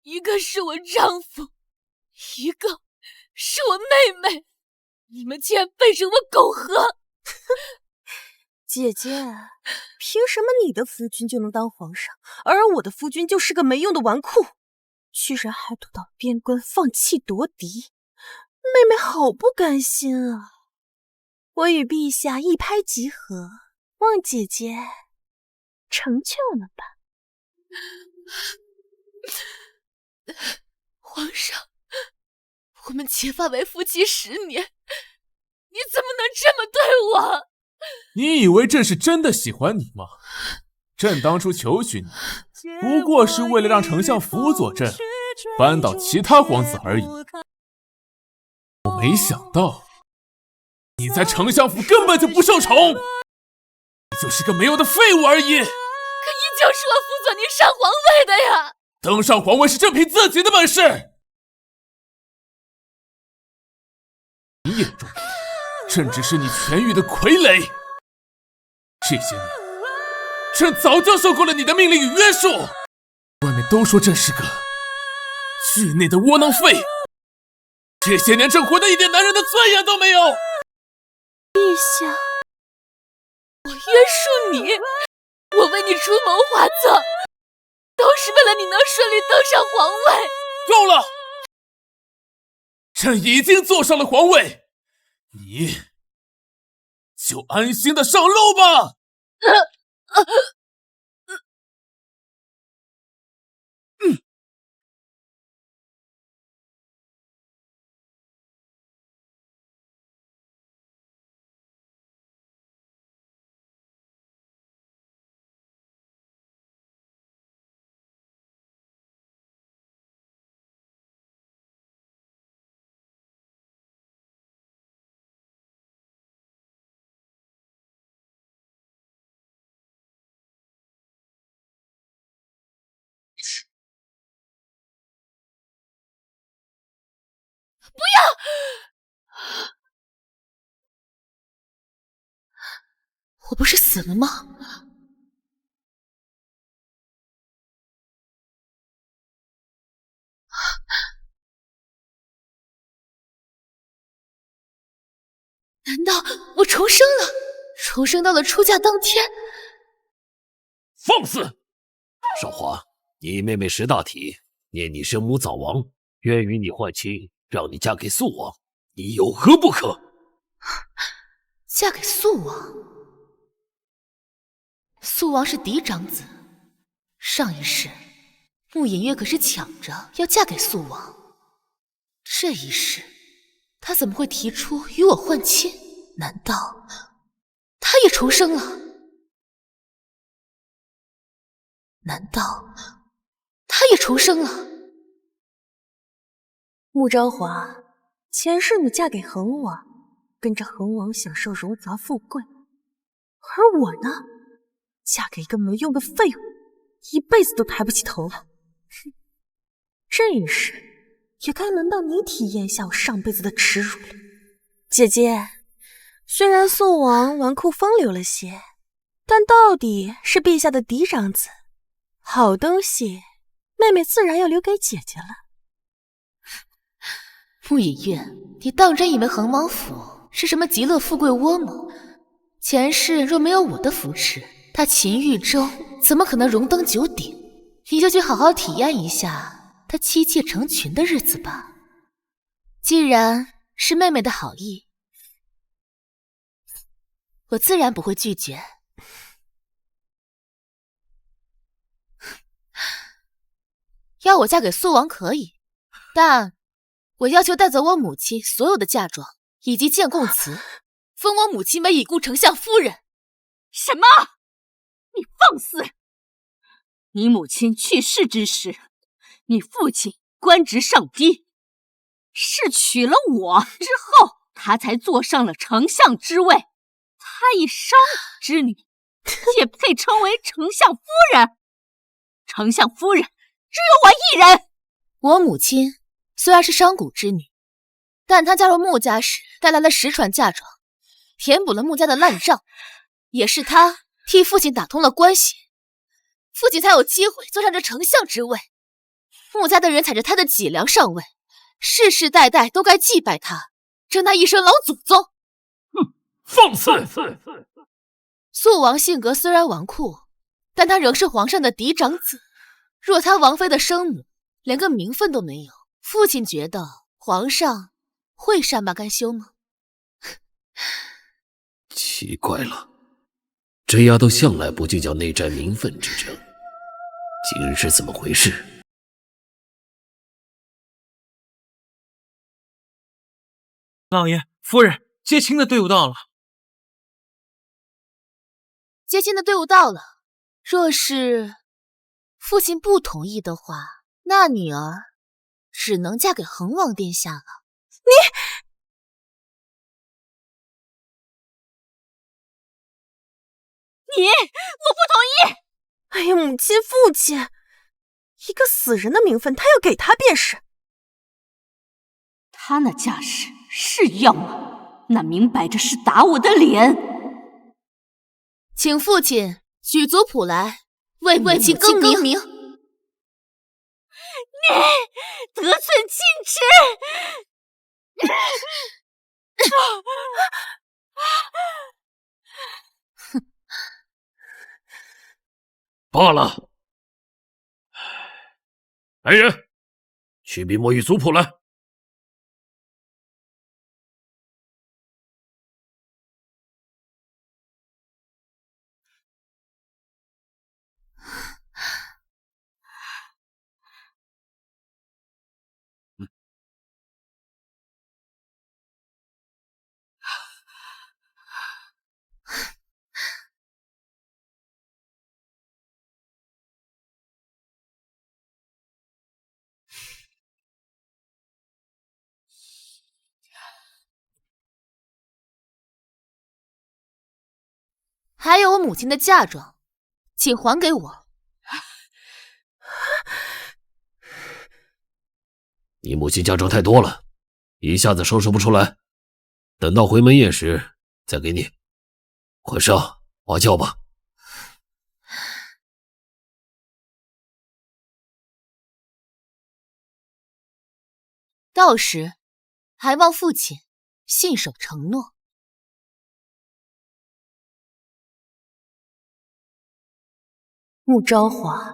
一个是我丈夫，一个是我妹妹，你们竟然背着我苟合！姐姐，凭什么你的夫君就能当皇上，而我的夫君就是个没用的纨绔？居然还躲到边关放弃夺嫡，妹妹好不甘心啊！我与陛下一拍即合，望姐姐成全我们吧。皇上，我们结发为夫妻10年，你怎么能这么对我？你以为朕是真的喜欢你吗？朕当初求娶你，不过是为了让丞相辅佐朕，扳倒其他皇子而已。我没想到，你在丞相府根本就不受宠，你就是个没用的废物而已。可你就是我辅佐您上皇位的呀！登上皇位是朕凭自己的本事。你眼中，朕只是你权欲的傀儡。这些年，朕早就受够了你的命令与约束。外面都说朕是个剧内的窝囊废，这些年朕活得一点男人的尊严都没有。陛下，我约束你，我为你出谋划策，都是为了你能顺利登上皇位。够了！朕已经坐上了皇位，你就安心的上路吧。不要！我不是死了吗？难道我重生了？重生到了出嫁当天？放肆！少华，你妹妹识大体，念你生母早亡，愿与你换亲，让你嫁给肃王，你有何不可？嫁给肃王？肃王是嫡长子，上一世穆隐月可是抢着要嫁给肃王，这一世他怎么会提出与我换亲？难道他也重生了？难道他也重生了？穆昭华，前世你嫁给恒王，跟着恒王享受荣华富贵，而我呢，嫁给一个没用的废物，一辈子都抬不起头来。哼，这一世也该轮到你体验一下我上辈子的耻辱了。姐姐，虽然肃王纨绔风流了些，但到底是陛下的嫡长子，好东西妹妹自然要留给姐姐了。穆隐月，你当真以为恒王府是什么极乐富贵窝吗？前世若没有我的扶持，他秦豫州怎么可能荣登9鼎？你就去好好体验一下他妻妾成群的日子吧。既然是妹妹的好意，我自然不会拒绝。要我嫁给肃王可以，但我要求带走我母亲所有的嫁妆以及进贡词，封我母亲为已故丞相夫人。什么？你放肆！你母亲去世之时，你父亲官职上低，是娶了我之后，他才坐上了丞相之位。他一商之女，也配称为丞相夫人？丞相夫人只有我一人。我母亲虽然是商贾之女，但她加入穆家时带来了10船嫁妆，填补了穆家的烂账，也是他替父亲打通了关系，父亲才有机会坐上这丞相之位。穆家的人踩着他的脊梁上位，世世代代都该祭拜他，称他一声老祖宗。放肆！肃王性格虽然纨绔，但他仍是皇上的嫡长子。若他王妃的生母，连个名分都没有，父亲觉得皇上会善罢甘休吗？奇怪了，这丫头向来不计较内战名分之争，今日是怎么回事？老爷、夫人，接亲的队伍到了。接亲的队伍到了，若是父亲不同意的话，那女儿只能嫁给恒王殿下了。你，我不同意！哎呀，母亲、父亲，一个死人的名分，他要给他便是。他那架势是要吗？那明摆着是打我的脸！请父亲举族谱来，为母亲更名。你得寸进尺！罢了，来人，去笔墨与族谱来。还有我母亲的嫁妆，请还给我。你母亲嫁妆太多了，一下子收拾不出来，等到回门宴时再给你。快上花轿吧。到时还望父亲信守承诺。穆昭华，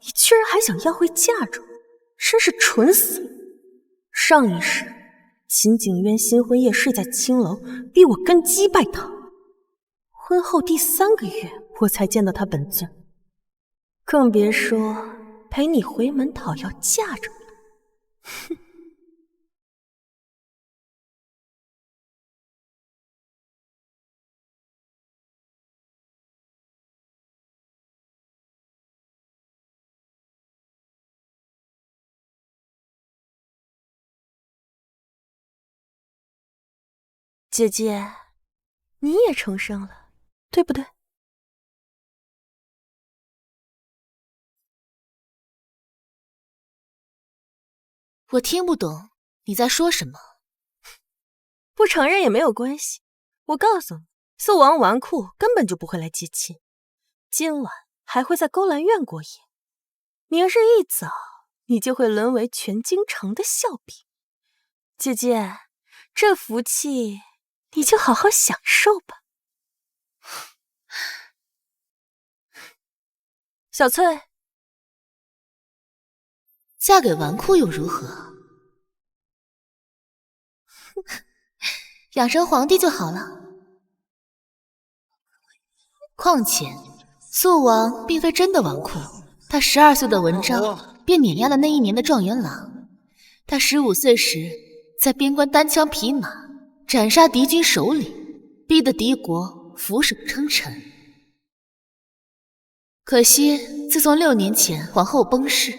你居然还想要回嫁妆，真是蠢死了！上一世，秦景渊新婚夜睡在青楼，逼我跟击败他。婚后第3个月，我才见到他本尊，更别说陪你回门讨要嫁妆了。哼！姐姐，你也重生了，对不对？我听不懂你在说什么。不承认也没有关系。我告诉你，肃王纨绔根本就不会来接亲，今晚还会在勾栏院过夜。明日一早，你就会沦为全京城的笑柄。姐姐，这福气你就好好享受吧。小翠，嫁给纨绔又如何？养成皇帝就好了。况且，肃王并非真的纨绔，他12岁的文章便碾压了那1年的状元郎。他15岁时在边关单枪匹马斩杀敌军首领，逼得敌国俯首称臣。可惜，自从6年前皇后崩逝，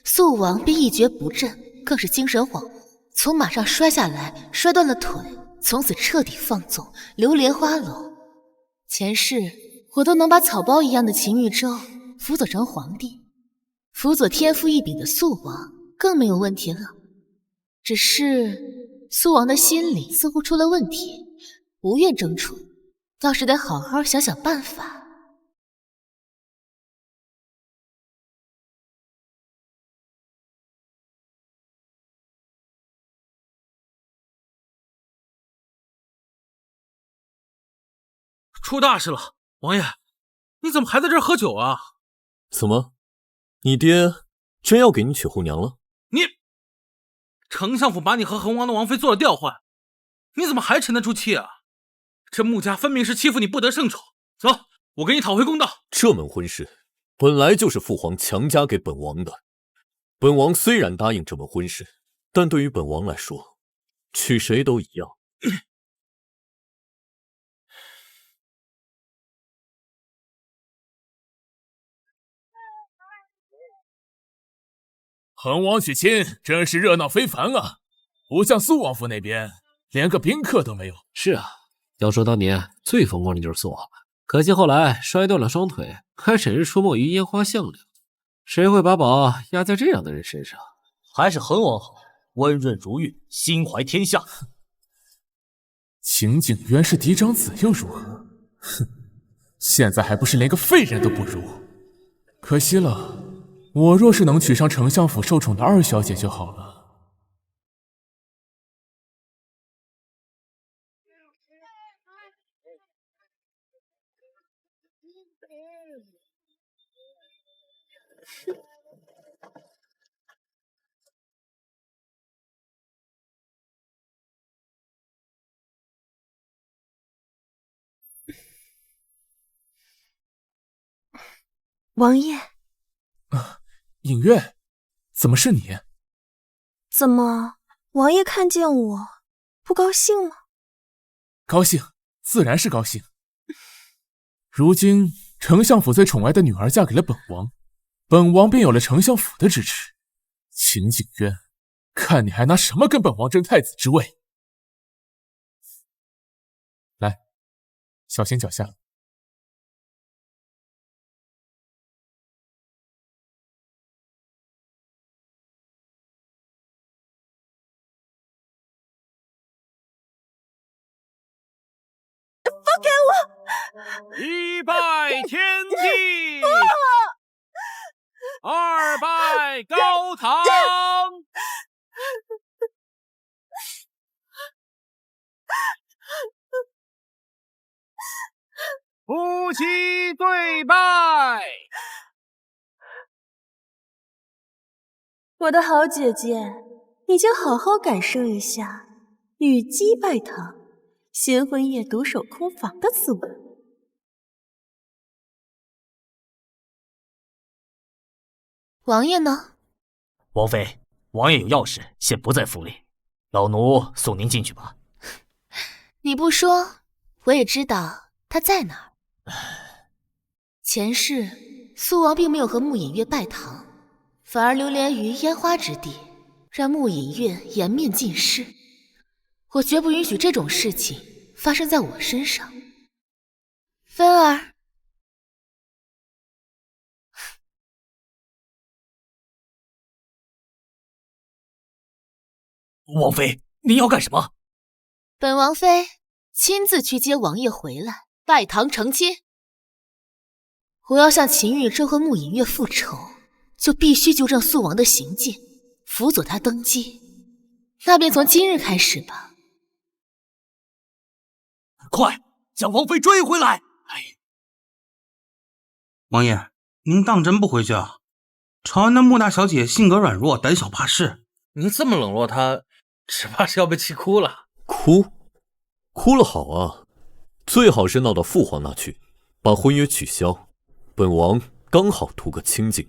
肃王便一蹶不振，更是精神恍惚，从马上摔下来，摔断了腿，从此彻底放纵，流连花楼。前世我都能把草包一样的秦玉州辅佐成皇帝，辅佐天赋异禀的肃王更没有问题了。只是肃王的心理似乎出了问题，不愿争宠，倒是得好好想想办法。出大事了，王爷，你怎么还在这儿喝酒啊？怎么，你爹真要给你娶后娘了？你，丞相府把你和恒王的王妃做了调换，你怎么还沉得住气啊？这穆家分明是欺负你不得胜宠。走，我给你讨回公道。这门婚事本来就是父皇强加给本王的，本王虽然答应这门婚事，但对于本王来说，娶谁都一样。恒王娶亲真是热闹非凡啊，不像苏王府那边连个宾客都没有。是啊，要说当年最风光的就是苏王了，可惜后来摔断了双腿，还整日出没于烟花巷里。谁会把宝压在这样的人身上？还是恒王好，温润如玉，心怀天下。秦景渊是嫡长子又如何？哼，现在还不是连个废人都不如。可惜了，我若是能娶上丞相府受宠的二小姐就好了。王爷，影月，怎么是你？怎么，王爷看见我不高兴吗？高兴，自然是高兴。如今丞相府最宠爱的女儿嫁给了本王，本王便有了丞相府的支持。秦景渊，看你还拿什么跟本王争太子之位？来，小心脚下。放开我！一拜天地，二拜高堂。夫妻对拜。我的好姐姐，你就好好感受一下女姬拜堂、新婚夜独守空房的滋味。王爷呢？王妃，王爷有要事，现不在府里，老奴送您进去吧。你不说，我也知道他在哪儿。前世苏王并没有和穆隐月拜堂，反而流连于烟花之地，让穆隐月颜面尽失。我绝不允许这种事情发生在我身上。芬儿，王妃，您要干什么？本王妃亲自去接王爷回来，拜堂成亲。我要向秦玉州和穆隐月复仇，就必须纠正肃王的行径，辅佐他登基。那便从今日开始吧。快将王妃追回来！王爷，您当真不回去啊？朝安的穆大小姐性格软弱，胆小怕事，您这么冷落她，只怕是要被气哭了。哭了好啊，最好是闹到父皇那去，把婚约取消。本王刚好图个清静。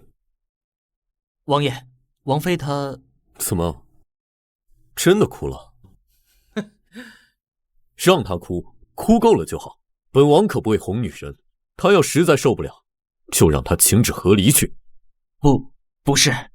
王爷，王妃她怎么，真的哭了？让她哭，哭够了就好。本王可不会哄女人，她要实在受不了，就让她请旨和离去。不是。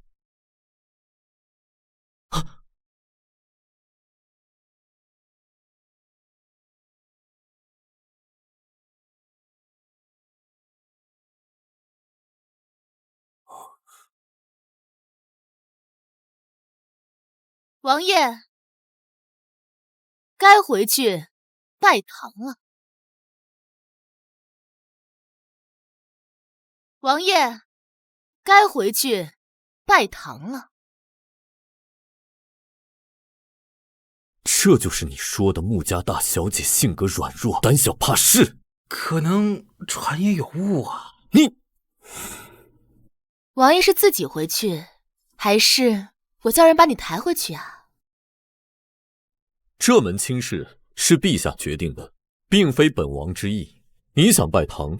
王爷，该回去拜堂了。王爷，该回去拜堂了。这就是你说的穆家大小姐性格软弱、胆小怕事？可能传言有误啊。你，王爷是自己回去，还是我叫人把你抬回去啊？这门亲事是陛下决定的，并非本王之意。你想拜堂，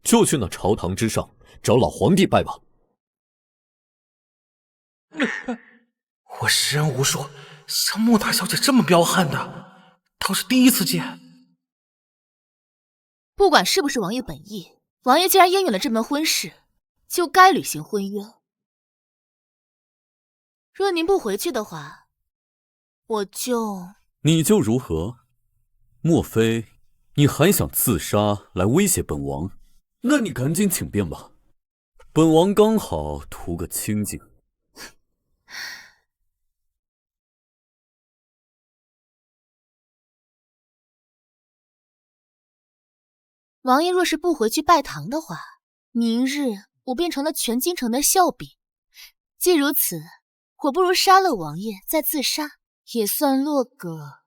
就去那朝堂之上找老皇帝拜吧。我识人无数，像穆大小姐这么彪悍的，倒是第一次见。不管是不是王爷本意，王爷既然应允了这门婚事，就该履行婚约。若您不回去的话，你就如何？莫非你还想自杀来威胁本王？那你赶紧请便吧，本王刚好图个清静。王爷若是不回去拜堂的话，明日我便成了全京城的笑柄。既如此，我不如杀了王爷再自杀，也算落个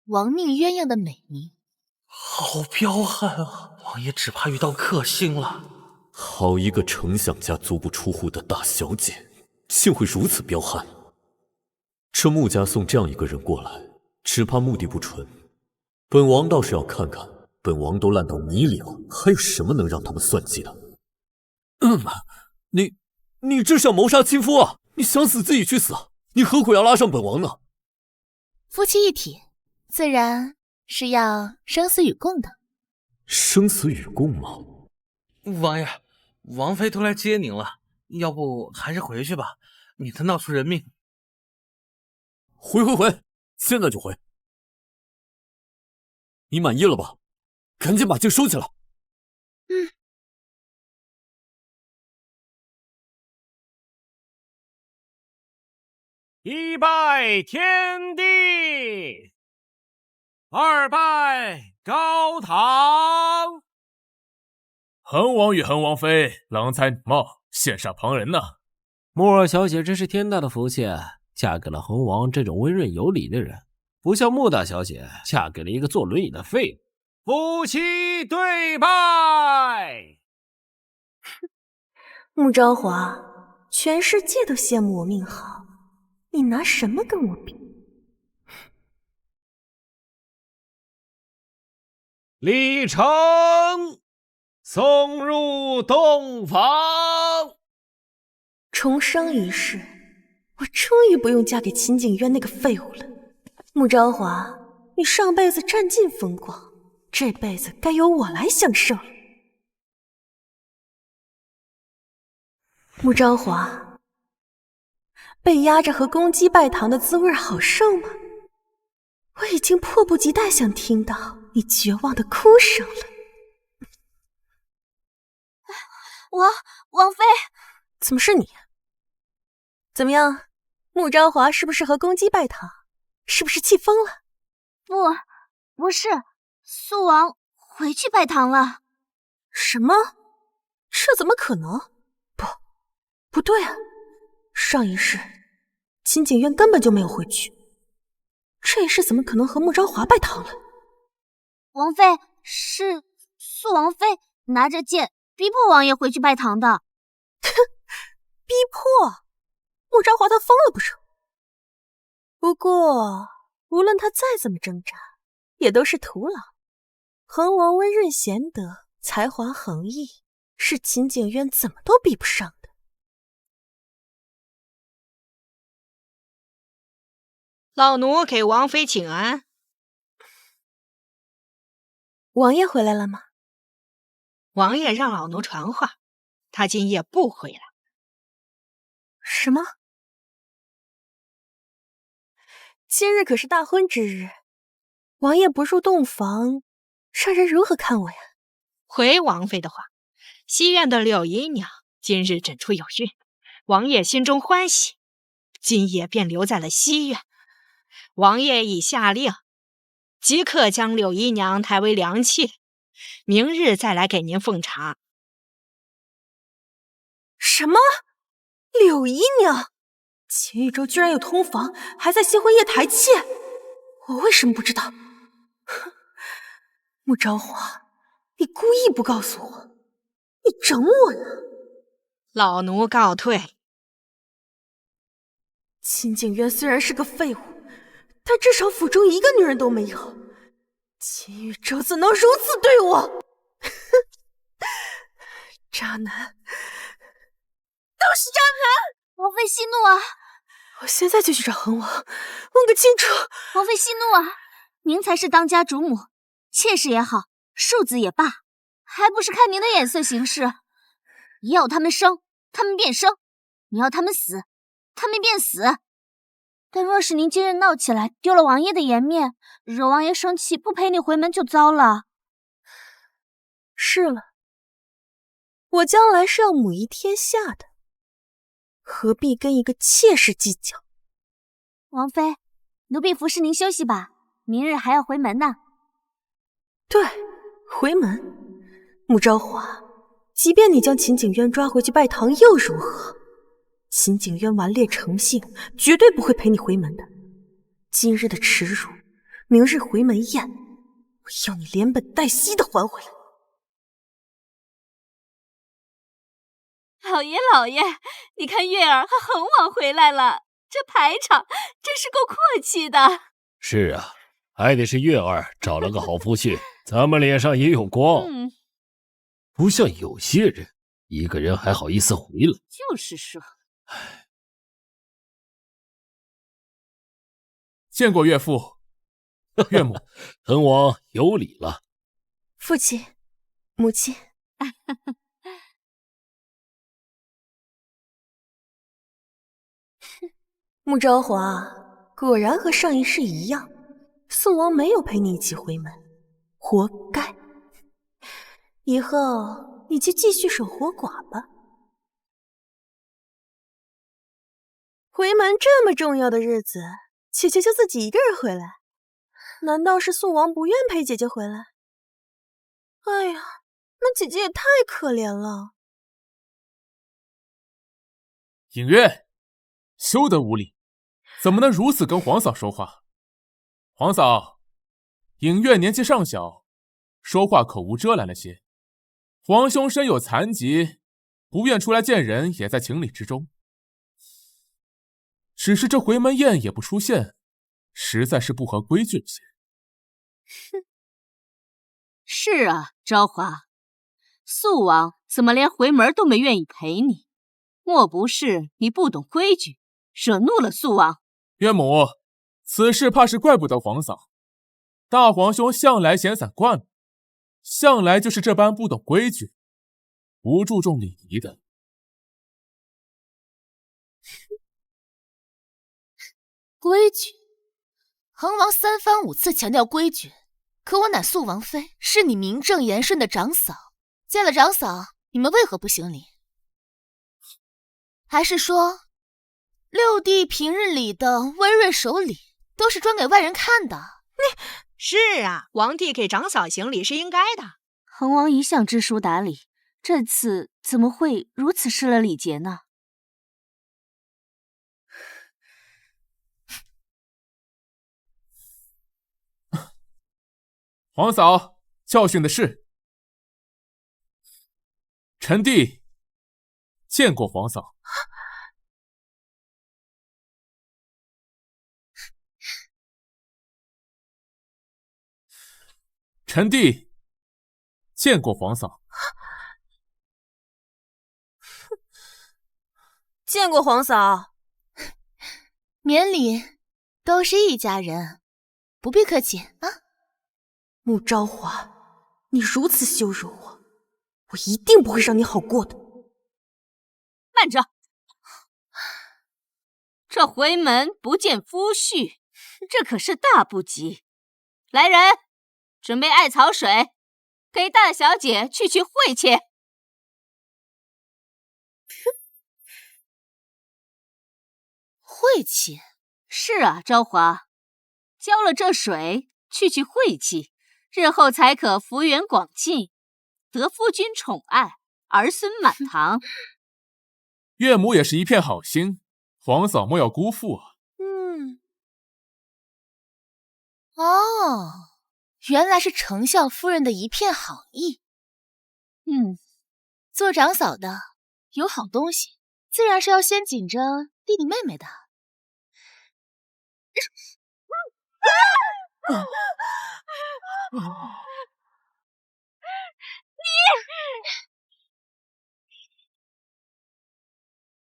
亡命鸳鸯的美名。好彪悍啊！王爷只怕遇到克星了。好一个丞相家足不出户的大小姐，竟会如此彪悍。这穆家送这样一个人过来，只怕目的不纯。本王倒是要看看，本王都烂到泥里了，还有什么能让他们算计的？你这是要谋杀亲夫啊！你想死自己去死，你何苦要拉上本王呢？夫妻一体，自然是要生死与共的。生死与共吗？王爷，王妃都来接您了，要不还是回去吧，免得闹出人命。回，现在就回。你满意了吧？赶紧把剑收起来。一拜天地，二拜高堂。恒王与恒王妃郎才女貌，羡煞旁人呢。穆二小姐真是天大的福气，嫁给了恒王这种温润有礼的人，不像穆大小姐嫁给了一个坐轮椅的废物。夫妻对拜。穆昭华，全世界都羡慕我命好，你拿什么跟我比？礼成，送入洞房。重生一世，我终于不用嫁给秦景渊那个废物了。穆昭华，你上辈子占尽风光，这辈子该由我来享受了。穆昭华，被压着和公鸡拜堂的滋味好受吗？我已经迫不及待想听到你绝望的哭声了。王妃，怎么是你？怎么样，穆昭华是不是和公鸡拜堂？是不是气疯了？不是，素王回去拜堂了。什么？这怎么可能？不对啊！上一世秦景渊根本就没有回去，这一世怎么可能和穆昭华拜堂了？王妃，是素王妃拿着剑逼迫王爷回去拜堂的。逼迫？穆昭华他疯了不成？不过无论他再怎么挣扎，也都是徒劳。恒王温润贤德，才华横溢，是秦景渊怎么都比不上的。老奴给王妃请安。王爷回来了吗？王爷让老奴传话，他今夜不回来。什么？今日可是大婚之日，王爷不入洞房，让人如何看我呀？回王妃的话，西院的柳姨娘今日诊出有孕，王爷心中欢喜，今夜便留在了西院。王爷已下令，即刻将柳姨娘抬为良妾，明日再来给您奉茶。什么？柳姨娘？前一周居然有通房，还在新婚夜抬妾，我为什么不知道？哼，穆昭华，你故意不告诉我，你整我呢？老奴告退。秦景渊虽然是个废物，但至少府中一个女人都没有。秦玉州怎能如此对我？哼，渣男，都是渣男！王妃息怒啊！我现在就去找恒王，问个清楚。王妃息怒啊！您才是当家主母，妾室也好，庶子也罢，还不是看您的眼色行事。你要他们生，他们便生；你要他们死，他们便死。但若是您今日闹起来，丢了王爷的颜面，惹王爷生气，不陪你回门就糟了。是了，我将来是要母仪天下的，何必跟一个妾室计较？王妃，奴婢服侍您休息吧，明日还要回门呢。对，回门。穆昭华，即便你将秦景渊抓回去拜堂又如何？秦景渊顽劣成性，绝对不会陪你回门的。今日的耻辱，明日回门宴，我要你连本带息的还回来。老爷，老爷，你看月儿和恒王回来了，这排场真是够阔气的。是啊，还得是月儿找了个好夫婿，咱们脸上也有光。不像有些人，一个人还好意思回来。就是说。见过岳父、岳母。恒王有礼了。父亲、母亲。穆昭华果然和上一世一样，宋王没有陪你一起回门，活该。以后你就继续守活寡吧。回门这么重要的日子，姐姐就自己一个人回来？难道是宋王不愿陪姐姐回来？哎呀，那姐姐也太可怜了。影月，休得无礼，怎么能如此跟皇嫂说话？皇嫂，影月年纪尚小，说话口无遮拦了些。皇兄身有残疾，不愿出来见人也在情理之中。只是这回门宴也不出现，实在是不合规矩些。哼，是啊，昭华，素王怎么连回门都没愿意陪你？莫不是你不懂规矩，惹怒了素王？岳母，此事怕是怪不得皇嫂。大皇兄向来闲散惯了，向来就是这般不懂规矩，不注重礼仪的。规矩？恒王3番5次强调规矩，可我乃素王妃，是你名正言顺的长嫂。见了长嫂，你们为何不行礼？还是说六弟平日里的温润守礼，都是装给外人看的？是啊，王弟给长嫂行礼是应该的。恒王一向知书达理，这次怎么会如此失了礼节呢？皇嫂教训的是，臣弟见过皇嫂。臣弟见过皇嫂。见过皇嫂。免礼，都是一家人，不必客气啊。穆昭华，你如此羞辱我，我一定不会让你好过的。慢着，这回门不见夫婿，这可是大不吉。来人，准备艾草水，给大小姐去晦气。晦气？是啊，昭华，浇了这水去晦气，日后才可福源广进，得夫君宠爱，儿孙满堂。岳母也是一片好心，皇嫂莫要辜负啊。哦，原来是丞相夫人的一片好意。做长嫂的有好东西，自然是要先紧着弟弟妹妹的。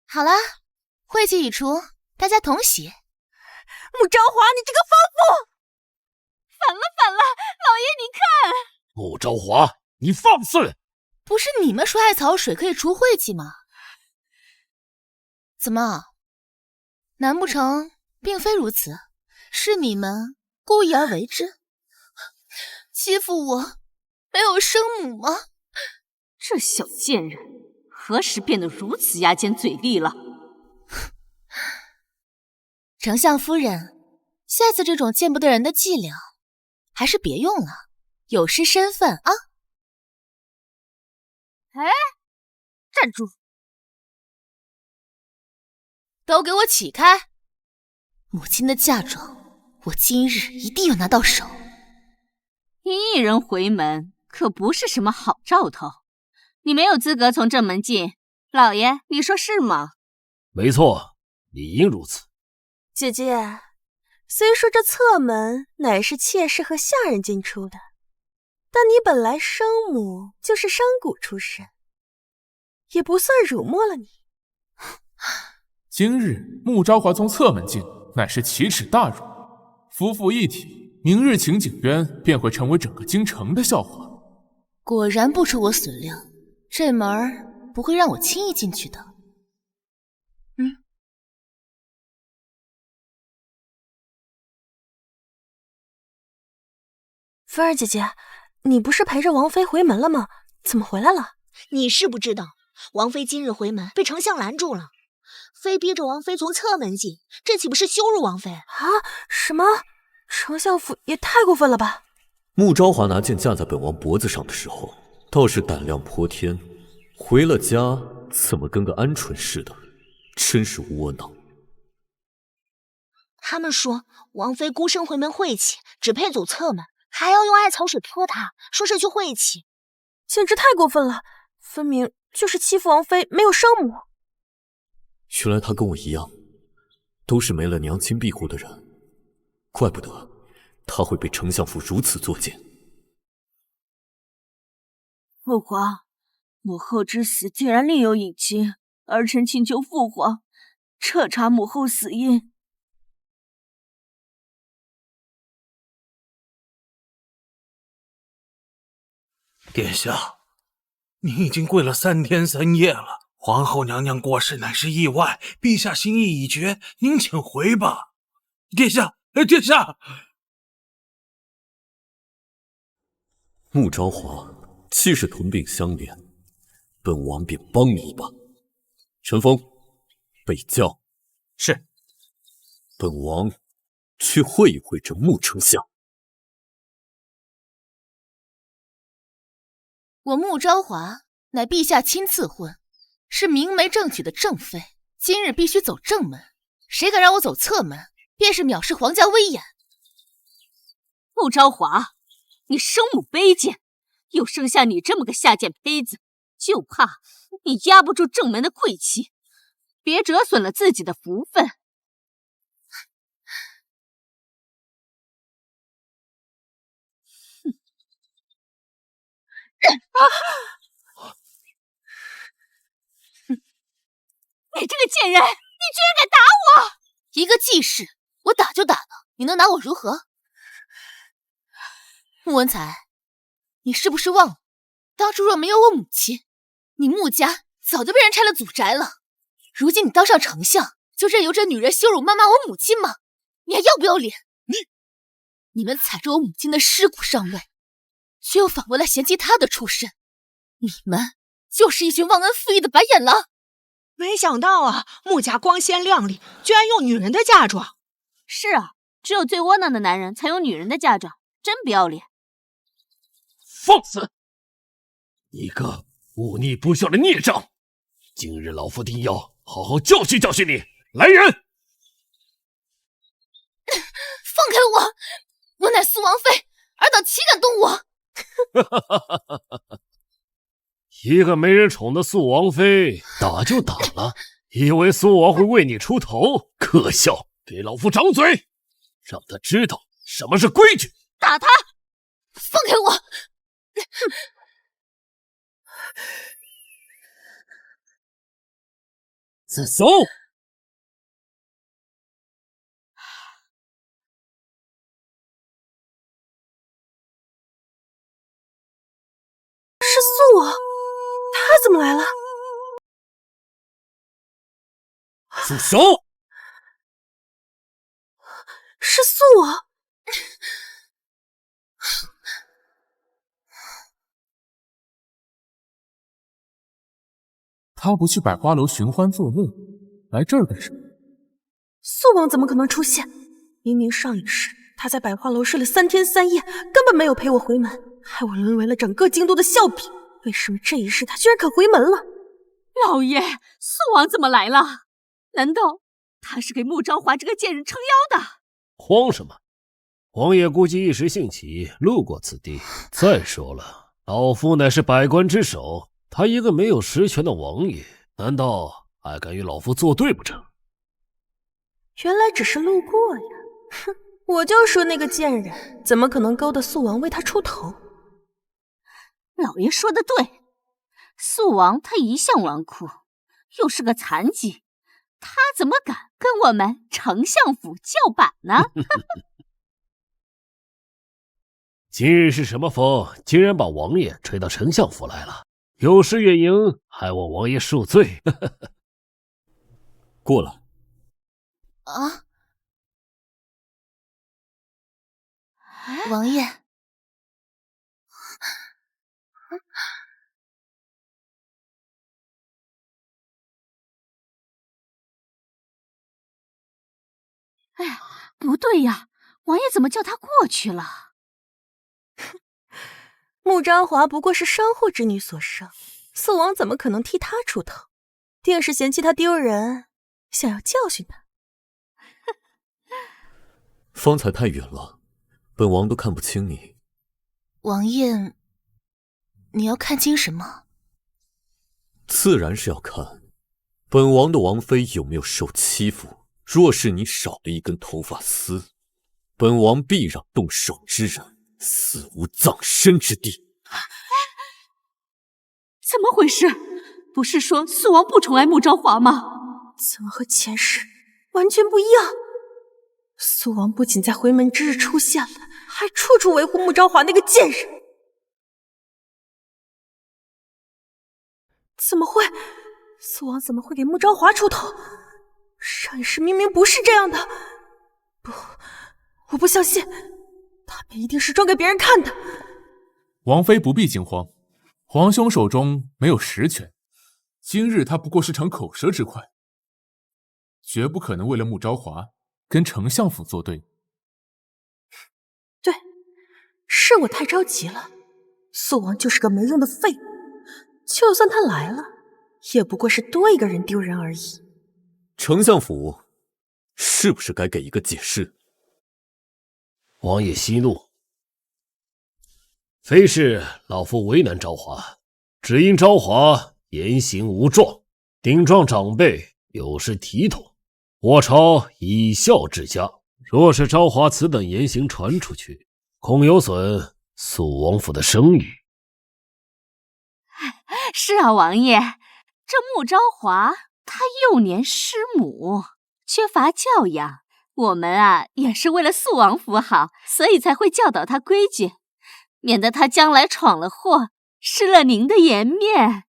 好了，晦气已除，大家同喜。穆昭华，你这个疯妇！反了，老爷您看。穆昭华，你放肆！不是你们说艾草水可以除晦气吗？怎么？难不成并非如此？是你们故意而为之？欺负我没有生母吗？这小贱人何时变得如此牙尖嘴利了？丞相夫人，下次这种见不得人的伎俩还是别用了，有失身份啊！哎，站住！都给我起开！母亲的嫁妆，我今日一定要拿到手。你一人回门，可不是什么好兆头。你没有资格从正门进，老爷，你说是吗？没错，理应如此。姐姐，虽说这侧门乃是妾室和下人进出的，但你本来生母就是商贾出身，也不算辱没了你。今日穆昭华从侧门进，乃是奇耻大辱。夫妇一体，明日晴景渊便会成为整个京城的笑话。果然不出我所料，这门儿不会让我轻易进去的。菲儿姐姐，你不是陪着王妃回门了吗？怎么回来了？你是不知道，王妃今日回门被丞相拦住了，非逼着王妃从侧门进，这岂不是羞辱王妃？啊？什么？丞相府也太过分了吧！穆昭华拿剑架在本王脖子上的时候，倒是胆量颇天，回了家怎么跟个鹌鹑似的，真是窝囊。他们说王妃孤身回门晦气，只配走侧门，还要用艾草水泼她，说是去晦气，简直太过分了！分明就是欺负王妃没有生母。原来他跟我一样，都是没了娘亲庇护的人，怪不得他会被丞相府如此作践。父皇，母后之死竟然另有隐情，儿臣请求父皇彻查母后死因。殿下，您已经跪了3天3夜了。皇后娘娘过世乃是意外，陛下心意已决，您请回吧。殿下，殿下！穆昭华，既是同病相怜，本王便帮你一把。陈峰，备轿。是。本王去会一会这穆丞相。我穆昭华乃陛下亲赐婚，是明媒正娶的正妃，今日必须走正门，谁敢让我走侧门，便是藐视皇家威严。穆昭华，你生母卑贱，又生下你这么个下贱胚子，就怕你压不住正门的晦气，别折损了自己的福分。你这个贱人，你居然敢打我！一个记事，我打就打了，你能拿我如何？穆文才，你是不是忘了，当初若没有我母亲，你穆家早就被人拆了祖宅了。如今你当上丞相，就任由这女人羞辱谩骂我母亲吗？你还要不要脸？你们踩着我母亲的尸骨上位，却又反过来嫌弃她的出身，你们就是一群忘恩负义的白眼狼。没想到啊，穆家光鲜亮丽，居然用女人的嫁妆。是啊，只有最窝囊的男人才有女人的嫁妆，真不要脸！放肆！你个忤逆不孝的孽障！今日老夫定要好好教训教训你！来人！放开我！我乃苏王妃，尔等岂敢动我？一个没人宠的素王妃，打就打了，以为苏王会为你出头？可笑！给老夫掌嘴，让他知道什么是规矩！打他！放开我！自首！是素王，他怎么来了？住手！是素王。他不去百花楼寻欢作乐，来这儿干什么？素王怎么可能出现？明明上一世他在百花楼睡了3天3夜，根本没有陪我回门，害我沦为了整个京都的笑柄。为什么这一世他居然肯回门了？老爷，素王怎么来了？难道他是给穆昭华这个贱人撑腰的？慌什么？王爷估计一时兴起，路过此地。再说了，老夫乃是百官之首，他一个没有实权的王爷，难道还敢与老夫作对不成？原来只是路过呀！哼，我就说那个贱人怎么可能勾得素王为他出头？老爷说的对，素王他一向纨绔，又是个残疾，他怎么敢跟我们丞相府叫板呢？今日是什么风，竟然把王爷吹到丞相府来了？有失远迎，还望王爷恕罪。过来。啊，王爷，哎呀，不对呀，王爷怎么叫他过去了？穆昭华不过是商户之女所生，素王怎么可能替他出头？定是嫌弃他丢人，想要教训他。方才太远了，本王都看不清你。王爷，你要看清什么？自然是要看本王的王妃有没有受欺负。若是你少了一根头发丝，本王必让动手之人死无葬身之地。怎么回事？不是说素王不宠爱穆昭华吗？怎么和前世完全不一样？素王不仅在回门之日出现了，还处处维护穆昭华那个贱人。怎么会？素王怎么会给穆昭华出头？上一世明明不是这样的。不，我不相信，他们一定是装给别人看的。王妃不必惊慌，皇兄手中没有实权，今日他不过是逞口舌之快，绝不可能为了穆昭华跟丞相府作对。对，是我太着急了。素王就是个没用的废物，就算他来了，也不过是多一个人丢人而已。丞相府是不是该给一个解释？王爷息怒，非是老夫为难昭华，只因昭华言行无状，顶撞长辈，有失体统。我朝以孝治家，若是昭华此等言行传出去，恐有损肃王府的声誉。是啊，王爷，这穆昭华他幼年失母，缺乏教养，我们也是为了肃王府好，所以才会教导他规矩，免得他将来闯了祸，失了您的颜面。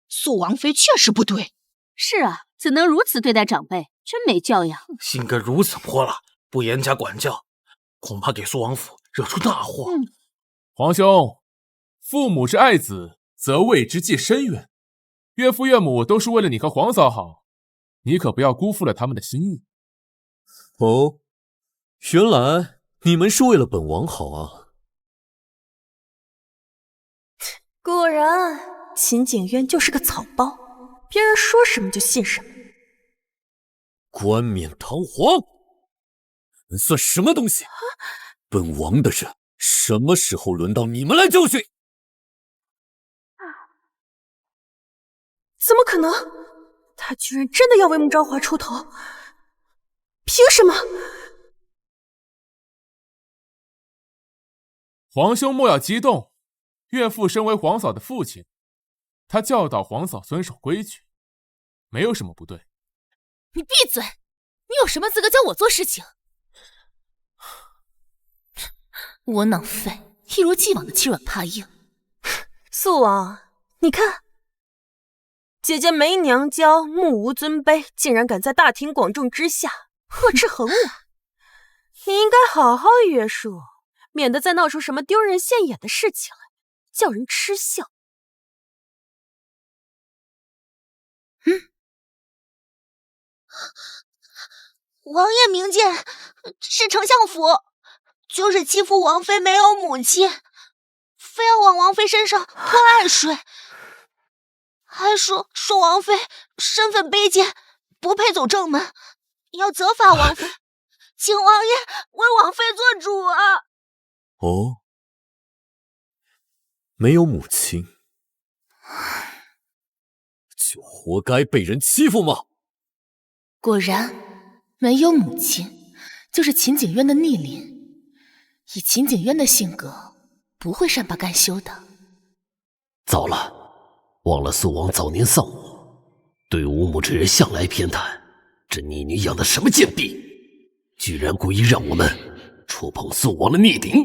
肃王妃确实不对。是啊，怎能如此对待长辈，真没教养。性格如此泼辣，不严加管教，恐怕给肃王府惹出大祸。皇兄，父母之爱子，则为之计深远。岳父岳母都是为了你和皇嫂好，你可不要辜负了他们的心意。哦，原来你们是为了本王好啊。果然，秦景渊就是个草包，别人说什么就信什么。冠冕堂皇，你们算什么东西？本王的人什么时候轮到你们来教训？怎么可能？他居然真的要为穆昭华出头？凭什么？皇兄莫要激动，岳父身为皇嫂的父亲，他教导皇嫂遵守规矩，没有什么不对。你闭嘴！你有什么资格教我做事情？窝囊废，一如既往的欺软怕硬。素王，你看，姐姐没娘教，目无尊卑，竟然敢在大庭广众之下呵斥恒我。你应该好好约束，免得再闹出什么丢人现眼的事情来，叫人嗤笑。王爷明鉴，是丞相府，就是欺负王妃没有母亲，非要往王妃身上泼爱水，还说王妃身份卑贱，不配走正门，要责罚王妃，请王爷为王妃做主啊！哦，没有母亲，就活该被人欺负吗？果然，没有母亲，就是秦景渊的逆鳞。以秦景渊的性格，不会善罢甘休的。糟了，忘了素王早年丧母，对无母之人向来偏袒。这逆女养的什么贱婢，居然故意让我们触碰素王的逆鳞！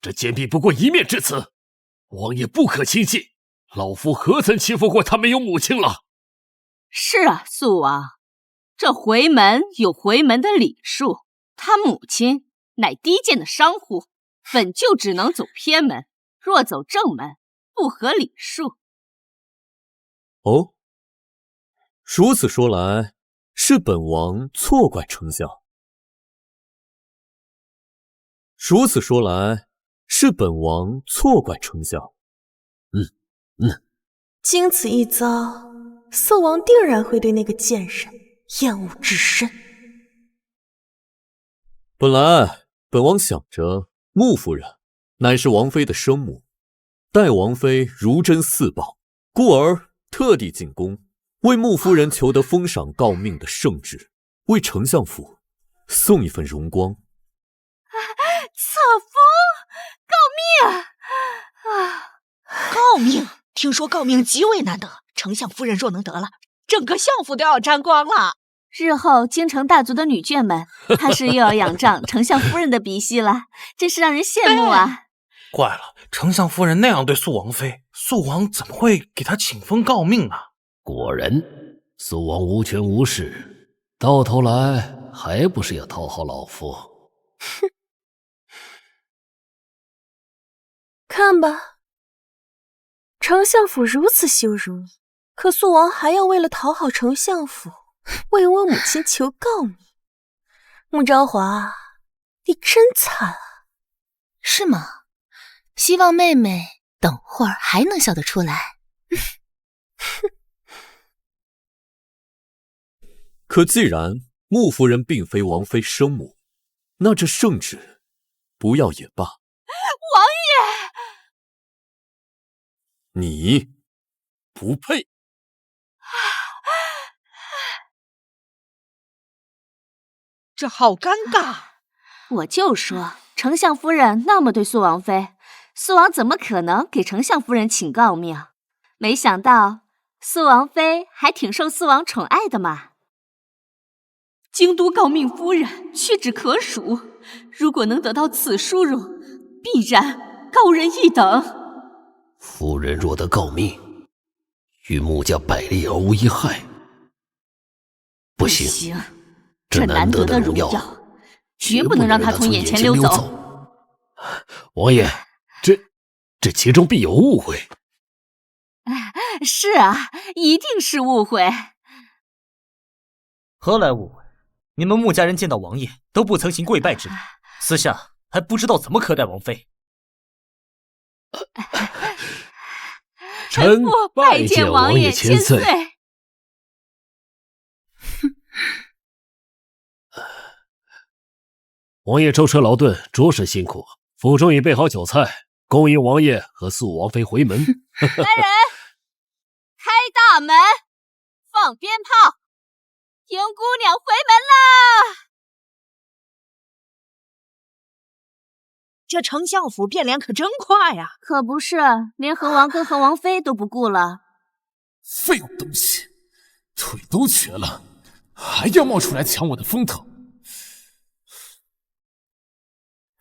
这贱婢不过一面之词，王爷不可轻信。老夫何曾欺负过她没有母亲了？是啊，素王，这回门有回门的礼数，他母亲乃低贱的商户，本就只能走偏门，若走正门，不合礼数。哦，如此说来，是本王错怪丞相。如此说来，是本王错怪丞相。经此一遭，素王定然会对那个贱人厌恶至深。本来本王想着穆夫人乃是王妃的生母，待王妃如珍似宝，故而特地进宫，为穆夫人求得封赏诰命的圣旨，为丞相府送一份荣光。册封诰命诰命，听说诰命极为难得，丞相夫人若能得了，整个相府都要沾光了。日后京城大族的女眷们，怕是又要仰仗丞相夫人的鼻息了，真是让人羡慕啊！怪了，丞相夫人那样对素王妃，素王怎么会给她请封诰命呢？果然，素王无权无势，到头来还不是要讨好老夫？哼，看吧，丞相府如此羞辱你，可素王还要为了讨好丞相府，为我母亲求诰命。穆昭华，你真惨啊！是吗？希望妹妹等会儿还能笑得出来。可既然穆夫人并非王妃生母，那这圣旨不要也罢。王爷，你不配。这好尴尬。我就说，丞相夫人那么对素王妃，素王怎么可能给丞相夫人请诰命？没想到素王妃还挺受素王宠爱的嘛。京都诰命夫人屈指可数，如果能得到此殊荣，必然高人一等。夫人若得诰命，与穆家百利而无一害。不行，这难得的荣耀，绝不能让他从眼前溜走。王爷，这其中必有误会。是啊，一定是误会。何来误会？你们穆家人见到王爷都不曾行跪拜之礼，私下还不知道怎么可待王妃。臣拜见王爷千岁。王爷舟车劳顿，着实辛苦。府中已备好酒菜，恭迎王爷和肃王妃回门。来人，开大门，放鞭炮，迎姑娘回门啦！这丞相府变脸可真快呀！可不是，连恒王跟恒王妃都不顾了。废物东西，腿都瘸了，还要冒出来抢我的风头！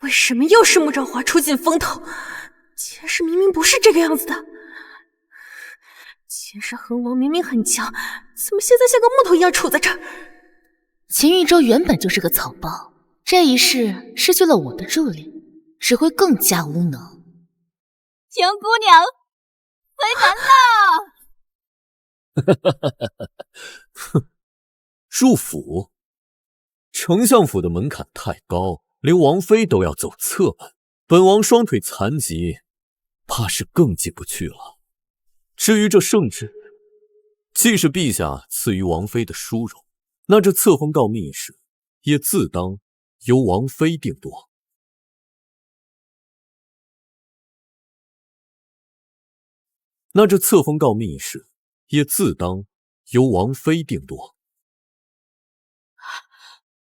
为什么又是穆昭华出尽风头？前世明明不是这个样子的。前世恒王明明很强，怎么现在像个木头一样杵在这儿？秦玉州原本就是个草包，这一世失去了我的助力，只会更加无能。秦姑娘回门啦！哼，入府，丞相府的门槛太高，连王妃都要走侧门，本王双腿残疾，怕是更进不去了。至于这圣旨，既是陛下赐予王妃的殊荣，那这册封告密一事，也自当由王妃定夺。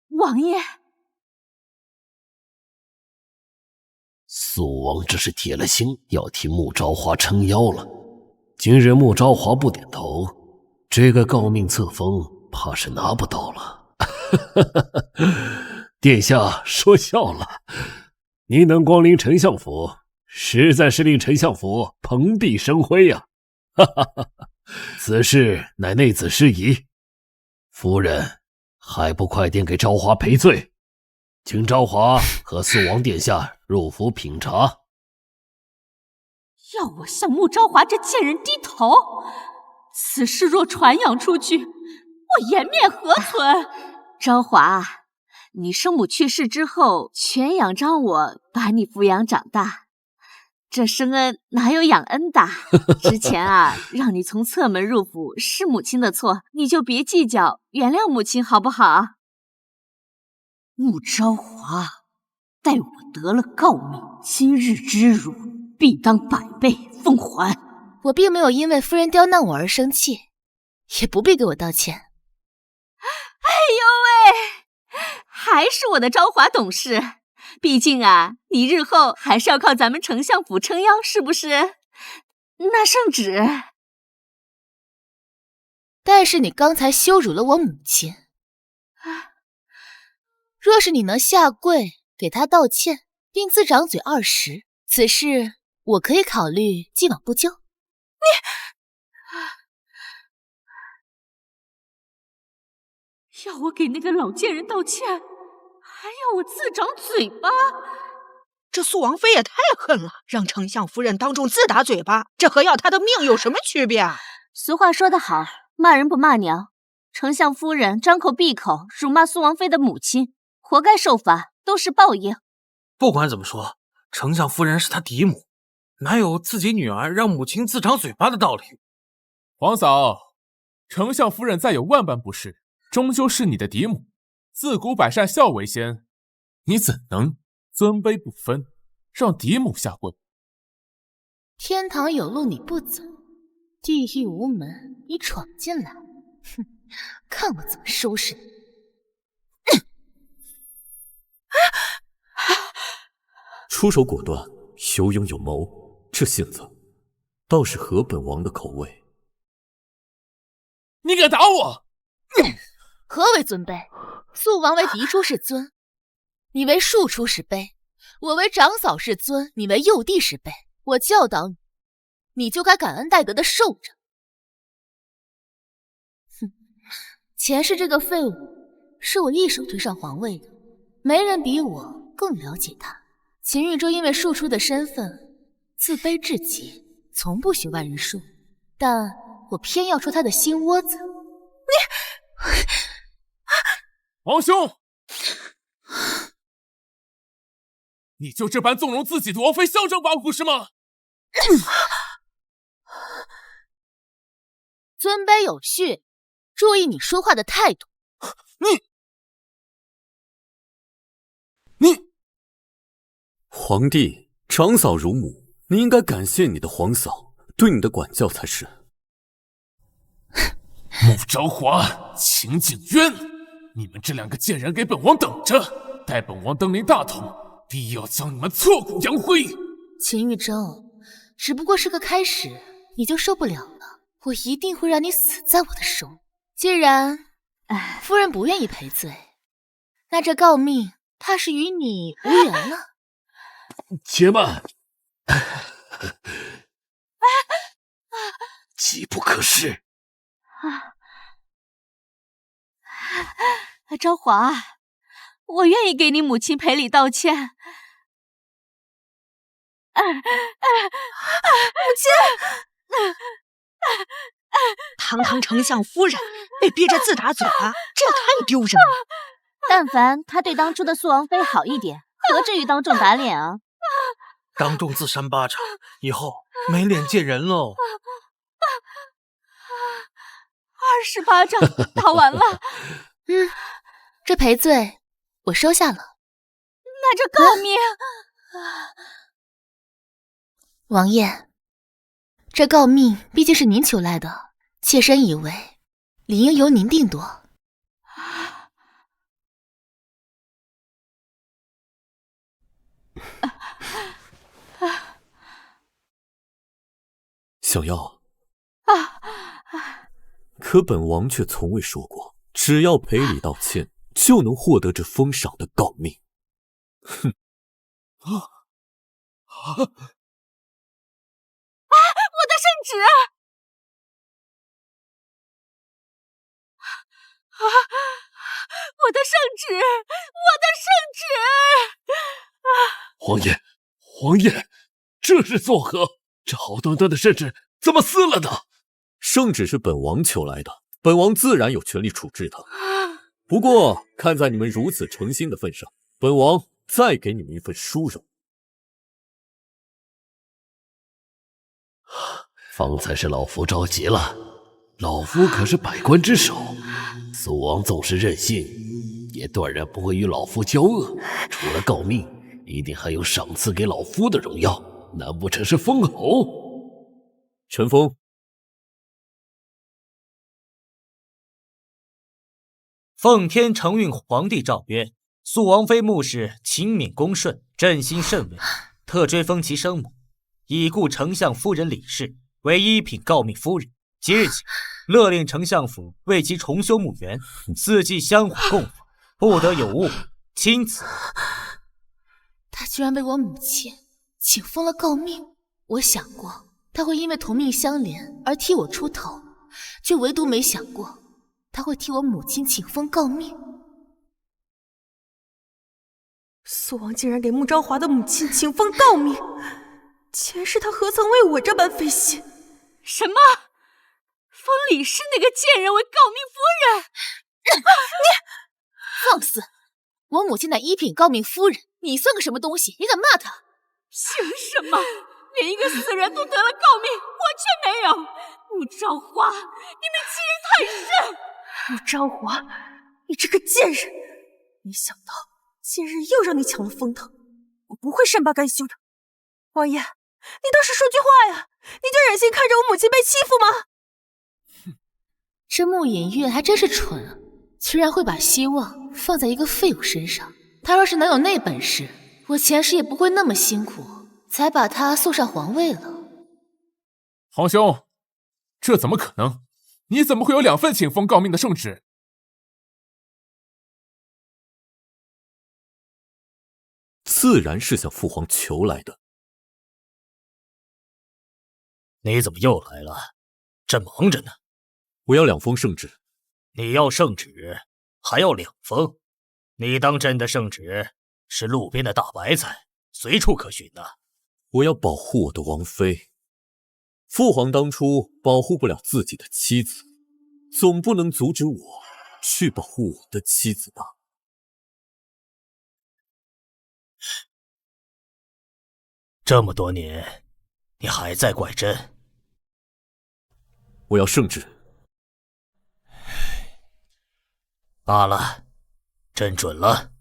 王爷，肃王这是铁了心要替穆昭华撑腰了。今日穆昭华不点头，这个诰命册封怕是拿不到了。殿下说笑了，您能光临丞相府，实在是令丞相府蓬荜生辉呀！此事乃内子失仪，夫人还不快点给昭华赔罪，请昭华和肃王殿下入府品茶。要我向穆昭华这贱人低头？此事若传扬出去，我颜面何存？昭华，你生母去世之后，全仰仗我把你抚养长大，这生恩哪有养恩的？之前让你从侧门入府是母亲的错，你就别计较，原谅母亲好不好？穆昭华，待我得了诰命，今日之辱必当100倍奉还。我并没有因为夫人刁难我而生气，也不必给我道歉。哎呦喂，还是我的昭华懂事。毕竟你日后还是要靠咱们丞相府撑腰，是不是？那圣旨，但是你刚才羞辱了我母亲。若是你能下跪给她道歉，并自掌嘴20，此事我可以考虑既往不咎。要我给那个老贱人道歉，还要我自掌嘴巴？这肃王妃也太狠了，让丞相夫人当众自打嘴巴，这和要她的命有什么区别啊？俗话说得好，骂人不骂娘。丞相夫人张口闭口辱骂肃王妃的母亲，活该受罚，都是报应。不管怎么说，丞相夫人是他嫡母，哪有自己女儿让母亲自掌嘴巴的道理？皇嫂，丞相夫人再有万般不是，终究是你的嫡母，自古百善孝为先，你怎能尊卑不分，让嫡母下跪？天堂有路你不走，地狱无门你闯进来，哼，看我怎么收拾你！出手果断，有勇有谋，这性子倒是合本王的口味。你敢打我？何为尊卑？肃王为嫡出是尊，你为庶出是卑；我为长嫂是尊，你为幼弟是卑。我教导你，你就该感恩戴德的受着。哼，前世这个废物是我一手推上皇位的，没人比我更了解他。秦玉州因为庶出的身份自卑至极，从不许外人说，但我偏要戳他的心窝子。皇兄，你就这般纵容自己的王妃嚣张跋扈是吗？尊卑有序，注意你说话的态度。你，皇帝长嫂如母，你应该感谢你的皇嫂对你的管教才是。穆昭华、秦景渊，你们这两个贱人给本王等着，待本王登临大统，必要将你们挫骨扬灰。秦玉州，只不过是个开始，你就受不了了，我一定会让你死在我的手里。既然夫人不愿意赔罪，那这诰命怕是与你无缘了。且慢，机不可失。昭华，我愿意给你母亲赔礼道歉。母亲，堂堂丞相夫人被逼着自打嘴巴，这也太丢人了。但凡他对当初的苏王妃好一点，何至于当众打脸啊？当众自扇巴掌，以后没脸见人喽。20巴掌打完了。这赔罪我收下了。那这诰命，王爷，这诰命毕竟是您求来的，妾身以为理应由您定夺。小妖，可本王却从未说过，只要赔礼道歉，就能获得这封赏的诰命。哼！我的圣旨！我的圣旨！我的圣旨！皇爷，皇爷，这是作何？这好端端的圣旨怎么撕了呢？圣旨是本王求来的，本王自然有权利处置它。不过看在你们如此诚心的份上，本王再给你们一份殊荣。方才是老夫着急了，老夫可是百官之首，苏王纵是任性，也断然不会与老夫交恶。除了诰命，一定还有赏赐给老夫的荣耀，难不成是封侯？陈峰，奉天承运皇帝诏曰：肃王妃穆氏勤敏恭顺，朕心甚慰，特追封其生母，已故丞相夫人李氏为一品诰命夫人。即日起，勒令丞相府为其重修墓园，4季香火供奉，不得有误，钦此。他居然为我母亲请封了诰命，我想过他会因为同命相连而替我出头，却唯独没想过他会替我母亲请封诰命。苏王竟然给穆昭华的母亲请封诰命，前世他何曾为我这般费心？什么？封李氏那个贱人为诰命夫人？你放肆！我母亲乃一品诰命夫人，你算个什么东西？你敢骂她？凭什么？连一个死人都得了诰命，我却没有！穆昭华，你们欺人太甚！穆昭华，你这个贱人！没想到今日又让你抢了风头，我不会善罢甘休的。王爷，你倒是说句话呀！你就忍心看着我母亲被欺负吗？这穆隐月还真是蠢啊，居然会把希望放在一个废物身上。他若是能有那本事，我前世也不会那么辛苦，才把他送上皇位了。皇兄，这怎么可能？你怎么会有2份请封诰命的圣旨？自然是向父皇求来的。你怎么又来了？朕忙着呢。我要2封圣旨。你要圣旨，还要2封？你当朕的圣旨是路边的大白菜，随处可寻呐。我要保护我的王妃。父皇当初保护不了自己的妻子，总不能阻止我去保护我的妻子吧？这么多年，你还在怪朕？我要圣旨。罢了，朕准了。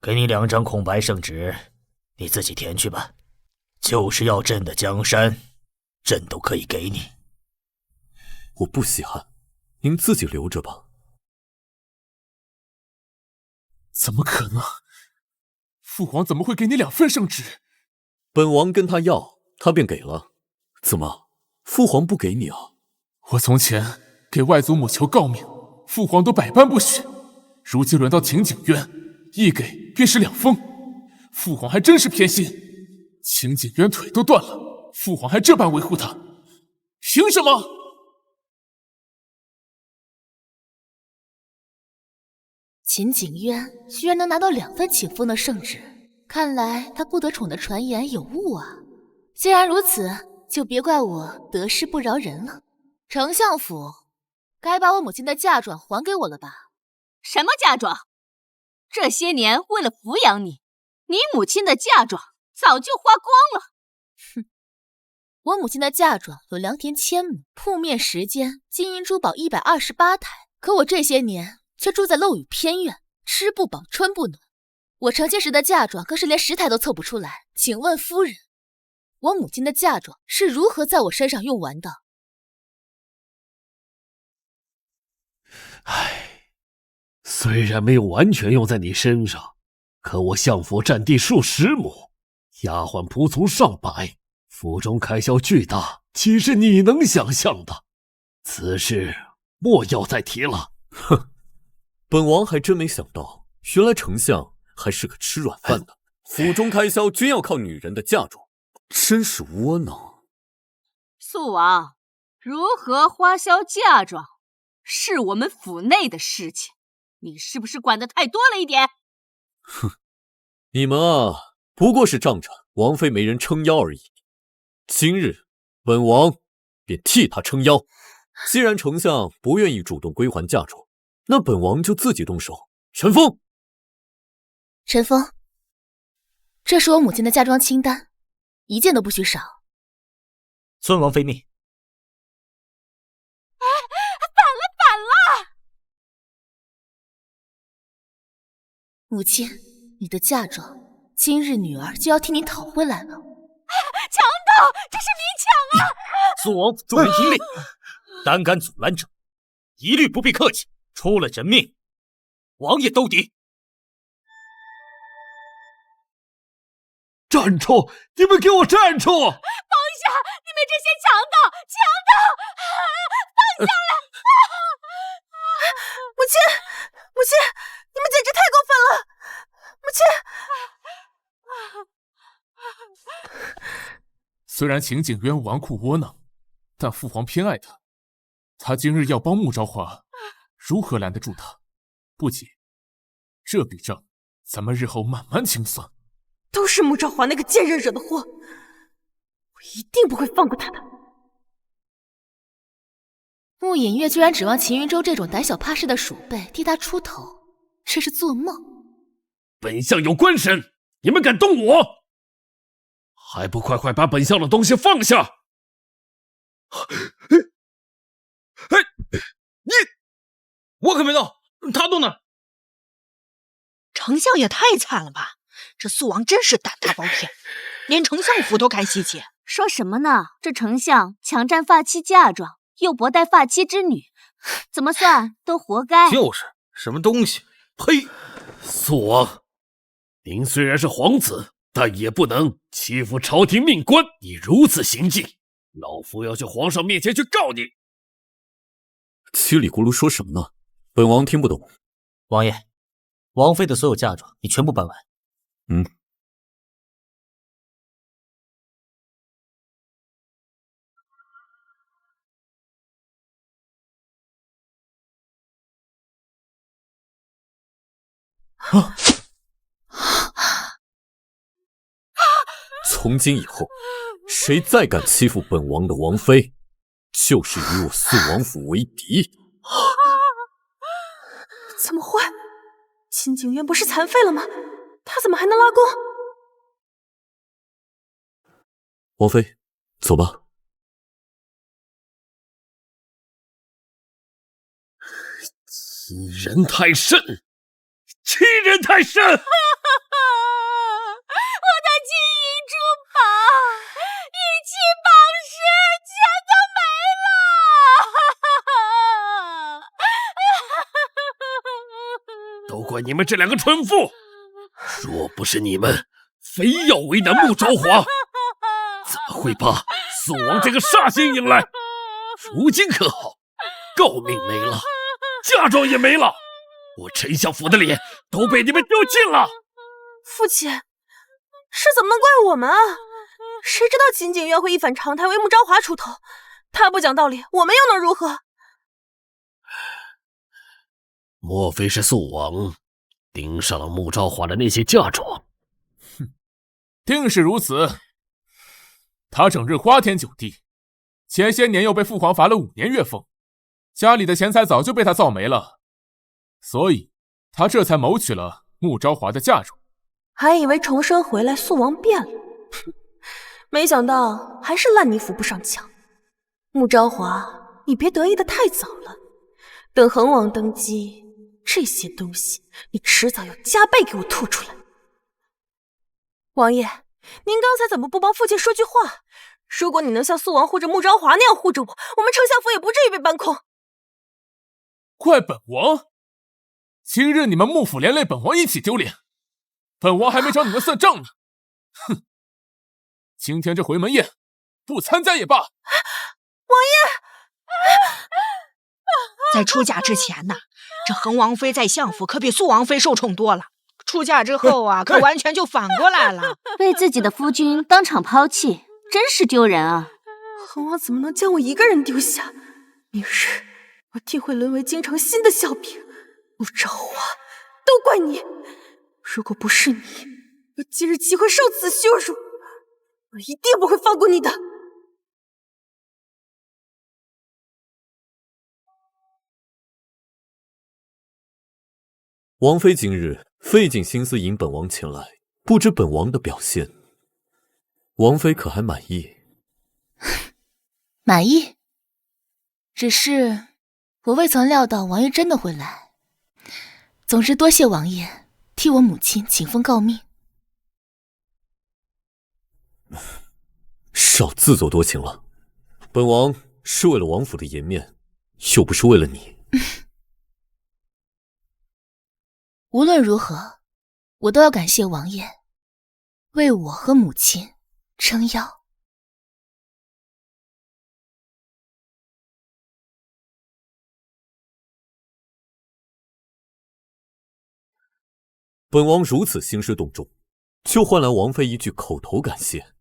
给你2张空白圣旨，你自己填去吧。就是要朕的江山，朕都可以给你。我不稀罕，您自己留着吧。怎么可能？父皇怎么会给你2份圣旨？本王跟他要，他便给了。怎么，父皇不给你啊？我从前给外祖母求诰命，父皇都百般不许。如今轮到秦景渊，一给便是2封。父皇还真是偏心。秦景渊腿都断了，父皇还这般维护他，凭什么？秦景渊居然能拿到2份请封的圣旨，看来他不得宠的传言有误啊！既然如此，就别怪我得势不饶人了。丞相府，该把我母亲的嫁妆还给我了吧？什么嫁妆？这些年为了抚养你，你母亲的嫁妆早就花光了。哼，我母亲的嫁妆有良田1000亩，铺面10间，金银珠宝128台。可我这些年却住在漏雨偏院，吃不饱穿不暖。我成亲时的嫁妆更是连10台都凑不出来。请问夫人，我母亲的嫁妆是如何在我身上用完的？唉，虽然没有完全用在你身上，可我相府占地数10亩，丫鬟仆从上百，府中开销巨大，岂是你能想象的？此事莫要再提了。哼，本王还真没想到，原来丞相还是个吃软饭的。府中开销均要靠女人的嫁妆，真是窝囊。肃王，如何花销嫁妆，是我们府内的事情，你是不是管得太多了一点？哼，你们啊，不过是仗着王妃没人撑腰而已。今日本王便替她撑腰。既然丞相不愿意主动归还嫁妆，那本王就自己动手。陈峰，陈峰，这是我母亲的嫁妆清单，一件都不许少。尊王妃命。反了！母亲，你的嫁妆，今日女儿就要替你讨回来了。强盗，这是明抢啊！肃王府众人听令，胆敢阻拦者，一律不必客气，出了人命，王爷兜底。站住！你们给我站住！放下！你们这些强盗！放下来！母亲，母亲，你们简直太过分了！母亲，虽然秦景渊纨绔窝囊，但父皇偏爱他。他今日要帮穆昭华，如何拦得住他？不急，这笔账咱们日后慢慢清算。都是穆昭华那个贱人惹的祸，我一定不会放过他的。穆隐月居然指望秦云舟这种胆小怕事的鼠辈替他出头，这是做梦。本相有官审，你们敢动我？还不快快把本相的东西放下！我可没动，他动的。丞相也太惨了吧！这肃王真是胆大包天，连丞相府都敢袭击。说什么呢？这丞相强占发妻嫁妆，又薄待发妻之女，怎么算都活该。就是什么东西？呸！肃王，您虽然是皇子，但也不能欺负朝廷命官。你如此行径，老夫要去皇上面前去告你。叽里咕噜说什么呢？本王听不懂。王爷，王妃的所有嫁妆你全部办完。从今以后，谁再敢欺负本王的王妃，就是与我肃王府为敌。怎么会？秦景渊不是残废了吗？他怎么还能拉弓？王妃，走吧。欺人太甚！欺人太甚！我的金银珠宝，一起绑尸，全都没了！都怪你们这两个蠢妇！若不是你们非要为难穆昭华，怎么会把素王这个煞星引来？如今可好，诰命没了，嫁妆也没了，我丞相府的脸都被你们丢尽了。父亲，是怎么能怪我们啊？谁知道秦景院会一反常态为穆昭华出头？他不讲道理，我们又能如何？莫非是素王盯上了穆昭华的那些嫁妆？哼，定是如此。他整日花天酒地，前些年又被父皇罚了5年月俸，家里的钱财早就被他造没了，所以他这才谋取了穆昭华的嫁妆。还以为重生回来素王变了，没想到还是烂泥扶不上墙。穆昭华，你别得意的太早了，等恒王登基，这些东西你迟早要加倍给我吐出来。王爷，您刚才怎么不帮父亲说句话？如果你能像素王护着穆昭华那样护着我，我们丞相府也不至于被搬空。怪本王？今日你们幕府连累本王一起丢脸，本王还没找你们算账呢。哼，今天这回门宴不参加也罢。王爷，在出嫁之前呢，这恒王妃在相府可比素王妃受宠多了。出嫁之后啊，可完全就反过来了，被自己的夫君当场抛弃，真是丢人啊！恒王怎么能将我一个人丢下？明日我定会沦为京城新的笑柄。穆昭华，都怪你！如果不是你，我今日岂会受此羞辱？我一定不会放过你的！王妃今日费尽心思引本王前来，不知本王的表现，王妃可还满意？满意。只是我未曾料到王爷真的会来。总之多谢王爷替我母亲请封诰命。少自作多情了，本王是为了王府的颜面，又不是为了你。无论如何，我都要感谢王爷为我和母亲撑腰。本王如此兴师动众，就换来王妃一句口头感谢，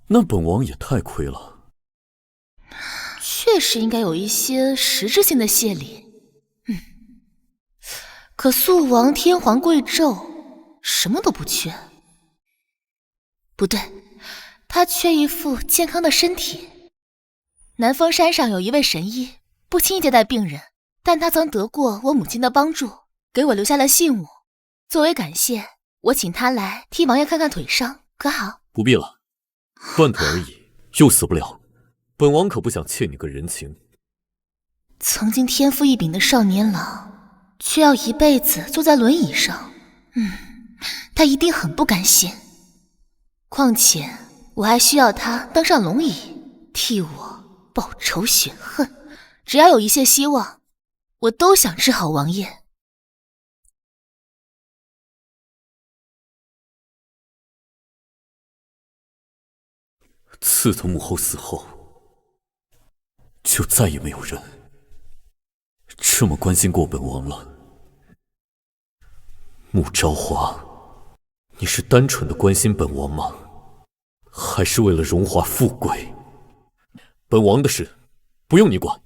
那本王也太亏了。确实应该有一些实质性的谢礼。可素王天皇贵胄什么都不缺。不对，他缺一副健康的身体。南峰山上有一位神医，不轻易接待病人，但他曾得过我母亲的帮助，给我留下了信物。作为感谢，我请他来替王爷看看腿伤，可好？不必了，断腿而已，又死不了。本王可不想欠你个人情。曾经天赋异禀的少年郎，却要一辈子坐在轮椅上，他一定很不甘心。况且我还需要他登上龙椅，替我报仇雪恨。只要有一线希望，我都想治好王爷。自从母后死后，就再也没有人这么关心过本王了。穆昭华，你是单纯的关心本王吗？还是为了荣华富贵？本王的事不用你管，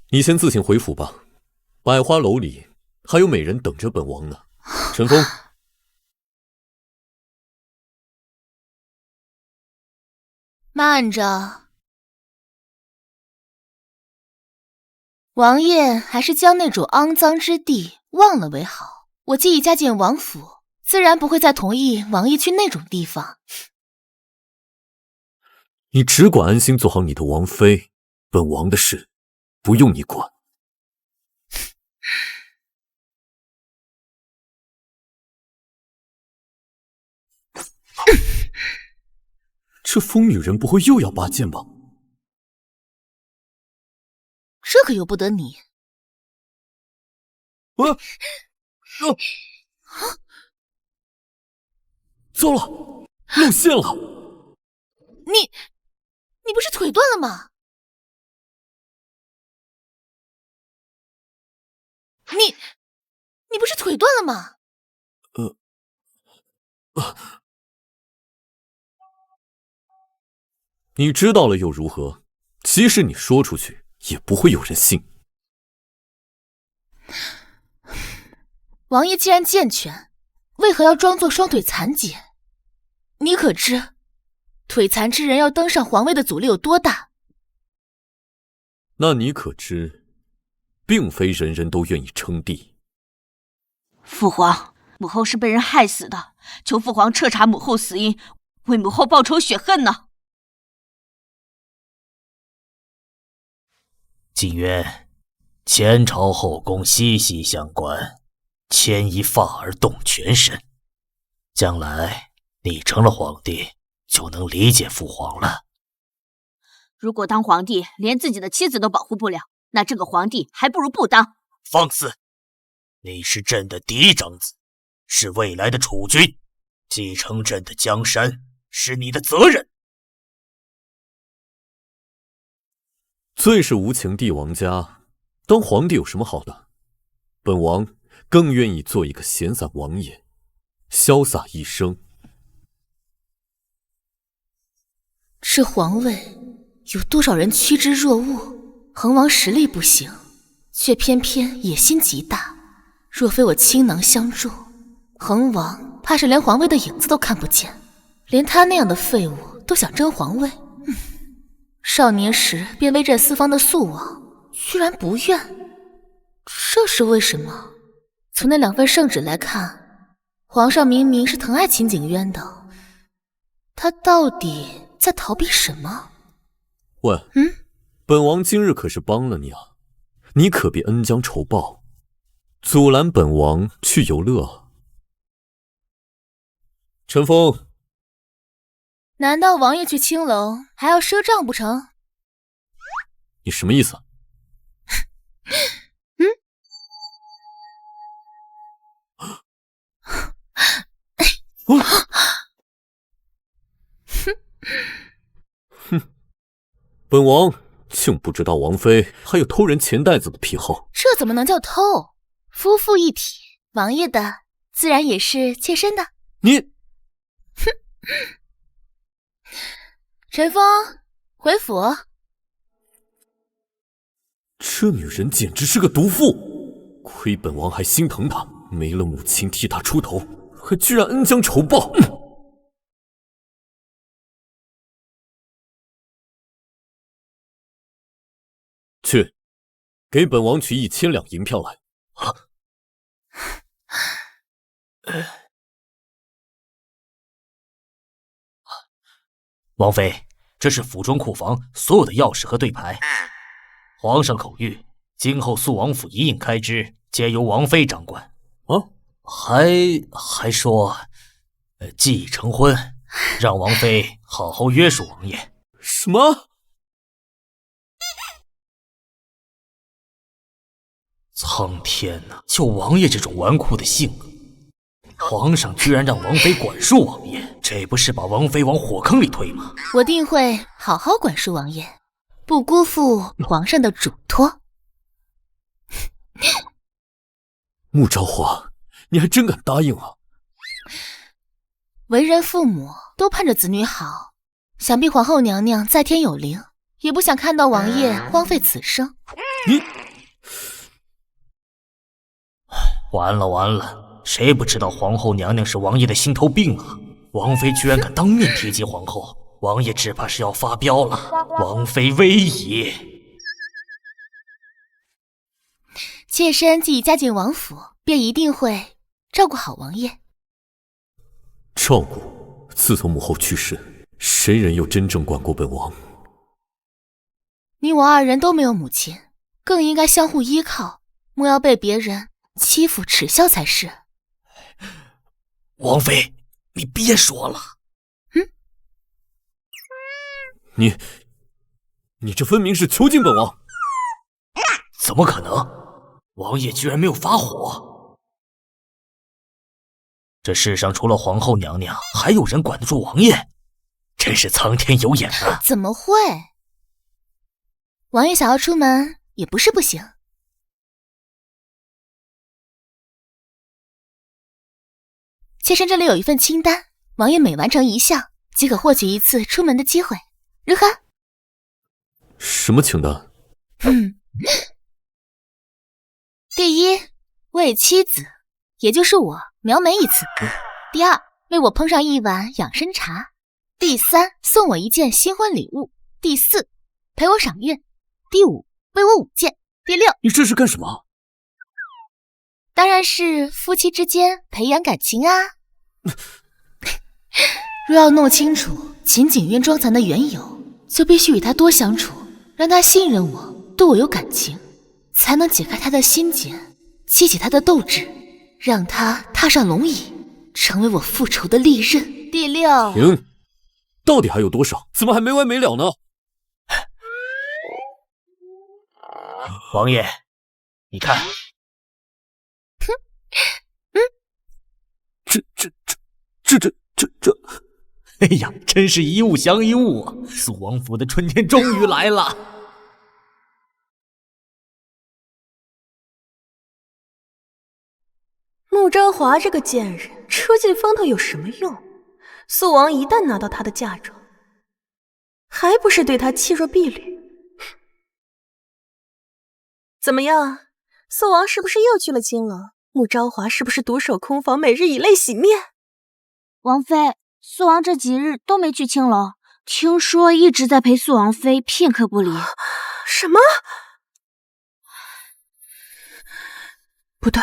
你先自行回府吧。百花楼里还有美人等着本王呢。陈峰，慢着，王爷还是将那种肮脏之地忘了为好。我既已嫁进王府，自然不会再同意王爷去那种地方。你只管安心做好你的王妃，本王的事不用你管。这疯女人不会又要拔剑吧？这可由不得你。糟了，露馅了！你不是腿断了吗？你不是腿断了吗？你知道了又如何？即使你说出去，也不会有人信。王爷既然健全，为何要装作双腿残疾？你可知腿残之人要登上皇位的阻力有多大？那你可知，并非人人都愿意称帝。父皇，母后是被人害死的，求父皇彻查母后死因，为母后报仇雪恨呢。锦渊，前朝后宫息息相关，牵一发而动全身。将来你成了皇帝，就能理解父皇了。如果当皇帝连自己的妻子都保护不了，那这个皇帝还不如不当。放肆！你是朕的嫡长子，是未来的储君，继承朕的江山是你的责任。最是无情帝王家，当皇帝有什么好的？本王更愿意做一个闲散王爷，潇洒一生。这皇位有多少人趋之若鹜？恒王实力不行，却偏偏野心极大。若非我倾囊相助，恒王怕是连皇位的影子都看不见。连他那样的废物都想争皇位，少年时便威震四方的肃王，居然不愿，这是为什么？从那2份圣旨来看，皇上明明是疼爱秦景渊的，他到底在逃避什么？喂，本王今日可是帮了你啊，你可别恩将仇报，阻拦本王去游乐。陈峰，难道王爷去青楼还要赊账不成？你什么意思？本王竟不知道王妃还有偷人钱袋子的癖好。这怎么能叫偷？夫妇一体，王爷的自然也是妾身的。你，陈峰，回府。这女人简直是个毒妇，亏本王还心疼她，没了母亲替她出头，还居然恩将仇报。去，给本王取1000两银票来。王妃，这是府中库房所有的钥匙和对牌。皇上口谕，今后肃王府一应开支皆由王妃掌管。还说，既已成婚，让王妃好好约束王爷。什么？苍天哪！就王爷这种纨绔的性格，皇上居然让王妃管束王爷，这不是把王妃往火坑里推吗？我定会好好管束王爷，不辜负皇上的嘱托。穆昭华，你还真敢答应啊！为人父母都盼着子女好，想必皇后娘娘在天有灵，也不想看到王爷荒废此生。你完了完了，谁不知道皇后娘娘是王爷的心头病啊？王妃居然敢当面提及皇后，王爷只怕是要发飙了。王妃危矣！妾身既已嫁进王府，便一定会照顾好王爷。照顾？自从母后去世，谁人又真正管过本王？你我二人都没有母亲，更应该相互依靠，莫要被别人欺负耻笑才是。王妃，你别说了。你这分明是囚禁本王！怎么可能？王爷居然没有发火！这世上除了皇后娘娘，还有人管得住王爷？真是苍天有眼啊！怎么会？王爷想要出门也不是不行。妾身这里有一份清单，王爷每完成一项，即可获取一次出门的机会，如何？什么清单？第一，为妻子，也就是我苗眉一次；第二，为我烹上一碗养生茶；第三，送我一件新婚礼物；第四，陪我赏月；第五，为我舞剑；第六，你这是干什么？当然是夫妻之间培养感情啊。若要弄清楚秦景渊装残的缘由，就必须与他多相处，让他信任我，对我有感情，才能解开他的心结，激起他的斗志，让他踏上龙椅，成为我复仇的利刃。第六，停！到底还有多少？怎么还没完没了呢？王爷，你看，这，哎呀，真是一物降一物啊！肃王府的春天终于来了。穆昭华这个贱人，出尽风头有什么用？肃王一旦拿到他的嫁妆，还不是对他弃若敝履？怎么样，肃王是不是又去了青楼？穆昭华是不是独守空房，每日以泪洗面？王妃，肃王这几日都没去青楼，听说一直在陪肃王妃，片刻不离。什么？不对，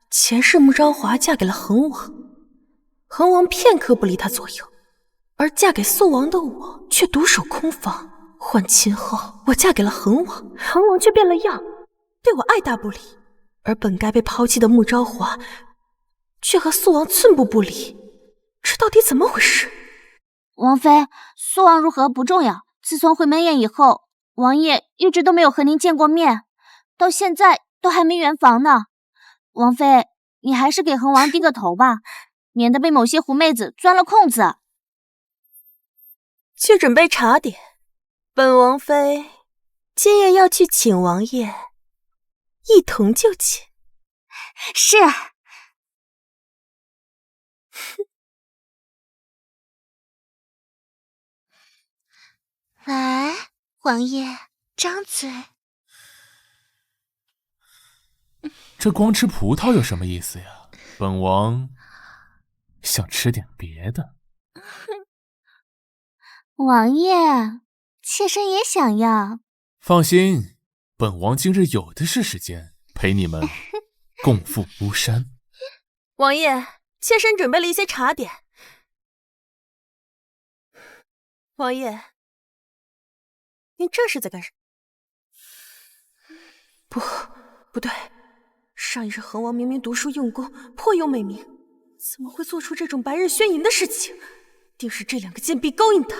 前世穆昭华嫁给了恒王，恒王片刻不离她左右，而嫁给肃王的我却独守空房。换秦后，我嫁给了恒王，恒王却变了样，对我爱答不理，而本该被抛弃的穆昭华，却和肃王寸步不离。这到底怎么回事？王妃，肃王如何不重要，自从回门宴以后，王爷一直都没有和您见过面，到现在都还没圆房呢。王妃，你还是给恒王低个头吧，免得被某些狐妹子钻了空子。去准备茶点，本王妃今夜要去请王爷一同就寝。是。来，王爷，张嘴。这光吃葡萄有什么意思呀？本王想吃点别的。王爷，妾身也想要。放心，本王今日有的是时间陪你们共赴巫山。王爷，妾身准备了一些茶点。王爷，您这是在干什么？不对，上一日恒王明明读书用功，颇有美名，怎么会做出这种白日宣淫的事情？定是这两个贱婢勾引他。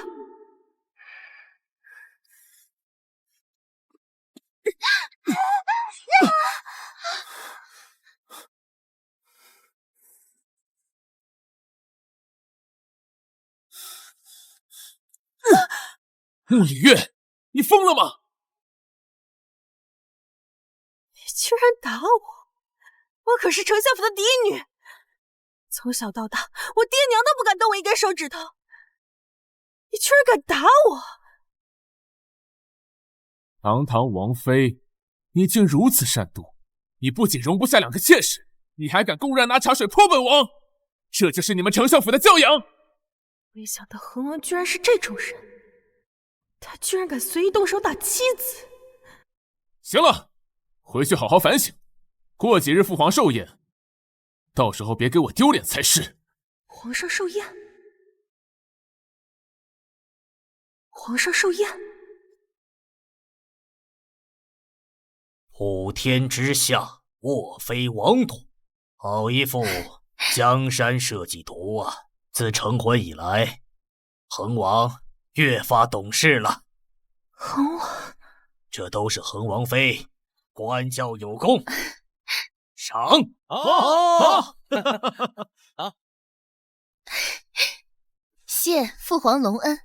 穆里月，你疯了吗？你居然打我！我可是丞相府的嫡女，从小到大，我爹娘都不敢动我一根手指头，你居然敢打我！堂堂王妃，你竟如此善妒！你不仅容不下两个妾室，你还敢公然拿茶水泼本王，这就是你们丞相府的教养！没想到恒王居然是这种人，他居然敢随意动手打妻子！行了，回去好好反省，过几日父皇寿宴，到时候别给我丢脸才是。皇上寿宴？皇上寿宴。普天之下，卧非王土，好一副江山社稷图啊！自成婚以来，恒王越发懂事了。恒王，这都是恒王妃官教有功，赏！好，谢父皇隆恩。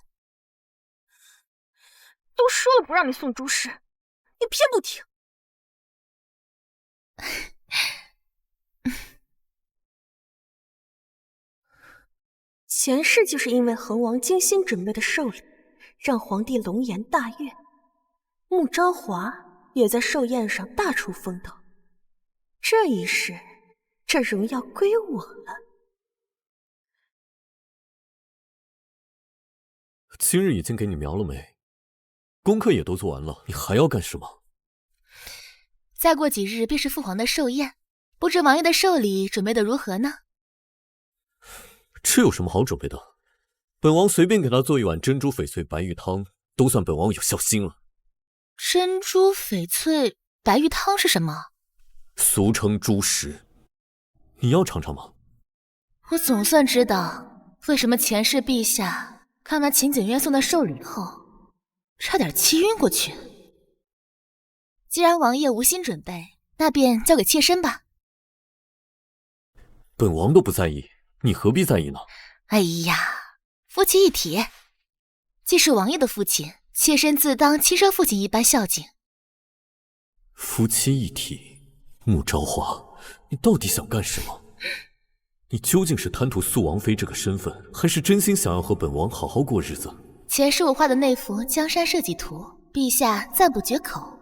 都说了不让你送珠石，你偏不听。前世就是因为恒王精心准备的寿礼，让皇帝龙颜大悦，穆昭华也在寿宴上大出风头。这一世，这荣耀归我了。今日已经给你描了眉，功课也都做完了，你还要干什么？再过几日便是父皇的寿宴，不知王爷的寿礼准备的如何呢？这有什么好准备的？本王随便给他做一碗珍珠翡翠白玉汤，都算本王有孝心了。珍珠翡翠白玉汤是什么？俗称珠石，你要尝尝吗？我总算知道为什么前世陛下看完秦景渊送的寿礼后，差点气晕过去。既然王爷无心准备，那便交给妾身吧。本王都不在意，你何必在意呢？哎呀，夫妻一体，既是王爷的父亲，妾身自当亲生父亲一般孝敬。夫妻一体，穆昭华，你到底想干什么？你究竟是贪图肃王妃这个身份，还是真心想要和本王好好过日子？前世我画的那幅江山社稷图，陛下赞不绝口。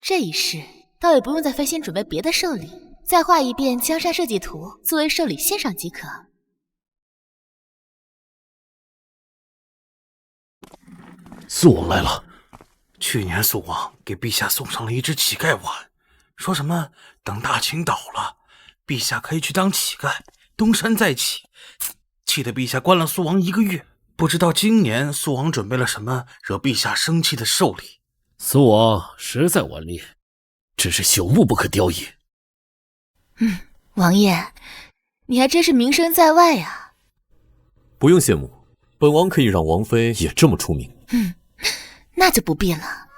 这一世倒也不用再费心准备别的寿礼，再画一遍江山社稷图作为寿礼献上即可。肃王来了。去年肃王给陛下送上了一只乞丐碗，说什么等大秦倒了，陛下可以去当乞丐，东山再起，气得陛下关了肃王1个月。不知道今年肃王准备了什么惹陛下生气的寿礼。肃王实在顽劣，真是朽木不可雕也。王爷，你还真是名声在外啊。不用羡慕，本王可以让王妃也这么出名。那就不必了。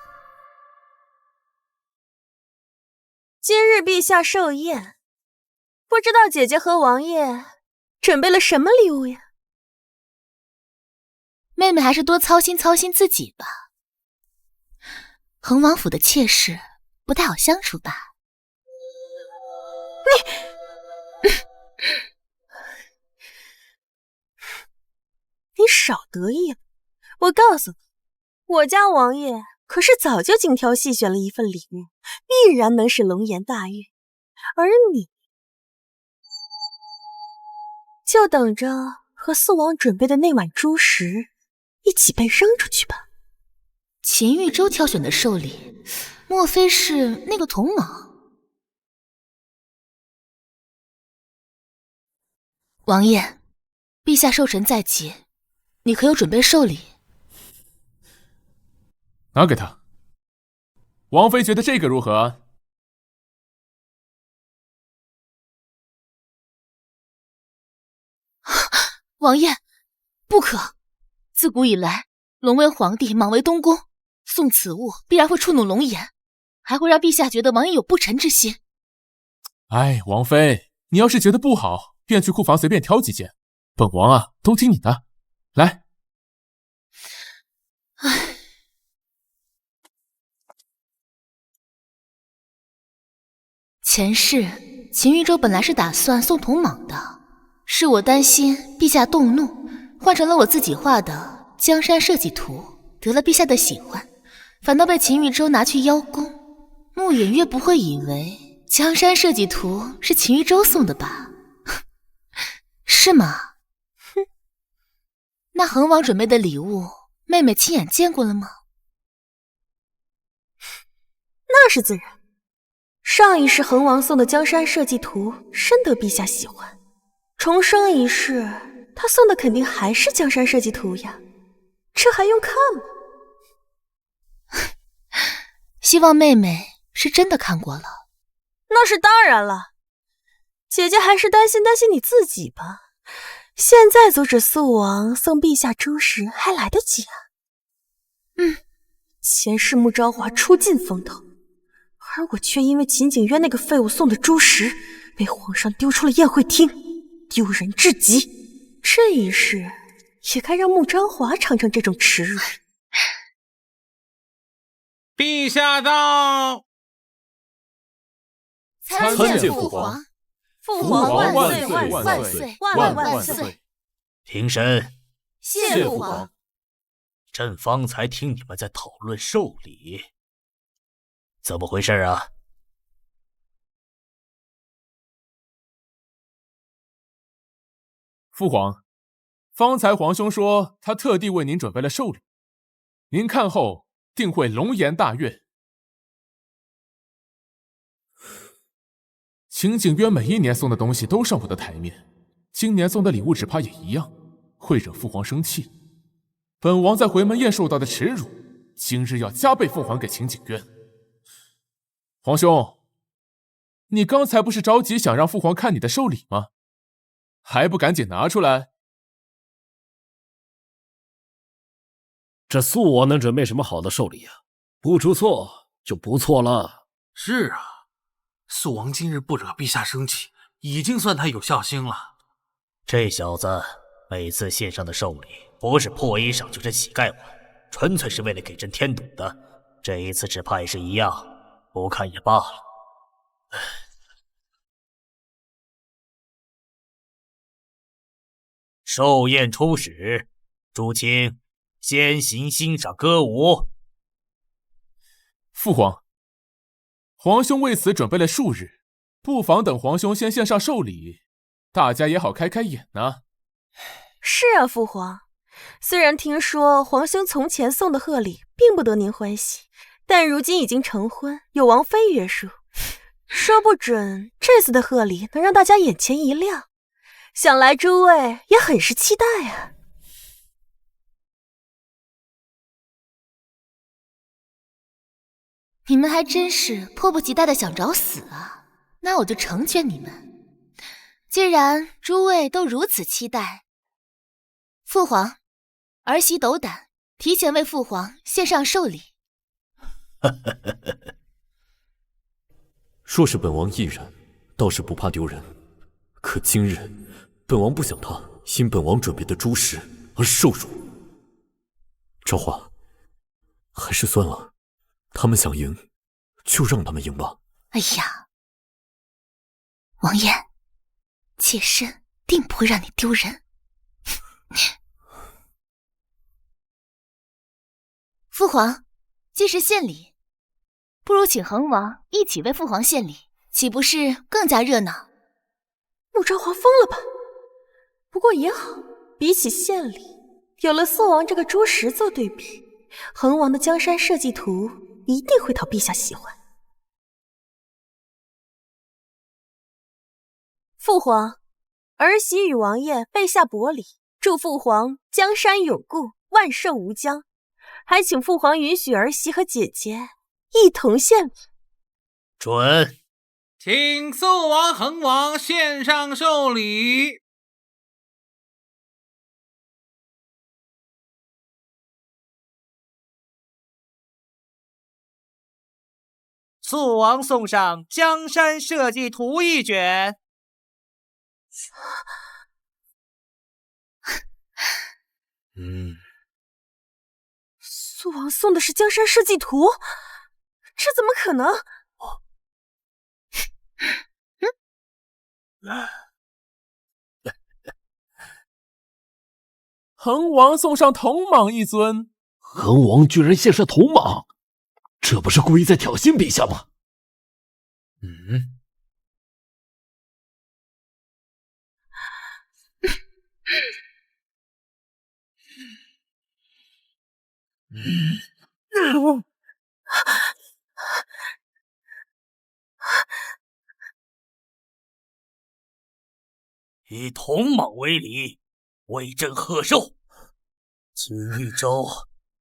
今日陛下寿宴，不知道姐姐和王爷准备了什么礼物呀？妹妹还是多操心操心自己吧。恒王府的妾室不太好相处吧？你少得意了！我告诉你，我家王爷可是早就精挑细选了一份礼物，必然能使龙颜大悦。而你，就等着和肃王准备的那碗珠石一起被扔出去吧。秦玉州挑选的寿礼，莫非是那个童蟒？王爷，陛下寿辰在即，你可有准备寿礼？拿给他。王妃觉得这个如何？王爷，不可！自古以来，龙为皇帝，蟒为东宫，送此物必然会触怒龙颜，还会让陛下觉得王爷有不臣之心。哎，王妃，你要是觉得不好，便去库房随便挑几件，本王啊都听你的。来。唉，前世秦玉州本来是打算送童蟒的，是我担心陛下动怒，换成了我自己画的江山社稷图，得了陛下的喜欢，反倒被秦玉州拿去邀功。穆隐月不会以为江山社稷图是秦玉州送的吧？是吗？那恒王准备的礼物，妹妹亲眼见过了吗？那是自然。上一世恒王送的江山社稷图深得陛下喜欢，重生一世他送的肯定还是江山社稷图呀。这还用看吗？希望妹妹是真的看过了。那是当然了，姐姐还是担心你自己吧。现在阻止肃王送陛下珠石还来得及啊。前世穆昭华出尽风头，而我却因为秦景渊那个废物送的珠石，被皇上丢出了宴会厅，丢人至极。这一世也该让穆昭华尝尝这种耻辱。陛下到！参见父皇。父皇万岁万岁万岁！平身。谢父皇。朕方才听你们在讨论寿礼，怎么回事啊？父皇，方才皇兄说他特地为您准备了寿礼，您看后定会龙颜大悦。秦景渊每一年送的东西都上不得台面，今年送的礼物只怕也一样，会惹父皇生气。本王在回门宴受到的耻辱，今日要加倍奉还给秦景渊。皇兄，你刚才不是着急想让父皇看你的寿礼吗？还不赶紧拿出来！这肃王能准备什么好的寿礼啊？不出错就不错了。是啊，肃王今日不惹陛下生气，已经算他有孝心了。这小子每次献上的寿礼，不是破衣裳就是乞丐碗，纯粹是为了给朕添堵的。这一次只怕也是一样，不看也罢了。寿宴初始，诸卿先行欣赏歌舞。父皇，皇兄为此准备了数日，不妨等皇兄先献上寿礼，大家也好开开眼呢。是啊，父皇。虽然听说皇兄从前送的贺礼并不得您欢喜，但如今已经成婚，有王妃约束，说不准这次的贺礼能让大家眼前一亮。想来诸位也很是期待啊。你们还真是迫不及待的想找死啊！那我就成全你们。既然诸位都如此期待，父皇，儿媳斗胆，提前为父皇献上寿礼。若是本王一人，倒是不怕丢人。可今日，本王不想他因本王准备的珠石而受辱。昭华，还是算了，他们想赢，就让他们赢吧。哎呀，王爷，妾身定不会让你丢人。父皇，既是献礼，不如请恒王一起为父皇献礼，岂不是更加热闹？穆昭华疯了吧？不过也好，比起献礼，有了肃王这个珠石做对比，恒王的江山社稷图一定会讨陛下喜欢。父皇，儿媳与王爷备下薄礼，祝父皇江山永固，万寿无疆。还请父皇允许儿媳和姐姐一同献礼。准。请肃王、恒王献上寿礼。肃王送上江山社稷图一卷。肃王送的是江山社稷图，这怎么可能？恒王送上铜蟒一尊。恒王居然献上铜蟒，这不是故意在挑衅陛下吗？以铜蟒为礼，为朕贺寿。秦玉州，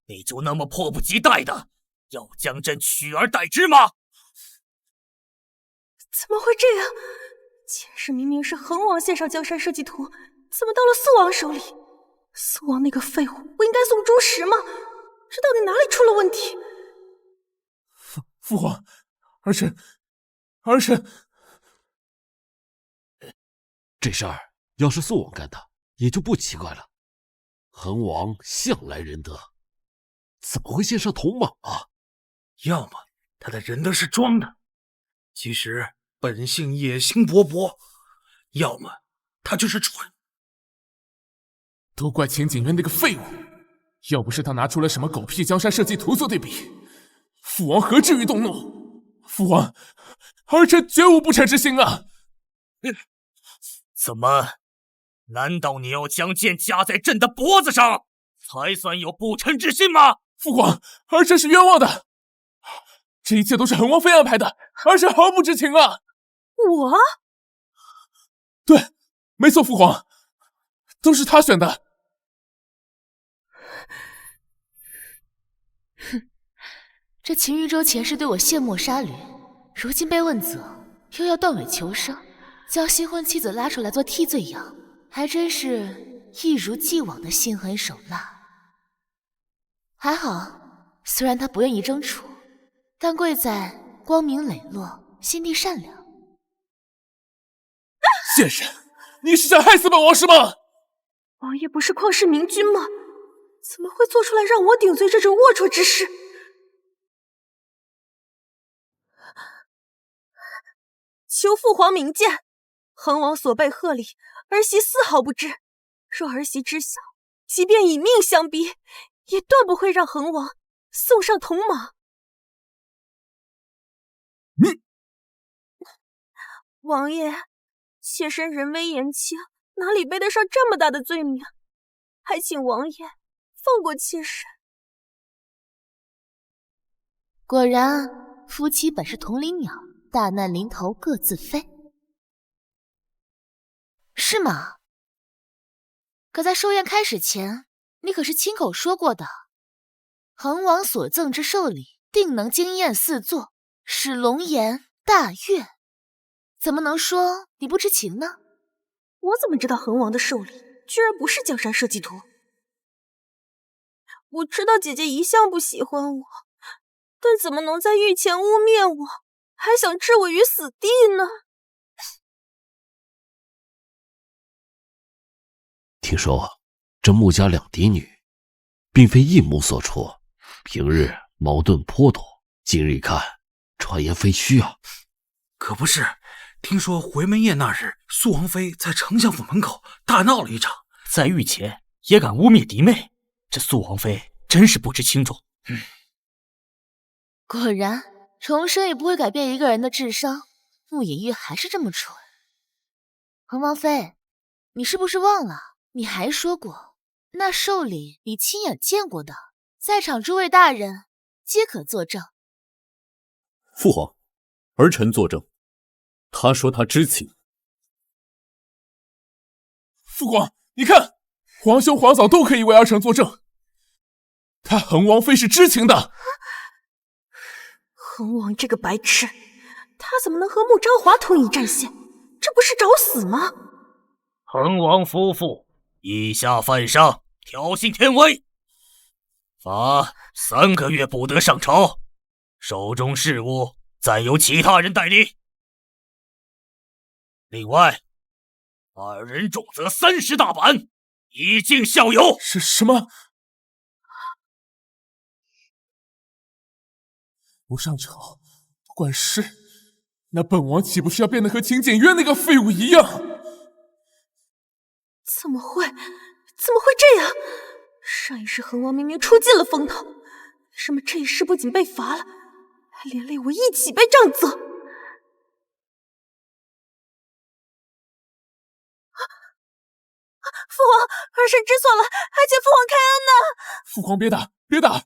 你就那么迫不及待的要将朕取而代之吗？怎么会这样？前世明明是恒王献上江山设计图，怎么到了肃王手里？肃王那个废物，不应该送朱石吗？这到底哪里出了问题？父皇，儿臣，这事儿要是肃王干的，也就不奇怪了。恒王向来仁德，怎么会献上铜蟒啊？要么他的仁德是装的，其实本性野心勃勃；要么他就是蠢。都怪秦景渊那个废物，要不是他拿出了什么狗屁江山设计图做对比，父王何至于动怒？父王，儿臣绝无不臣之心啊！怎么？难道你要将剑架在朕的脖子上，才算有不臣之心吗？父皇，儿臣是冤枉的，这一切都是恒王妃安排的，儿臣毫不知情啊！我？对，没错，父皇，都是他选的。哼，这秦玉州前世对我卸磨杀驴，如今被问责，又要断尾求生，将新婚妻子拉出来做替罪羊，还真是一如既往的心狠手辣。还好，虽然他不愿意争宠，但贵在光明磊落，心地善良。妾身，你是想害死本王是吗？王爷不是旷世明君吗？怎么会做出来让我顶罪这种龌龊之事？求父皇明鉴，恒王所备贺礼，儿媳丝毫不知。若儿媳知晓，即便以命相逼，也断不会让恒王送上铜蟒。你，王爷，妾身人微言轻，哪里背得上这么大的罪名？还请王爷放过妾身。果然，夫妻本是同林鸟，大难临头各自飞，是吗？可在寿宴开始前，你可是亲口说过的，恒王所赠之寿礼，定能惊艳四座，使龙颜大悦。怎么能说你不知情呢？我怎么知道恒王的寿礼居然不是江山设计图？我知道姐姐一向不喜欢我，但怎么能在御前污蔑我，还想置我于死地呢？听说这穆家两嫡女，并非一母所出，平日矛盾颇多，今日一看，传言非虚啊。可不是，听说回门宴那日，肃王妃在丞相府门口大闹了一场，在御前也敢污蔑嫡妹，这肃王妃真是不知轻重。果然，重生也不会改变一个人的智商。穆隐玉还是这么蠢。恒王妃，你是不是忘了？你还说过，那寿礼你亲眼见过的，在场诸位大人皆可作证。父皇，儿臣作证。他说他知情。父皇，你看，皇兄皇嫂都可以为儿臣作证，他恒王妃是知情的。恒王这个白痴，他怎么能和穆昭华同一战线？这不是找死吗？恒王夫妇以下犯上，挑衅天威，罚3个月不得上朝，手中事务暂由其他人代理。另外，2人重责30大板，以儆效尤。是什么？不上朝，不管事，那本王岂不是要变得和秦简约那个废物一样？怎么会这样？上一世恒王明明出尽了风头，为什么这一世不仅被罚了，还连累我一起被杖责？父皇，儿臣知错了，还请父皇开恩呐！父皇别打，别打，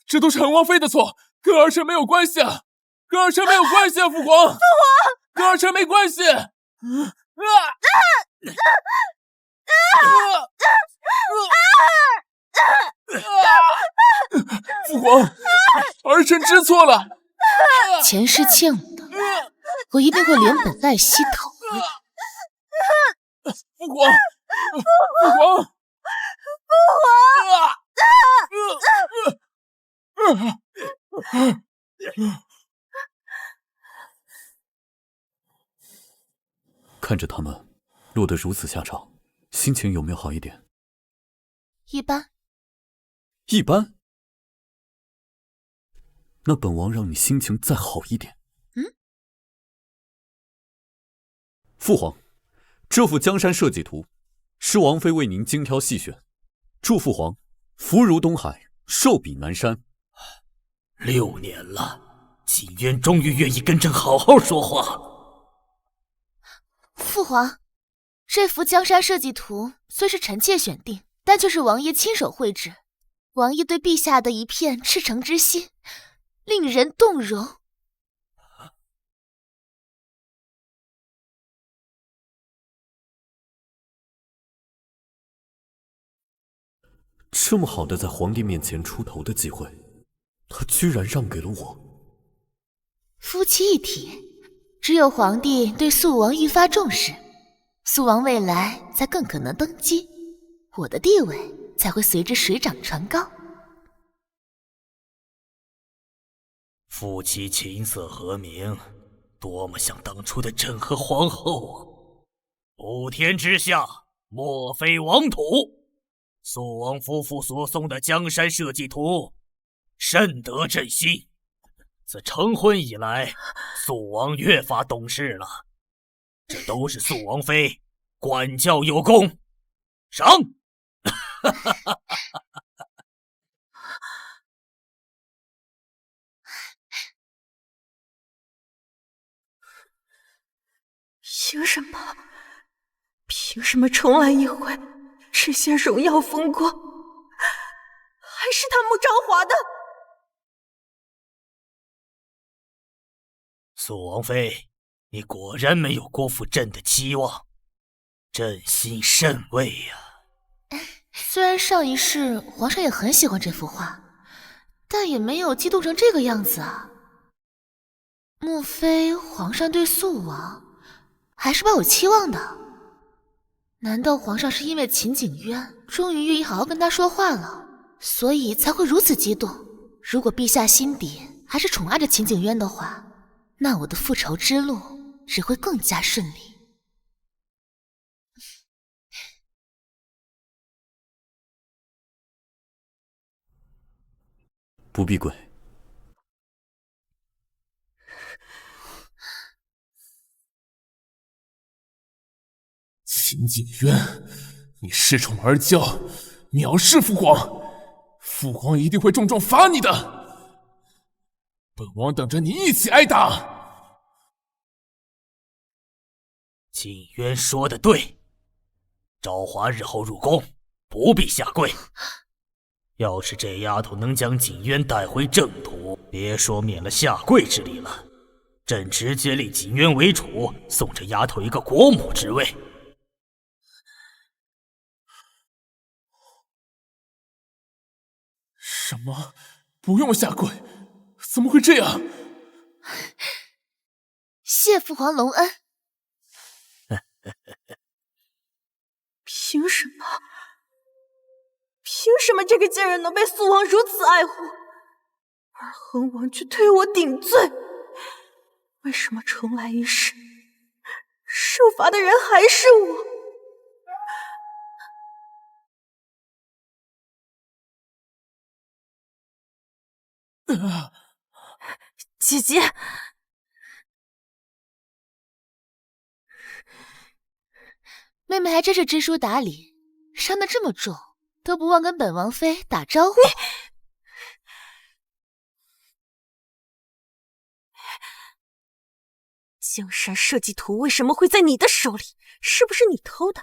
这都是恒王妃的错，跟儿臣没有关系啊，跟儿臣没有关系啊，父皇，父皇，跟儿臣没关系。父皇，儿臣知错了。前世欠我的，我一定会连本带息讨回。父皇，父皇，父皇！看着他们落得如此下场，心情有没有好一点？一般。一般？那本王让你心情再好一点。父皇，这幅江山设计图是王妃为您精挑细选，祝父皇福如东海，寿比南山。6年了，锦渊终于愿意跟朕好好说话。父皇，这幅江山设计图虽是臣妾选定，但却是王爷亲手绘制。王爷对陛下的一片赤诚之心，令人动容。这么好的在皇帝面前出头的机会，他居然让给了我。夫妻一体，只有皇帝对肃王愈发重视，肃王未来才更可能登基，我的地位才会随之水涨船高。夫妻琴瑟和鸣，多么像当初的朕和皇后啊！普天之下，莫非王土。肃王夫妇所送的江山设计图，甚得朕心。自成婚以来，肃王越发懂事了，这都是肃王妃管教有功。赏！凭什么？凭什么重来一回，实现荣耀风光？还是他穆昭华的？肃王妃，你果然没有辜负朕的期望，朕心甚慰呀。虽然上一世皇上也很喜欢这幅画，但也没有激动成这个样子啊。莫非皇上对肃王还是抱有期望的？难道皇上是因为秦景渊终于愿意好好跟他说话了，所以才会如此激动？如果陛下心底还是宠爱着秦景渊的话，那我的复仇之路只会更加顺利。不必跪。秦景渊，你恃宠而骄，藐视父皇，父皇一定会重重罚你的。本王等着你一起挨打。景渊说的对，昭华日后入宫不必下跪。要是这丫头能将景渊带回正途，别说免了下跪之礼了，朕直接立景渊为主，送这丫头一个国母之位。什么？不用下跪？怎么会这样？谢父皇隆恩。凭什么？凭什么这个贱人能被肃王如此爱护，而恒王却推我顶罪？为什么重来一世，受罚的人还是我？姐姐，妹妹还真是知书达理，伤得这么重，都不忘跟本王妃打招呼。江山设计图为什么会在你的手里？是不是你偷的？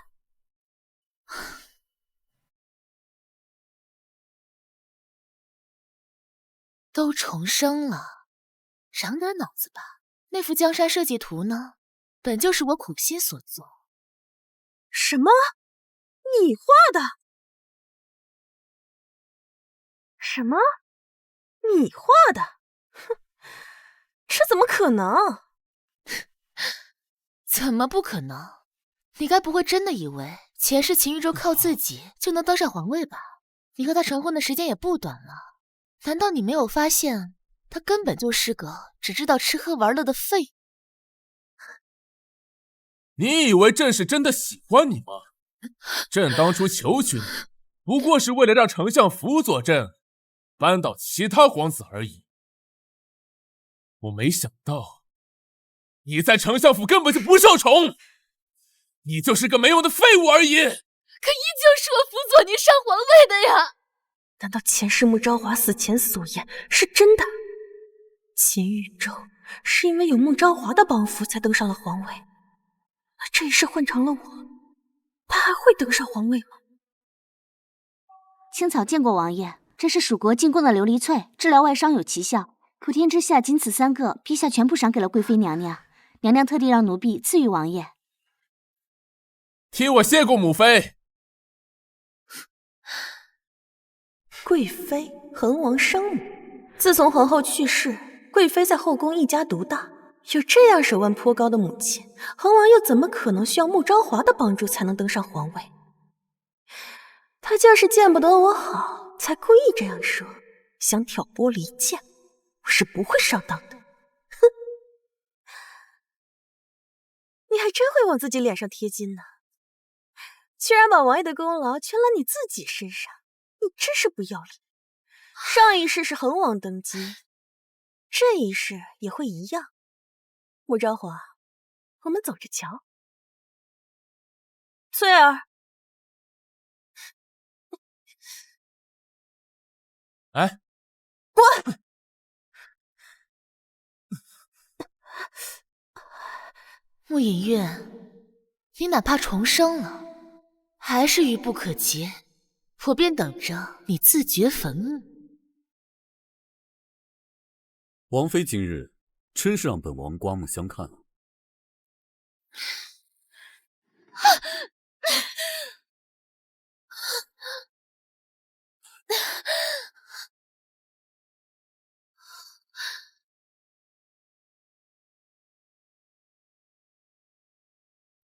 都重生了，长点脑子吧。那幅江山设计图呢，本就是我苦心所作。什么？你画的？什么？你画的？哼，这怎么可能？怎么不可能？你该不会真的以为前世秦玉州靠自己就能登上皇位吧？你和他成婚的时间也不短了，难道你没有发现他根本就是个只知道吃喝玩乐的废物？你以为朕是真的喜欢你吗？朕当初求娶你，不过是为了让丞相辅佐朕扳倒其他皇子而已。我没想到，你在丞相府根本就不受宠，你就是个没用的废物而已。可依旧是我辅佐您上皇位的呀！难道前世穆昭华死前所言是真的？秦玉州是因为有穆昭华的帮扶才登上了皇位，这一世换成了我，他还会登上皇位吗？青草见过王爷，这是蜀国进贡的琉璃翠，治疗外伤有奇效。普天之下仅此3个，陛下全部赏给了贵妃娘娘，娘娘特地让奴婢赐予王爷。替我谢过母妃。贵妃，恒王生母。自从皇后去世，贵妃在后宫一家独大，有这样手腕颇高的母亲，恒王又怎么可能需要穆昭华的帮助才能登上皇位？他就是见不得我好，才故意这样说，想挑拨离间，我是不会上当的。哼，你还真会往自己脸上贴金呢，居然把王爷的功劳全揽你自己身上，你真是不要脸。上一世是恒王登基，这一世也会一样。穆昭华，我们走着瞧。翠儿，哎，滚！穆隐月，你哪怕重生了，还是愚不可及，我便等着你自掘坟墓。王妃今日真是让本王刮目相看啊！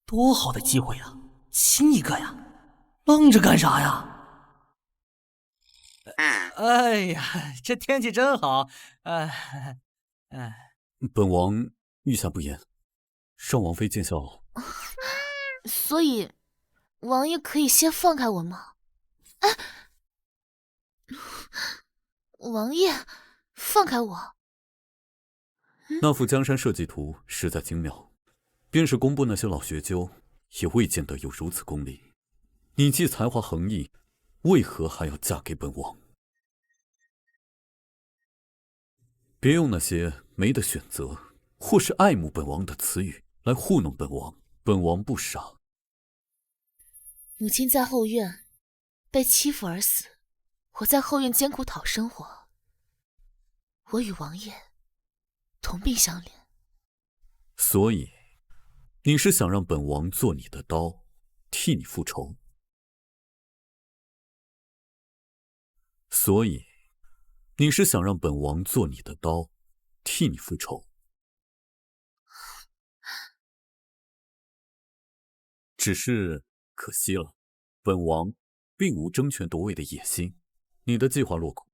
多好的机会啊！亲一个呀！愣着干啥呀？哎呀，这天气真好！本王御下不言，让王妃见笑了。所以，王爷可以先放开我吗？哎，王爷，放开我！那幅江山设计图实在精妙，便是工部那些老学究也未见得有如此功力。你既才华横溢，为何还要嫁给本王？别用那些没得选择或是爱慕本王的词语来糊弄本王，本王不傻。母亲在后院被欺负而死，我在后院艰苦讨生活，我与王爷同病相怜。所以，你是想让本王做你的刀，替你复仇？所以，你是想让本王做你的刀，替你复仇？只是可惜了，本王并无争权夺位的野心，你的计划落空。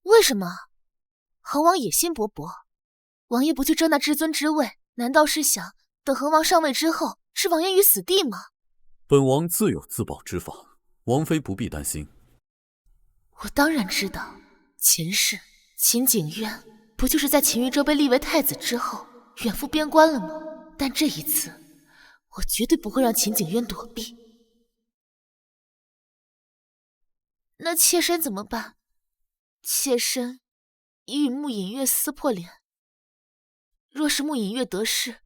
为什么？恒王野心勃勃，王爷不去争那至尊之位，难道是想等恒王上位之后置王爷于死地吗？本王自有自保之法，王妃不必担心。我当然知道，前世秦景渊不就是在秦玉州被立为太子之后远赴边关了吗？但这一次，我绝对不会让秦景渊躲避。那妾身怎么办？妾身已与穆隐月撕破脸，若是穆隐月得势，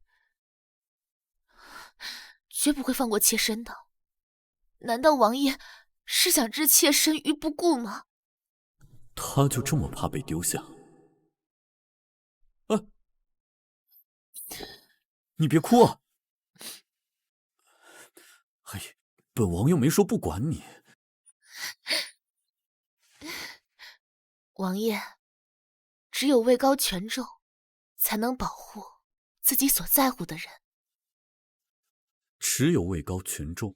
绝不会放过妾身的。难道王爷是想置妾身于不顾吗？他就这么怕被丢下？啊！你别哭啊！哎，本王又没说不管你。王爷，只有位高权重，才能保护自己所在乎的人。只有位高权重，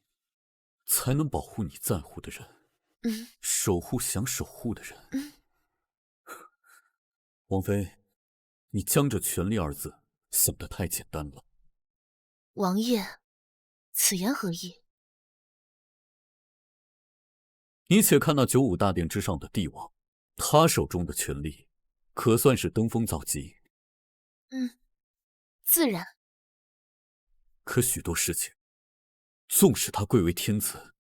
才能保护你在乎的人，守护想守护的人。王妃，你将这权力二字想得太简单了。王爷，此言何意？你且看那95大殿之上的帝王，他手中的权力可算是登峰造极。自然。可许多事情，纵使他贵为天子，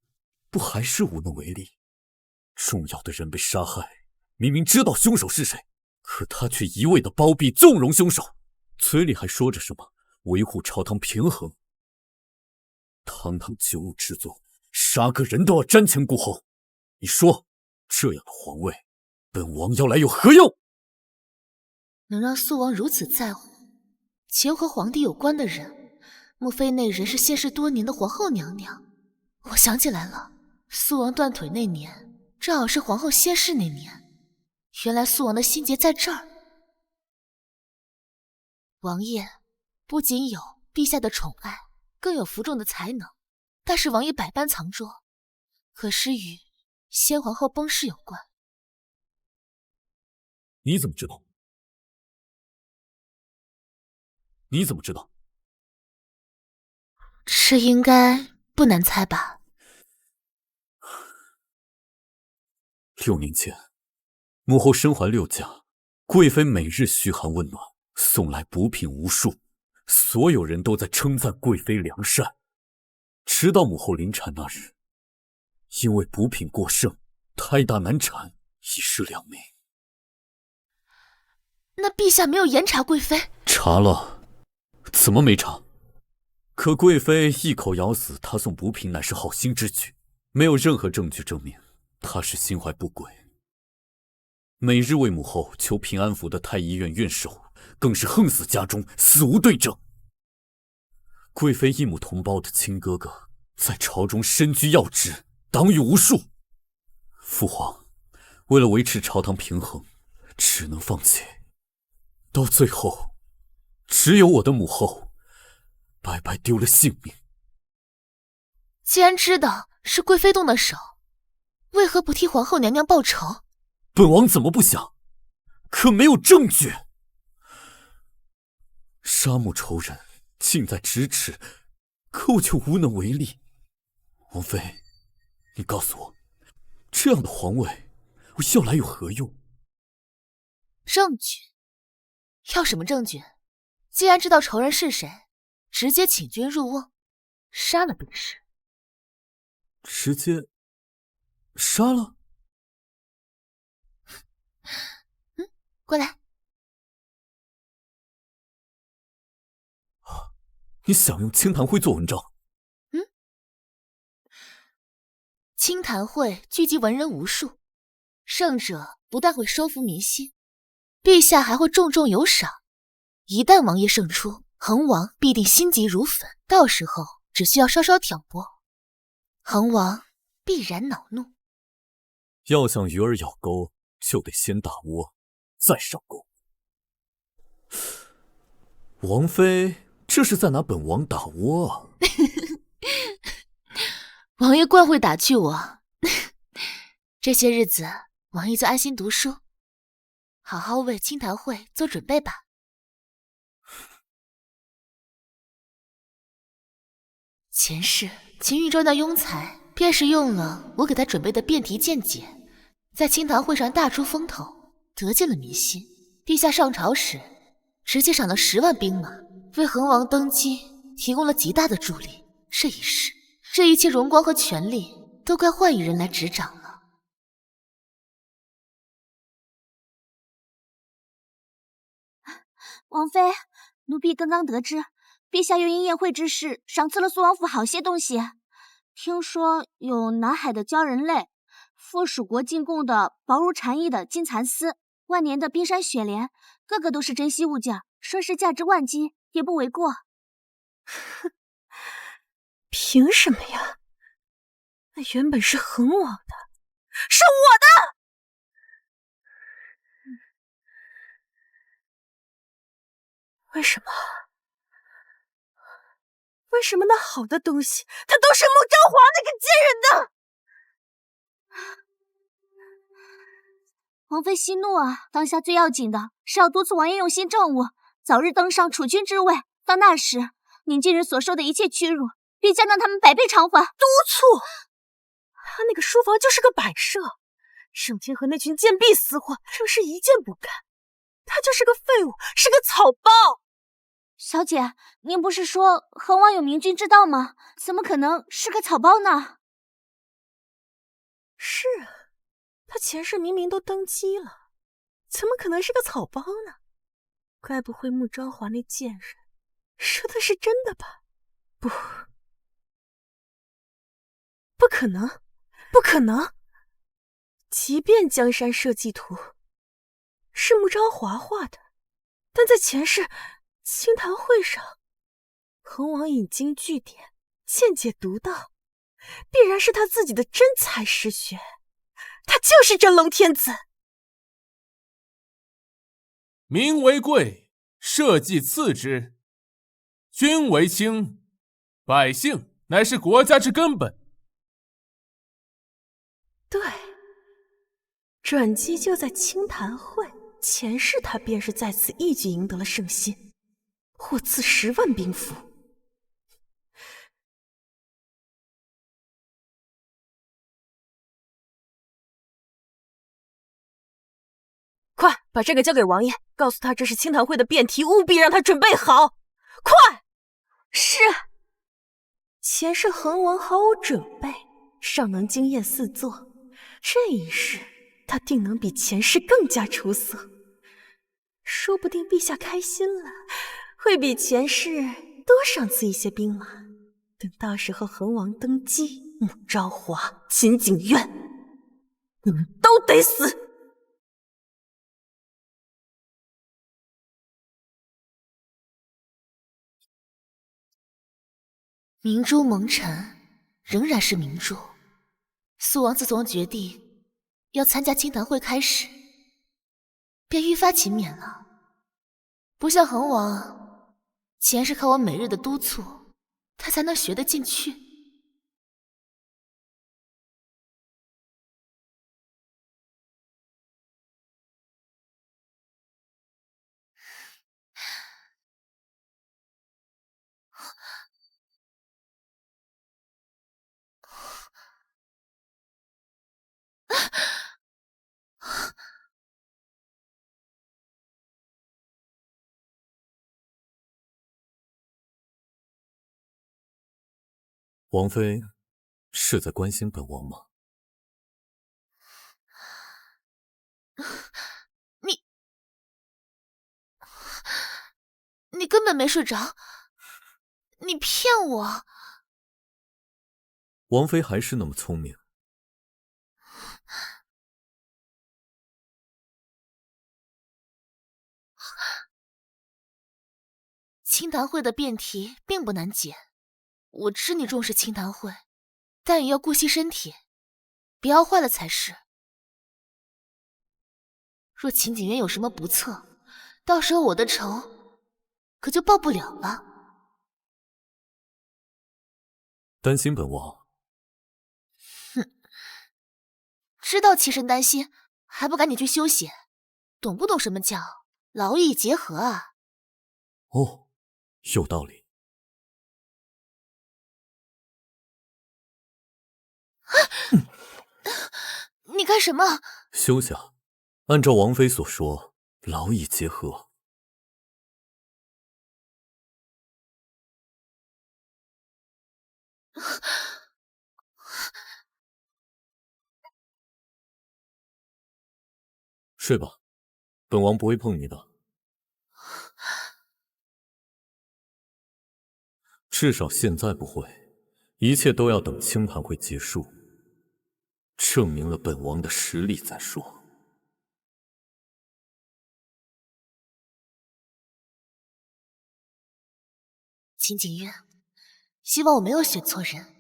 不还是无能为力？重要的人被杀害，明明知道凶手是谁，可他却一味的包庇纵容凶手，嘴里还说着什么维护朝堂平衡。堂堂九五之宗，杀个人都要瞻前顾后。你说，这样的皇位，本王要来有何用？能让肃王如此在乎且和皇帝有关的人，莫非那人是仙逝多年的皇后娘娘？我想起来了，肃王断腿那年，正好是皇后仙逝那年。原来肃王的心结在这儿。王爷不仅有陛下的宠爱，更有服众的才能，但是王爷百般藏拙，可是与先皇后崩逝有关。你怎么知道？你怎么知道？这应该不难猜吧？6年前，母后身怀6甲，贵妃每日嘘寒问暖，送来补品无数，所有人都在称赞贵妃良善。直到母后临产那日，因为补品过剩，胎大难产，一尸2名。那陛下没有严查贵妃？查了。怎么没查？可贵妃一口咬死她送补品乃是好心之举，没有任何证据证明她是心怀不轨。每日为母后求平安符的太医院院守更是横死家中，死无对证。贵妃一母同胞的亲哥哥在朝中身居要职，党羽无数。父皇为了维持朝堂平衡，只能放弃。到最后，只有我的母后白白丢了性命。既然知道是贵妃动的手，为何不替皇后娘娘报仇？本王怎么不想？可没有证据。杀母仇人近在咫尺，可我却无能为力。王妃，你告诉我，这样的皇位，我要来有何用？证据？要什么证据？既然知道仇人是谁，直接请君入瓮，杀了便是。直接杀了？过来。你想用清谈会做文章？清谈会聚集文人无数，胜者不但会收服民心，陛下还会重重有赏。一旦王爷胜出，恒王必定心急如焚，到时候只需要稍稍挑拨，恒王必然恼怒。要想鱼儿咬钩，就得先打窝，再上钩。王妃这是在拿本王打窝啊！王爷惯会打趣我。这些日子，王爷就安心读书，好好为清谈会做准备吧。前世秦豫州那庸才，便是用了我给他准备的辩题见解，在清谈会上大出风头，得尽了民心。陛下上朝时，直接赏了10万兵马，为恒王登基提供了极大的助力。这一世，这一切荣光和权力，都该换一人来执掌了。王妃，奴婢刚刚得知，陛下又因宴会之事赏赐了肃王府好些东西。听说有南海的鲛人类，赴蜀国进贡的薄如蝉翼的金蚕丝，万年的冰山雪莲，个个都是珍稀物件，说是价值万金也不为过。凭什么呀？那原本是恒王的，是我的！为什么？为什么那好的东西，它都是穆昭华那个贱人的？王妃息怒啊！当下最要紧的是要督促王爷用心政务，早日登上储君之位。到那时，您近日所受的一切屈辱，必将让他们百倍偿还。督促？他那个书房就是个摆设，盛清和那群贱婢私货，正是一件不干。他就是个废物，是个草包。小姐，您不是说恒王有明君之道吗？怎么可能是个草包呢？是啊，他前世明明都登基了，怎么可能是个草包呢？该不会穆昭华那贱人说的是真的吧？不可能，不可能！即便江山社稷图是穆昭华画的，但在前世清谈会上，恒王引经据典，见解独到，必然是他自己的真才实学，他就是真龙天子。民为贵，社稷次之；君为轻，百姓乃是国家之根本。对，转机就在清谈会。前世他便是在此一举赢得了圣心，获赐10万兵符。快把这个交给王爷，告诉他这是清谈会的辩题，务必让他准备好。快！是。前世恒王毫无准备，尚能惊艳四座，这一世他定能比前世更加出色。说不定陛下开心了，会比前世多赏赐一些兵马。等到时候恒王登基，穆昭华、秦景苑，你们都得死！明珠蒙尘，仍然是明珠。苏王自从决定要参加清谈会开始，便愈发勤勉了，不像恒王，前世靠我每日的督促，他才能学得进去。王妃是在关心本王吗？你根本没睡着，你骗我！王妃还是那么聪明。清谈会的辩题并不难解，我知你重视清谈会，但也要顾惜身体，别熬坏了才是。若秦景渊有什么不测，到时候我的仇可就报不了了。担心本王？哼，知道妾身担心，还不赶紧去休息？懂不懂什么叫劳逸结合啊？哦，有道理。你干什么？休想！按照王妃所说，劳逸结合。睡吧，本王不会碰你的。至少现在不会，一切都要等清谈会结束，证明了本王的实力再说。秦景渊，希望我没有选错人。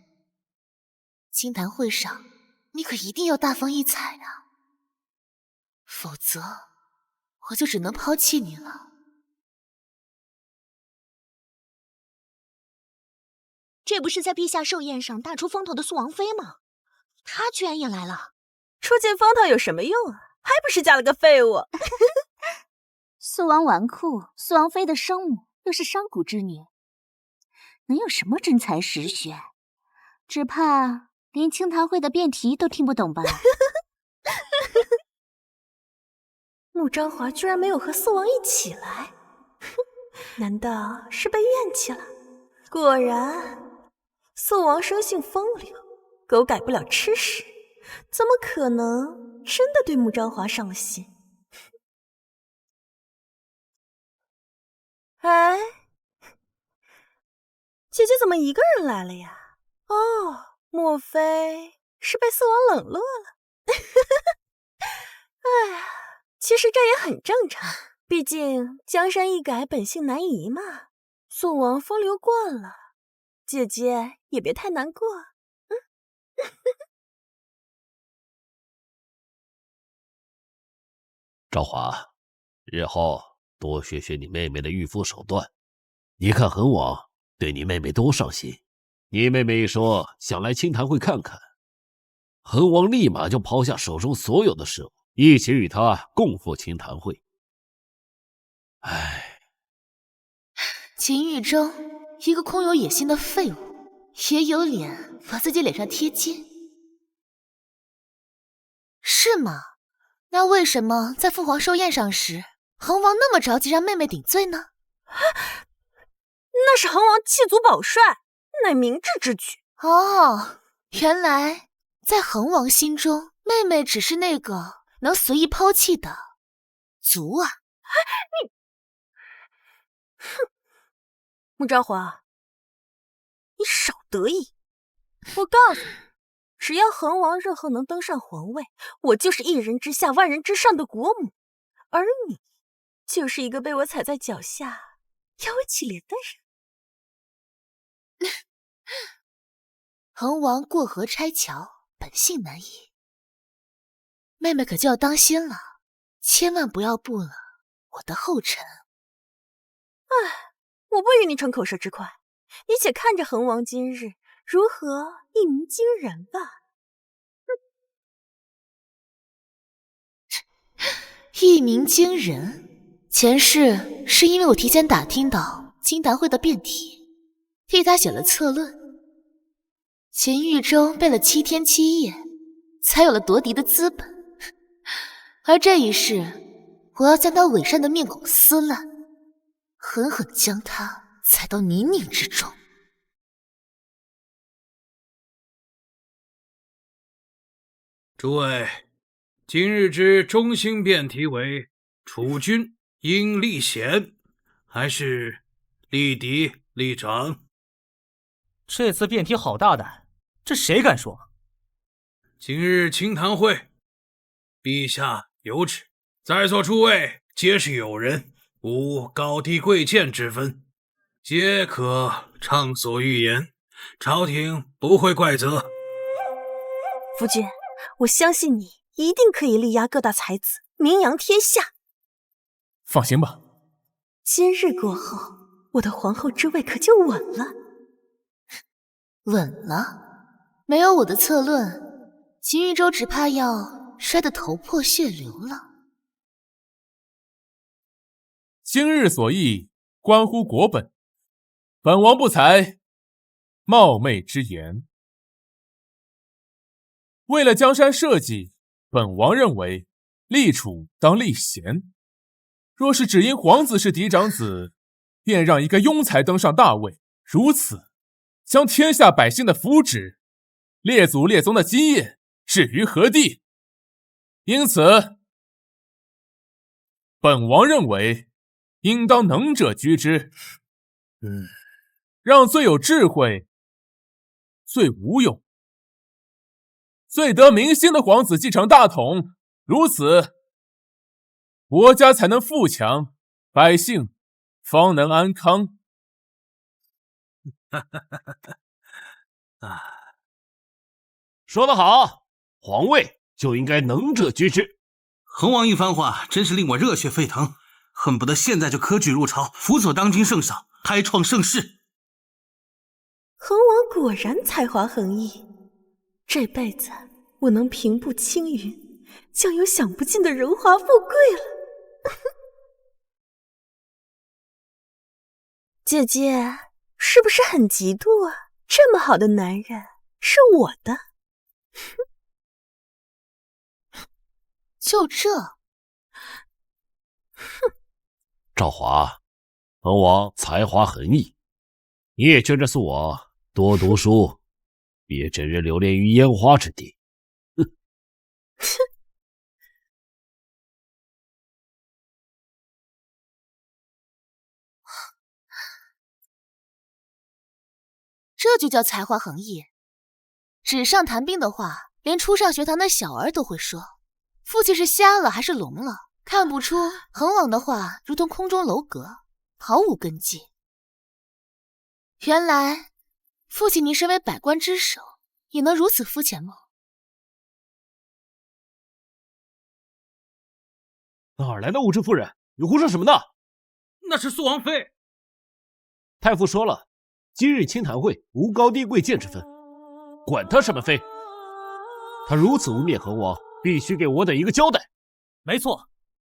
清谈会上，你可一定要大放异彩啊，否则我就只能抛弃你了。这不是在陛下寿宴上大出风头的苏王妃吗？她居然也来了。出尽风头有什么用啊？还不是嫁了个废物。苏王纨绔，苏王妃的生母，又是商贾之女，能有什么真才实学？只怕连清谈会的辩题都听不懂吧。穆昭华居然没有和苏王一起来，难道是被怨气了？果然，苏王生性风流，狗改不了吃屎，怎么可能真的对穆昭华上了心？哎，姐姐怎么一个人来了呀？哦，莫非是被苏王冷落了？哎呀，其实这也很正常，毕竟江山易改，本性难移嘛。苏王风流惯了，姐姐也别太难过。昭华，日后多学学你妹妹的御夫手段。你看恒王对你妹妹多上心，你妹妹一说想来清谈会看看，恒王立马就抛下手中所有的事物，一起与她共赴清谈会。唉，秦玉州一个空有野心的废物，也有脸往自己脸上贴金，是吗？那为什么在父皇寿宴上时，恒王那么着急让妹妹顶罪呢？那是恒王弃卒保帅，乃明智之举。哦，原来在恒王心中，妹妹只是那个能随意抛弃的卒啊！你，哼，穆昭华，你少得意！我告诉你，只要恒王日后能登上皇位，我就是一人之下万人之上的国母，而你就是一个被我踩在脚下摇尾乞怜的人。恒王过河拆桥，本性难移，妹妹可就要当心了，千万不要步了我的后尘。唉，我不与你逞口舌之快，你且看着恒王今日如何一鸣惊人吧。一鸣惊人，前世是因为我提前打听到清谈会的辩题，替他写了策论。秦玉州背了7天7夜，才有了夺嫡的资本。而这一世，我要将他伪善的面孔撕烂，狠狠将他踩到泥泞之中。诸位，今日之中兴辩题为楚军应立贤，还是立嫡立长？这次辩题好大胆，这谁敢说？今日清谈会，陛下有旨，在座诸位皆是友人，无高低贵贱之分，皆可畅所欲言，朝廷不会怪责。夫君，我相信你一定可以力压各大才子，名扬天下。放心吧，今日过后，我的皇后之位可就稳了。稳了？没有我的策论，秦玉州只怕要摔得头破血流了。今日所议关乎国本，本王不才冒昧之言。为了江山社稷，本王认为立储当立贤。若是只因皇子是嫡长子，便让一个庸才登上大位，如此将天下百姓的福祉、列祖列宗的基业置于何地？因此，本王认为应当能者居之。让最有智慧、最无勇、最得民心的皇子继承大统，如此国家才能富强，百姓方能安康。说得好，皇位就应该能者居之。恒王一番话真是令我热血沸腾，恨不得现在就科举入朝，辅佐当今圣上，开创盛世。恒王果然才华横溢，这辈子我能平步青云，将有享不尽的荣华富贵了。姐姐是不是很嫉妒啊？这么好的男人是我的。就这？哼！赵华，恒王才华横溢，你也劝着素王多读书，别整日流连于烟花之地。哼！这就叫才华横溢？纸上谈兵的话，连初上学堂的小儿都会说。父亲是瞎了还是聋了？看不出恒王的话如同空中楼阁，毫无根基。原来父亲您身为百官之首，也能如此肤浅吗？哪儿来的无知妇人？你胡说什么呢？那是素王妃。太傅说了，今日清谈会无高低贵贱之分，管他什么妃。他如此污蔑恒王，必须给我等一个交代。没错，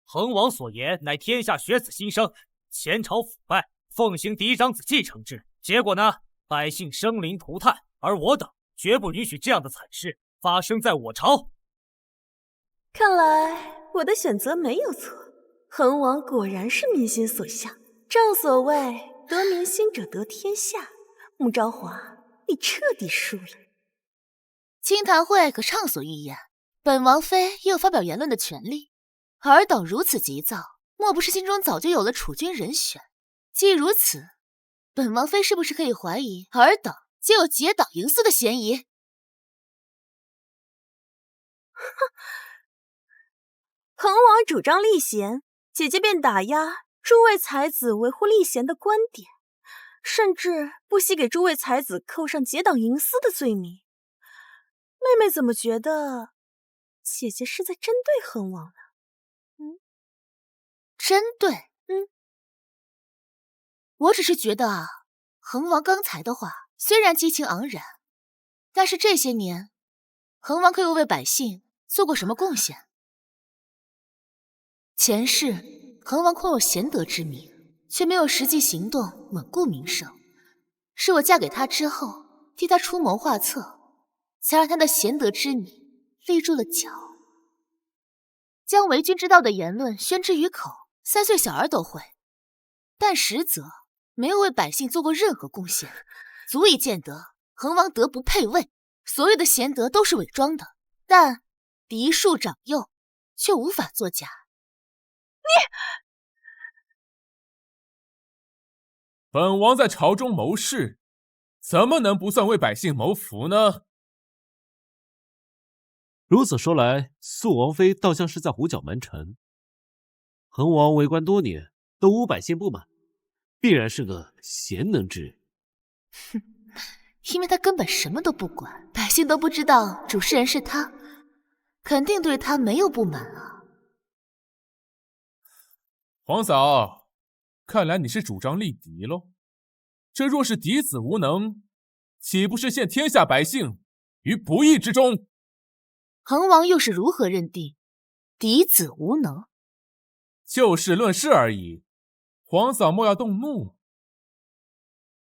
恒王所言乃天下学子新生，前朝腐败，奉行嫡长子继承制，结果呢，百姓生灵涂炭，而我等绝不允许这样的惨事发生在我朝。看来我的选择没有错，恒王果然是民心所向。正所谓得民心者得天下，穆昭华，你彻底输了。清谈会可畅所欲言，本王妃也有发表言论的权利。尔等如此急躁，莫不是心中早就有了储君人选？既如此，本王妃是不是可以怀疑尔等就有结党营私的嫌疑？哼！恒王主张立贤，姐姐便打压诸位才子维护立贤的观点，甚至不惜给诸位才子扣上结党营私的罪名。妹妹怎么觉得姐姐是在针对恒王呢？针对？我只是觉得啊，恒王刚才的话虽然激情昂然，但是这些年，恒王可有为百姓做过什么贡献？前世恒王空有贤德之名，却没有实际行动稳固名声，是我嫁给他之后，替他出谋划策，才让他的贤德之名立住了脚。将为君之道的言论宣之于口，3岁小儿都会，但实则没有为百姓做过任何贡献，足以见得恒王德不配位。所有的贤德都是伪装的，但嫡庶长幼却无法作假。本王在朝中谋事，怎么能不算为百姓谋福呢？如此说来，素王妃倒像是在胡搅蛮缠。恒王为官多年，都无百姓不满，必然是个贤能之人。哼，因为他根本什么都不管，百姓都不知道主事人是他，肯定对他没有不满啊。皇嫂，看来你是主张立嫡喽？这若是嫡子无能，岂不是陷天下百姓于不义之中？恒王又是如何认定嫡子无能？就事论事而已，皇嫂莫要动怒。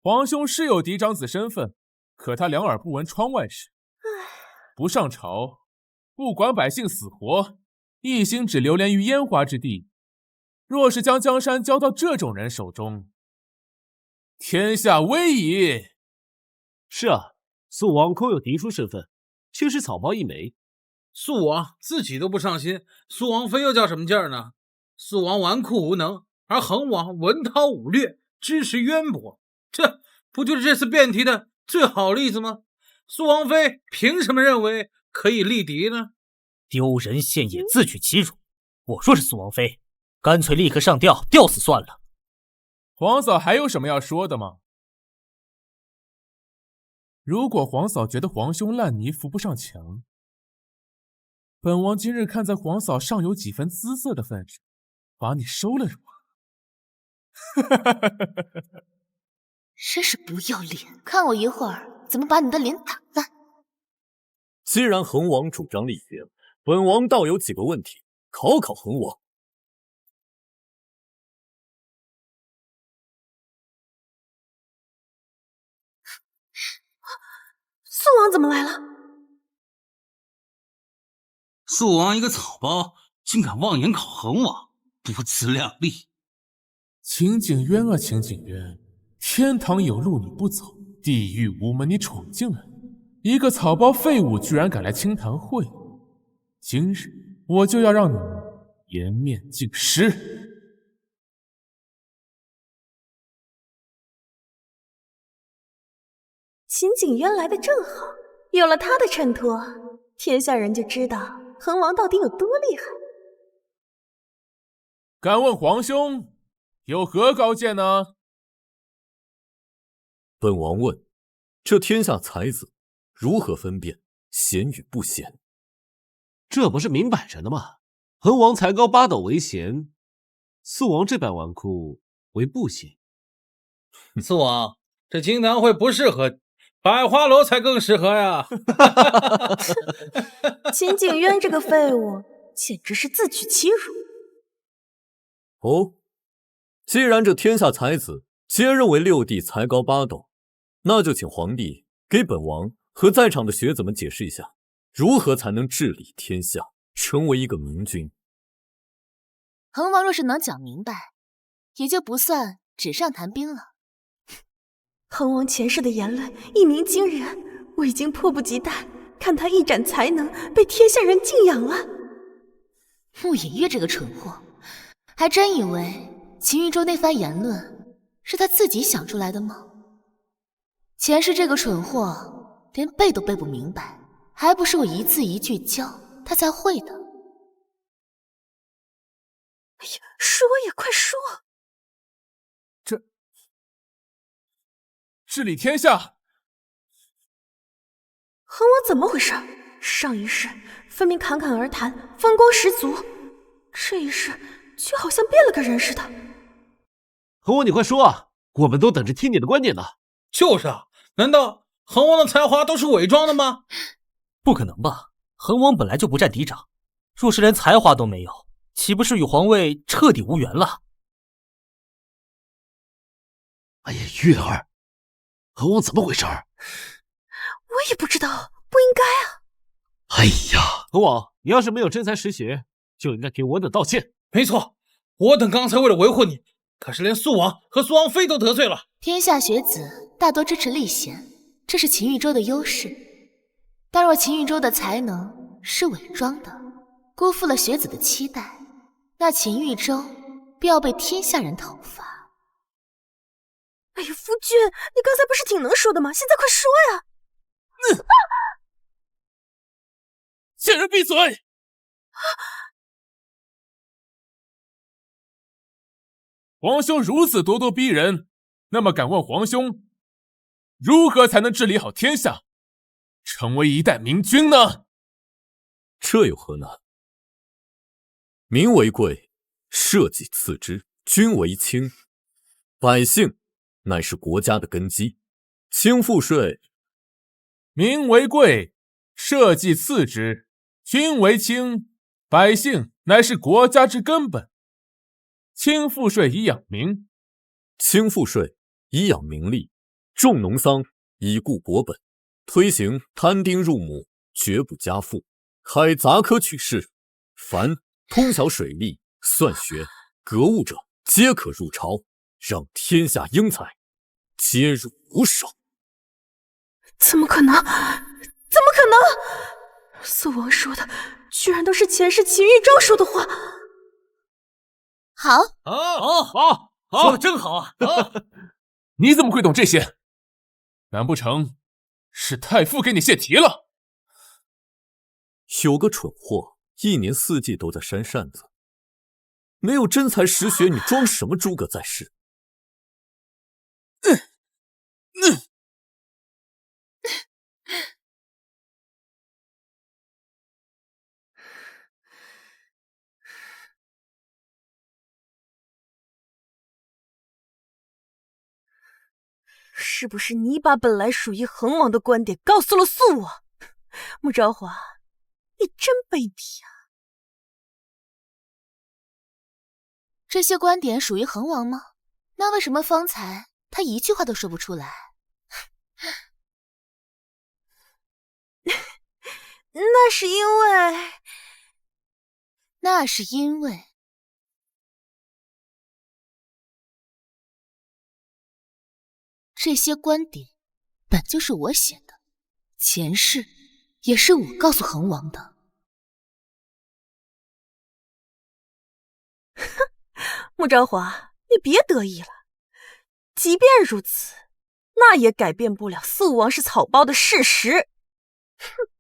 皇兄是有嫡长子身份，可他两耳不闻窗外事，不上朝，不管百姓死活，一心只流连于烟花之地。若是将江山交到这种人手中，天下危矣。是啊，素王空有嫡出身份，却是草包一枚。素王自己都不上心，素王妃又叫什么劲儿呢？素王纨绔无能，而恒王文韬武略，知识渊博，这不就是这次辩题的最好例子吗？素王妃凭什么认为可以立嫡呢？丢人现眼，自取其辱。我若是素王妃，干脆立刻上吊，吊死算了。皇嫂还有什么要说的吗？如果皇嫂觉得皇兄烂泥扶不上墙，本王今日看在皇嫂尚有几分姿色的份上，把你收了如何？真是不要脸！看我一会儿怎么把你的脸打烂。既然恒王主张力贤，本王倒有几个问题考考恒王。素王怎么来了？素王一个草包，竟敢妄言考恒王，不自量力！秦景渊啊，秦景渊，天堂有路你不走，地狱无门你闯进来，一个草包废物居然敢来清谈会，今日我就要让你颜面尽失！秦景渊来的正好，有了他的衬托，天下人就知道恒王到底有多厉害。敢问皇兄，有何高见呢？本王问，这天下才子如何分辨贤与不贤？这不是明摆着的吗？恒王才高八斗为贤，素王这般纨绔为不贤。素王，这清谈会不适合，百花楼才更适合呀！秦景渊这个废物，简直是自取其辱。哦，既然这天下才子皆认为六弟才高八斗，那就请皇帝给本王和在场的学子们解释一下，如何才能治理天下，成为一个明君。恒王若是能讲明白，也就不算纸上谈兵了。恒王前世的言论一鸣惊人，我已经迫不及待看他一展才能，被天下人敬仰了。穆隐月这个蠢货，还真以为秦玉州那番言论是他自己想出来的吗？前世这个蠢货连背都背不明白，还不是我一字一句教他才会的。哎呀，说呀，快说！治理天下，恒王怎么回事？上一世分明侃侃而谈，风光十足，这一世却好像变了个人似的。恒王，你快说啊！我们都等着听你的观点呢。就是啊，难道恒王的才华都是伪装的吗？不可能吧，恒王本来就不占嫡长，若是连才华都没有，岂不是与皇位彻底无缘了？哎呀，月儿，恒王怎么回事？我也不知道，不应该啊。哎呀，恒王，你要是没有真才实学，就应该给我等道歉。没错，我等刚才为了维护你，可是连素王和素王妃都得罪了。天下学子大多支持立贤，这是秦玉州的优势。但若秦玉州的才能是伪装的，辜负了学子的期待，那秦玉州必要被天下人讨伐。哎呀，夫君，你刚才不是挺能说的吗？现在快说呀！贱人闭嘴！皇兄如此咄咄逼人，那么敢问皇兄，如何才能治理好天下，成为一代明君呢？这有何难？民为贵，社稷次之，君为轻，百姓乃是国家的根基，轻赋税。民为贵，社稷次之，君为轻，百姓乃是国家之根本。轻赋税以养民，轻赋税以养民力，重农桑以固国本，推行摊丁入亩，绝不加赋，开杂科取士，凡通晓水利、算学、格物者，皆可入朝，让天下英才皆入吾手。怎么可能？怎么可能？素王说的居然都是前世秦玉州说的话。好，好，说的真好啊！你怎么会懂这些？难不成是太傅给你泄题了？有个蠢货，一年四季都在扇扇子，没有真才实学，你装什么诸葛在世？是不是你把本来属于恒王的观点告诉了素王？穆昭华，你真卑鄙啊！这些观点属于恒王吗？那为什么方才他一句话都说不出来？那是因为这些观点本就是我写的，前世也是我告诉恒王的。穆昭华，你别得意了。即便如此，那也改变不了素王是草包的事实。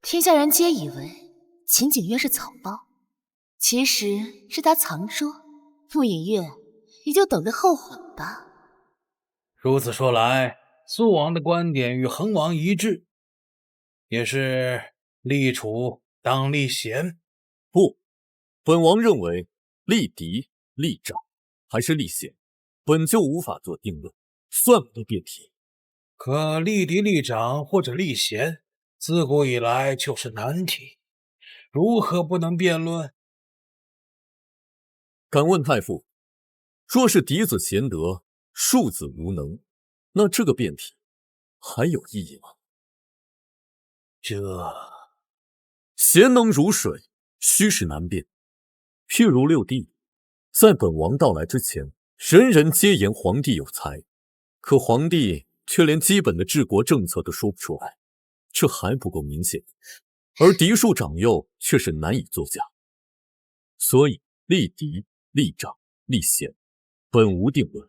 天下人皆以为秦景渊是草包，其实是他藏拙，穆影月也就等着后悔吧。如此说来，苏王的观点与恒王一致，也是立储当立贤。不，本王认为立嫡、立长还是立贤，本就无法做定论，算不得辩题。可立嫡、立长或者立贤，自古以来就是难题，如何不能辩论？敢问太傅，若是嫡子贤德，庶子无能，那这个辩题还有意义吗？贤能如水，虚实难辨。譬如六帝，在本王到来之前，人人皆言皇帝有才，可皇帝却连基本的治国政策都说不出来，这还不够明显。而嫡庶长幼却是难以作假。所以立嫡、立长、立贤，本无定论。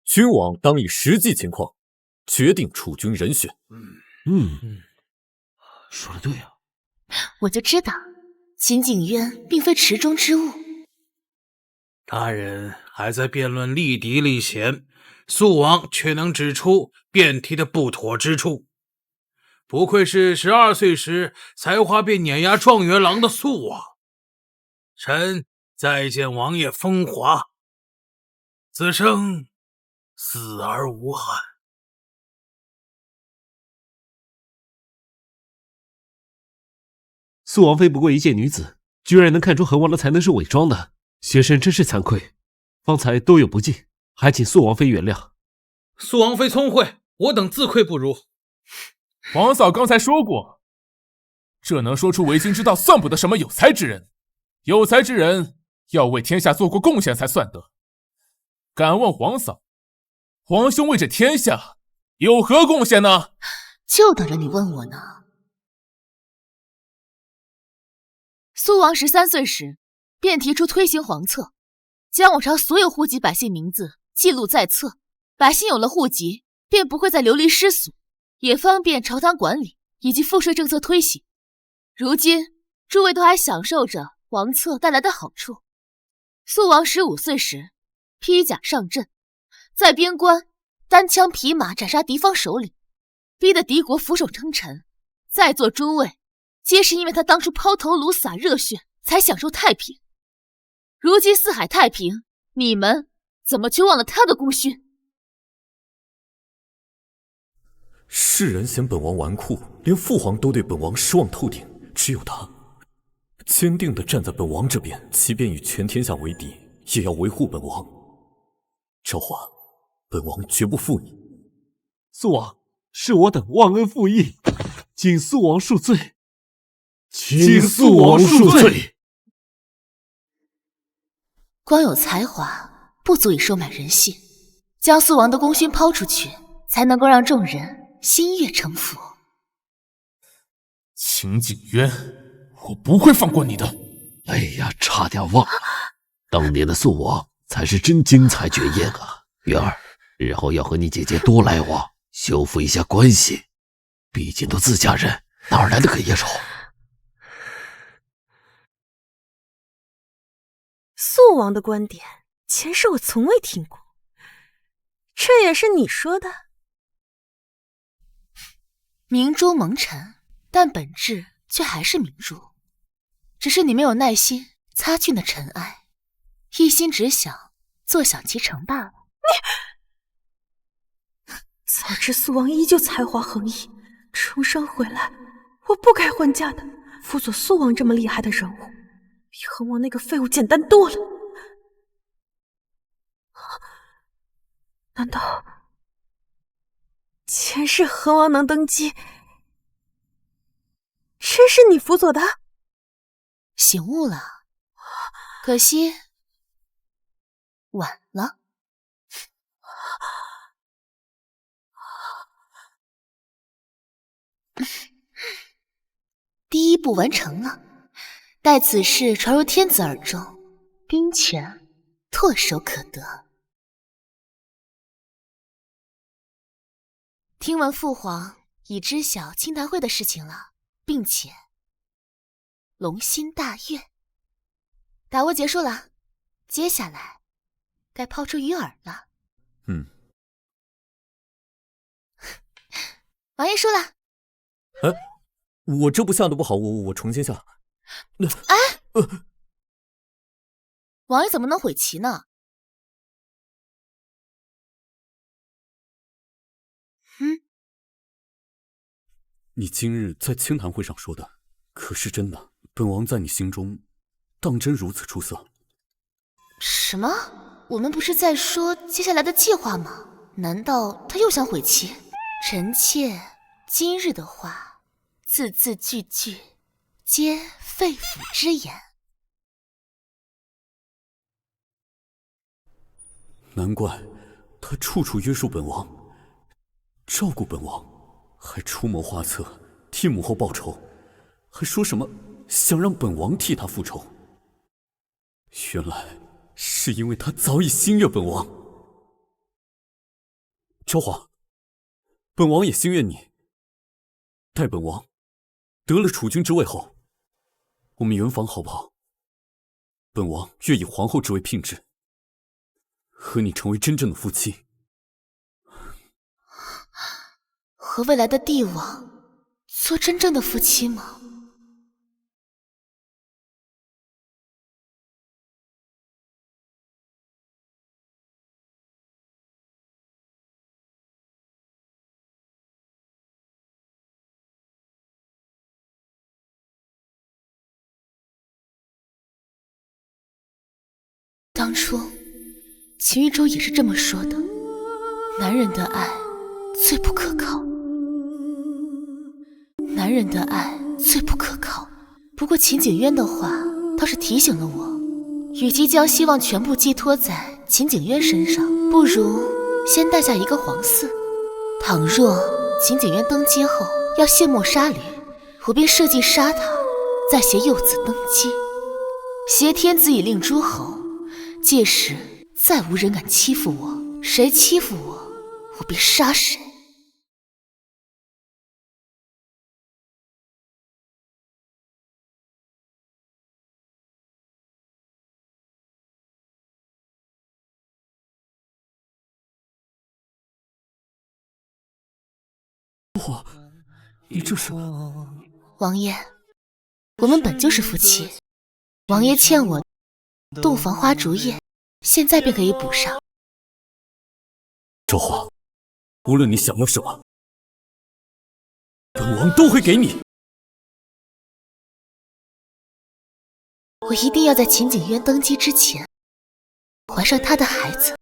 君王当以实际情况决定储君人选。说得对啊。我就知道秦景渊并非池中之物。他人还在辩论立嫡立贤，素王却能指出辩题的不妥之处。不愧是12岁时才华便碾压状元郎的素王。臣再见王爷风华，此生死而无憾。素王妃不过一介女子，居然能看出恒王的才能是伪装的，学生真是惭愧，方才多有不敬，还请素王妃原谅。素王妃聪慧，我等自愧不如。皇嫂刚才说过，这能说出为今之道，算不得什么有才之人。有才之人要为天下做过贡献才算得。敢问皇嫂，皇兄为这天下有何贡献呢？就等着你问我呢。苏王13岁时便提出推行皇册，将我朝所有户籍百姓名字记录在册，百姓有了户籍便不会再流离失所，也方便朝堂管理以及赋税政策推行。如今诸位都还享受着皇册带来的好处。苏王15岁时披甲上阵，在边关单枪匹马斩杀敌方首领，逼得敌国俯首称臣，在座诸位皆是因为他当初抛头颅洒热血才享受太平。如今四海太平，你们怎么却忘了他的功勋？世人嫌本王纨绔，连父皇都对本王失望透顶，只有他坚定地站在本王这边，即便与全天下为敌，也要维护本王。昭华，本王绝不负你。素王，是我等忘恩负义，请素王恕罪。请素王恕罪。光有才华不足以收买人心，将素王的功勋抛出去，才能够让众人心悦诚服。秦景渊，我不会放过你的。哎呀，差点忘了，当年的素王才是真精彩绝艳啊！渊儿，日后要和你姐姐多来往，修复一下关系。毕竟都自家人，哪来的隔夜仇？素王的观点，前世我从未听过，这也是你说的？明珠蒙尘，但本质却还是明珠，只是你没有耐心擦去那尘埃，一心只想坐享其成罢了。早知苏王依旧才华横溢，重生回来，我不该婚嫁的。辅佐苏王这么厉害的人物，比恒王那个废物简单多了。难道前世恒王能登基，真是你辅佐的？醒悟了，可惜晚了。第一步完成了，待此事传入天子耳中，兵权唾手可得。听闻父皇已知晓清谈会的事情了，并且龙心大悦。打窝结束了，接下来该抛出鱼饵了。王爷输了。哎，我这步下的不好，我重新下。王爷怎么能悔棋呢？你今日在清谈会上说的，可是真的？本王在你心中，当真如此出色？什么？我们不是在说接下来的计划吗？难道他又想悔棋？臣妾今日的话，字字句句皆肺腑之言。难怪他处处约束本王，照顾本王，还出谋划策替母后报仇，还说什么想让本王替他复仇。原来是因为他早已心悦本王。昭华，本王也心悦你。待本王得了储君之位后，我们圆房好不好？本王愿以皇后之位聘之，和你成为真正的夫妻。和未来的帝王做真正的夫妻吗？当初秦玉州也是这么说的，男人的爱最不可靠，男人的爱最不可靠。不过秦景渊的话倒是提醒了我，与其将希望全部寄托在秦景渊身上，不如先诞下一个皇嗣。倘若秦景渊登基后要卸磨杀驴，我便设计杀他，再挟幼子登基，挟天子以令诸侯。届时再无人敢欺负我，谁欺负我，我便杀谁。你这是……王爷，我们本就是夫妻，王爷欠我洞房花烛夜，现在便可以补上。昭华，无论你想要什么，本王都会给你。我一定要在秦景渊登基之前怀上他的孩子，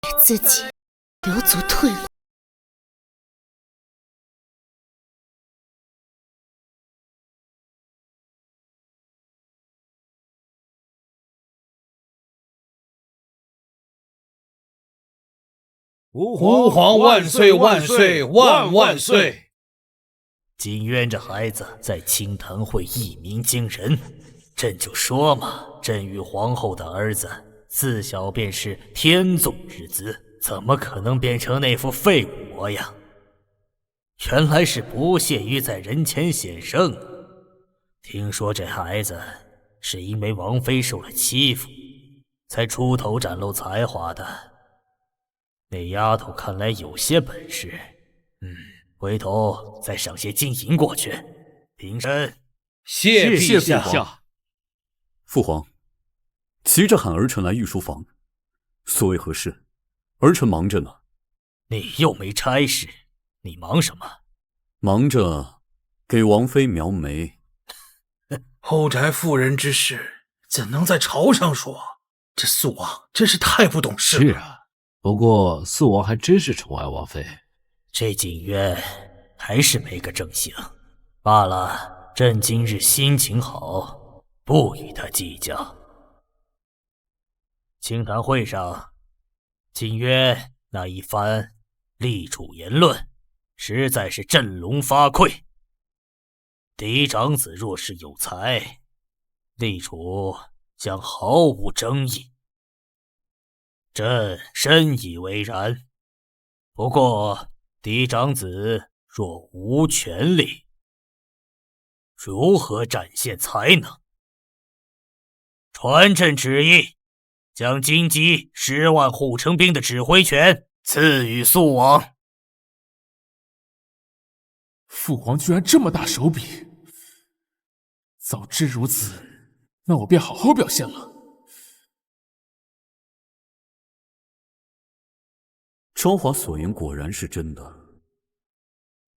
给自己留足退路。吾皇万岁万岁万万岁！景渊这孩子在清谈会一鸣惊人，朕就说嘛，朕与皇后的儿子自小便是天纵之姿，怎么可能变成那副废物模样？原来是不屑于在人前显圣。听说这孩子是因为王妃受了欺负，才出头展露才华的。那丫头看来有些本事，回头再赏些金银过去。平身。谢陛下。父皇，急着喊儿臣来御书房，所谓何事？儿臣忙着呢。你又没差事，你忙什么？忙着给王妃描眉。后宅妇人之事，怎能在朝上说？这肃王真是太不懂事了。是啊，不过肃王还真是宠爱王妃。这景渊还是没个正形，罢了，朕今日心情好，不与他计较。清谈会上，景渊那一番力主言论，实在是振聋发聩。嫡长子若是有才，立储将毫无争议。朕深以为然。不过嫡长子若无权力，如何展现才能？传朕旨意，将京畿10万护城兵的指挥权赐予肃王。父皇居然这么大手笔，早知如此，那我便好好表现了。昭华所言果然是真的，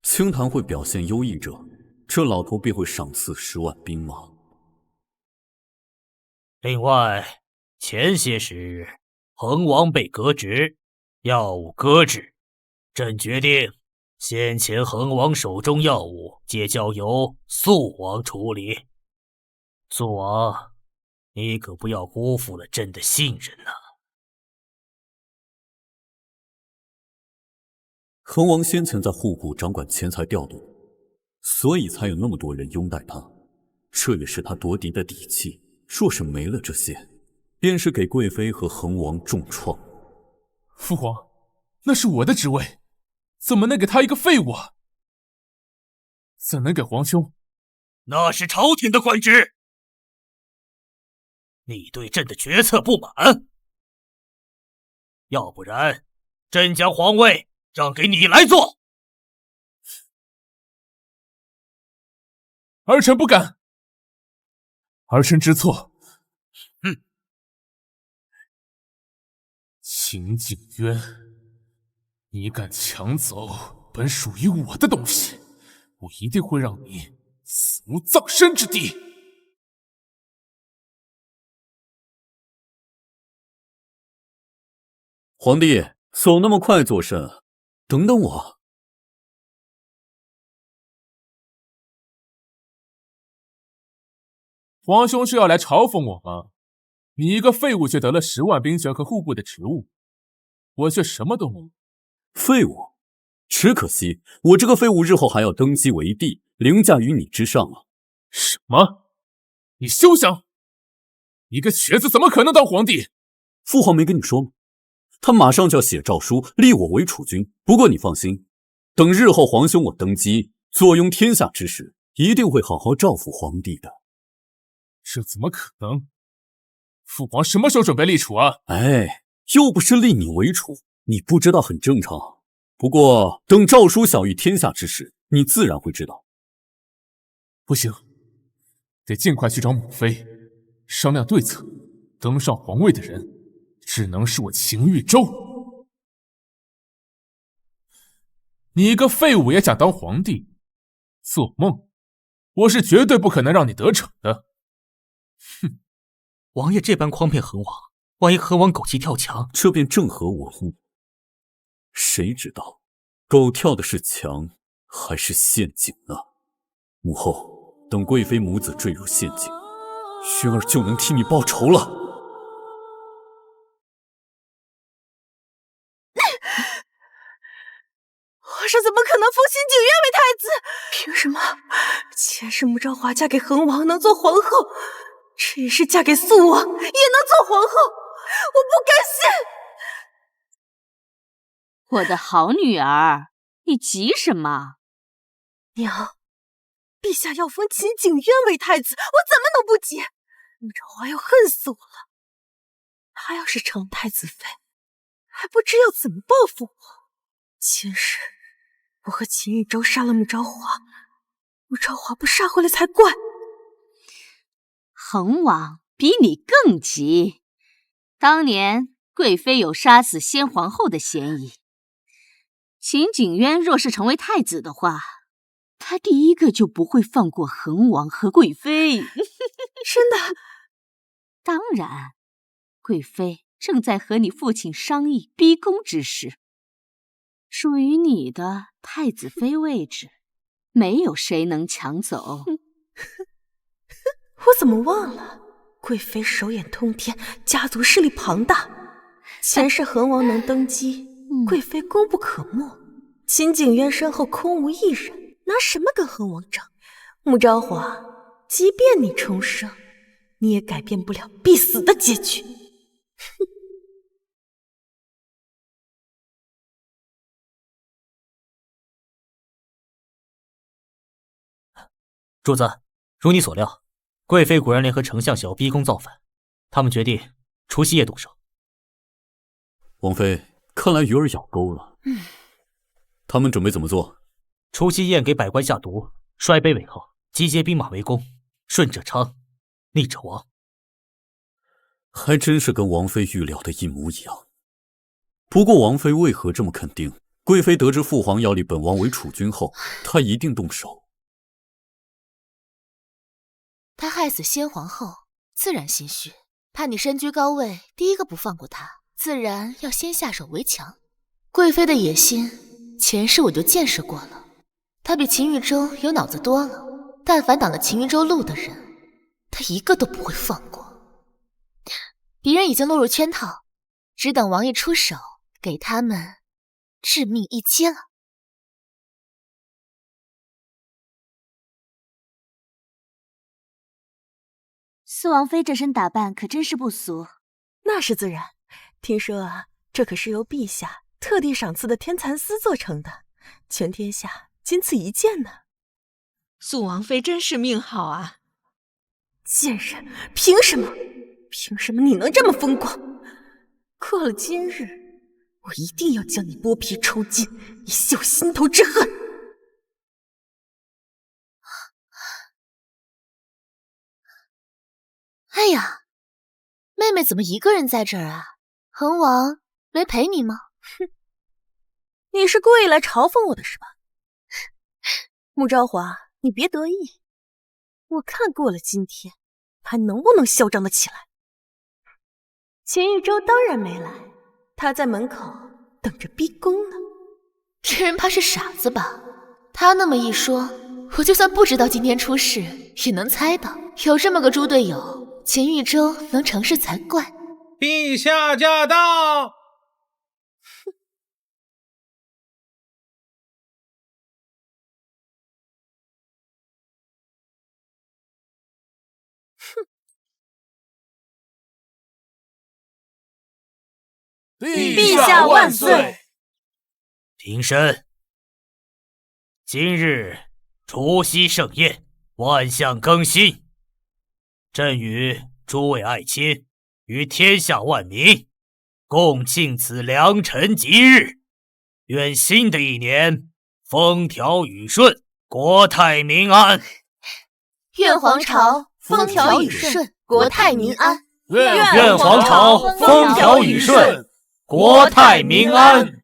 清谈会表现优异者，这老头便会赏赐10万兵马。另外，前些时日，恒王被革职，药物搁置，朕决定先前恒王手中药物皆交由肃王处理。肃王，你可不要辜负了朕的信任呐！恒王先前在户部掌管钱财调度，所以才有那么多人拥戴他，这也是他夺嫡的底气。若是没了这些，便是给贵妃和恒王重创。父皇，那是我的职位，怎么能给他一个废物啊？怎能给皇兄？那是朝廷的官职。你对朕的决策不满，要不然，朕将皇位让给你来做。儿臣不敢，儿臣知错。秦景渊，你敢抢走本属于我的东西，我一定会让你死无葬身之地。皇帝，走那么快做甚？等等我。皇兄是要来嘲讽我吗？你一个废物却得了10万兵权和户部的职务，我却什么都没有。废物？只可惜我这个废物日后还要登基为帝，凌驾于你之上啊！什么？你休想！一个瘸子怎么可能当皇帝？父皇没跟你说吗？他马上就要写诏书立我为储君。不过你放心，等日后皇兄我登基，坐拥天下之时，一定会好好照拂皇帝的。这怎么可能？父皇什么时候准备立储啊？哎，又不是立你为储，你不知道很正常。不过等诏书晓谕天下之时，你自然会知道。不行，得尽快去找母妃商量对策。登上皇位的人，只能是我秦豫州。你一个废物也想当皇帝？做梦！我是绝对不可能让你得逞的。哼！王爷这般诓骗恒王，万一恒王狗急跳墙，这便正合我意。谁知道狗跳的是墙还是陷阱呢？母后，等贵妃母子坠入陷阱，轩儿就能替你报仇了。皇上怎么可能封秦景渊为太子？凭什么前世穆昭华嫁给恒王能做皇后，这一世嫁给肃王也能做皇后？我不甘心！我的好女儿，你急什么？娘，陛下要封秦景渊为太子，我怎么能不急？穆昭华要恨死我了，他要是成太子妃，还不知要怎么报复我。前世我和秦豫州杀了穆昭华，穆昭华不杀回来才怪。恒王比你更急，当年贵妃有杀死先皇后的嫌疑，秦景渊若是成为太子的话，他第一个就不会放过恒王和贵妃。真的？当然，贵妃正在和你父亲商议逼宫之事。属于你的太子妃位置，没有谁能抢走。我怎么忘了？贵妃手眼通天，家族势力庞大。前世恒王能登基，贵妃功不可没。秦景渊身后空无一人，拿什么跟恒王争？穆昭华，即便你重生，你也改变不了必死的结局。主子，如你所料，贵妃果然联合丞相想要逼宫造反，他们决定除夕夜动手。王妃，看来鱼儿咬钩了。他们准备怎么做？除夕宴给百官下毒，摔杯尾后集结兵马围攻，顺者昌，逆者亡。还真是跟王妃预料的一模一样。不过王妃为何这么肯定？贵妃得知父皇要立本王为储君后，她一定动手。他害死先皇后，自然心虚，怕你身居高位，第一个不放过他，自然要先下手为强。贵妃的野心，前世我就见识过了。她比秦玉州有脑子多了，但凡挡了秦玉州路的人，她一个都不会放过。敌人已经落入圈套，只等王爷出手，给他们致命一击了。四王妃这身打扮可真是不俗。那是自然，听说啊，这可是由陛下特地赏赐的天蚕丝做成的，全天下仅此一件呢。素王妃真是命好啊！贱人，凭什么？凭什么你能这么疯狂？过了今日，我一定要将你剥皮抽筋，以泄心头之恨。哎呀，妹妹怎么一个人在这儿啊？恒王没陪你吗？哼，你是故意来嘲讽我的是吧？穆昭华，你别得意，我看过了今天还能不能嚣张得起来。秦玉州当然没来，他在门口等着逼宫呢。这人怕是傻子吧？他那么一说，我就算不知道今天出事，也能猜到有这么个猪队友，秦玉州能成事才怪。陛下驾到！陛下万岁！平身。今日除夕盛宴，万象更新，朕与诸位爱卿与天下万民共庆此良辰吉日，愿新的一年风调雨顺，国泰民安。愿皇朝风调雨顺，国泰民安。愿皇朝风调雨顺，国泰民安。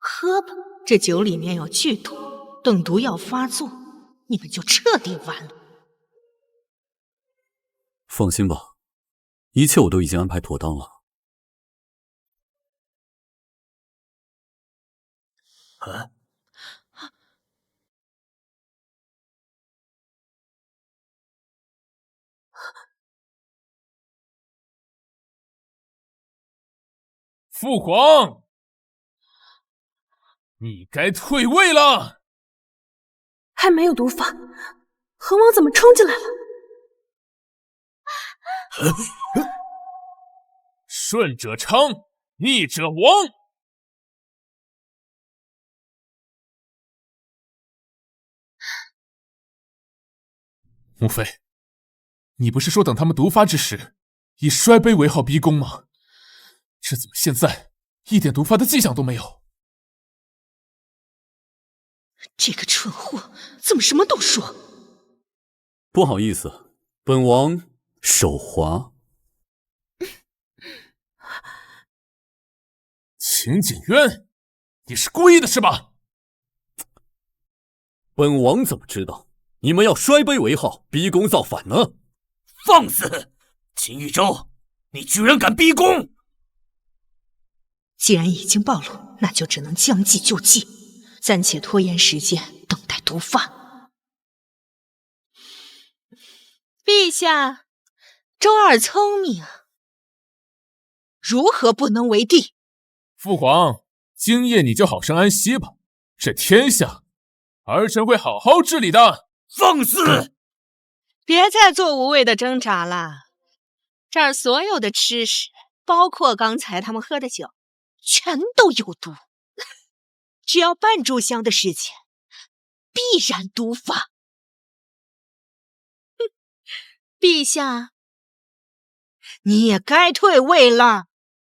喝吧，这酒里面有剧毒，等毒药发作，你们就彻底完了。放心吧，一切我都已经安排妥当了。啊！父皇，你该退位了。还没有毒发，恒王怎么冲进来了？顺者昌，逆者亡。母妃，你不是说等他们毒发之时，以摔杯为号逼宫吗？这怎么现在一点毒发的迹象都没有？这个蠢货怎么什么都说？不好意思，本王手滑。秦景渊，你是故意的是吧？本王怎么知道你们要摔杯为号，逼宫造反呢？放肆！秦玉州，你居然敢逼宫！既然已经暴露，那就只能将计就计，暂且拖延时间，等待毒发。陛下，周二聪明，如何不能为帝？父皇，今夜你就好生安息吧。这天下，儿臣会好好治理的。放肆！别再做无谓的挣扎了。这儿所有的吃食，包括刚才他们喝的酒，全都有毒。只要半炷香的时间，必然毒发。陛下，你也该退位了。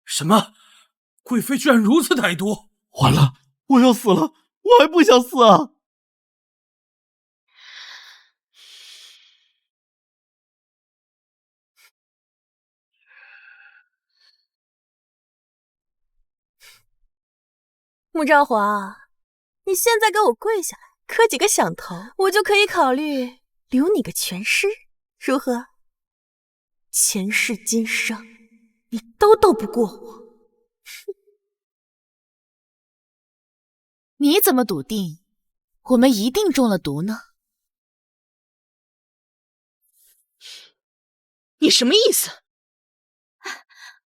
什么？贵妃居然如此歹毒！完了，我要死了！我还不想死啊！穆昭华，你现在给我跪下来，磕几个响头，我就可以考虑留你个全尸，如何？前世今生，你都斗不过我。你怎么笃定我们一定中了毒呢？你什么意思？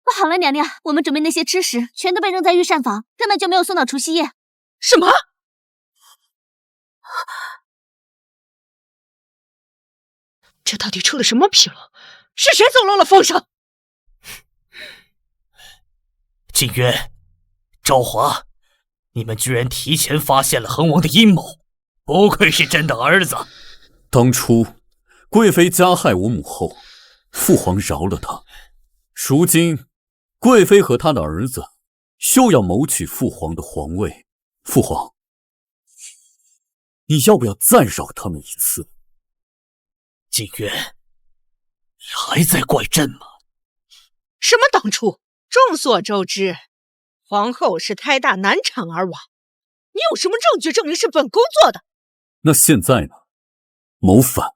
不好了，娘娘，我们准备那些吃食全都被扔在御膳房，根本就没有送到除夕夜。什么？这到底出了什么纰漏？是谁走漏了风声？景渊、昭华，你们居然提前发现了恒王的阴谋，不愧是朕的儿子。当初贵妃加害我母后，父皇饶了她。如今贵妃和她的儿子又要谋取父皇的皇位，父皇，你要不要再饶他们一次？景渊，你还在怪朕吗？什么当初？众所周知，皇后是胎大难产而亡。你有什么证据证明是本宫做的？那现在呢？谋反，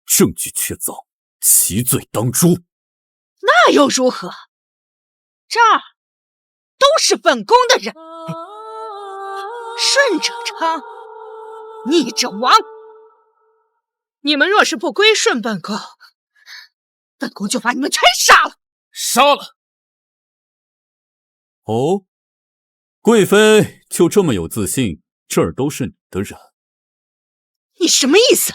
证据确凿，其罪当诛。那又如何？这儿都是本宫的人，顺者昌，逆者亡。你们若是不归顺本宫，本宫就把你们全杀了。杀了！哦，贵妃就这么有自信，这儿都是你的人？你什么意思？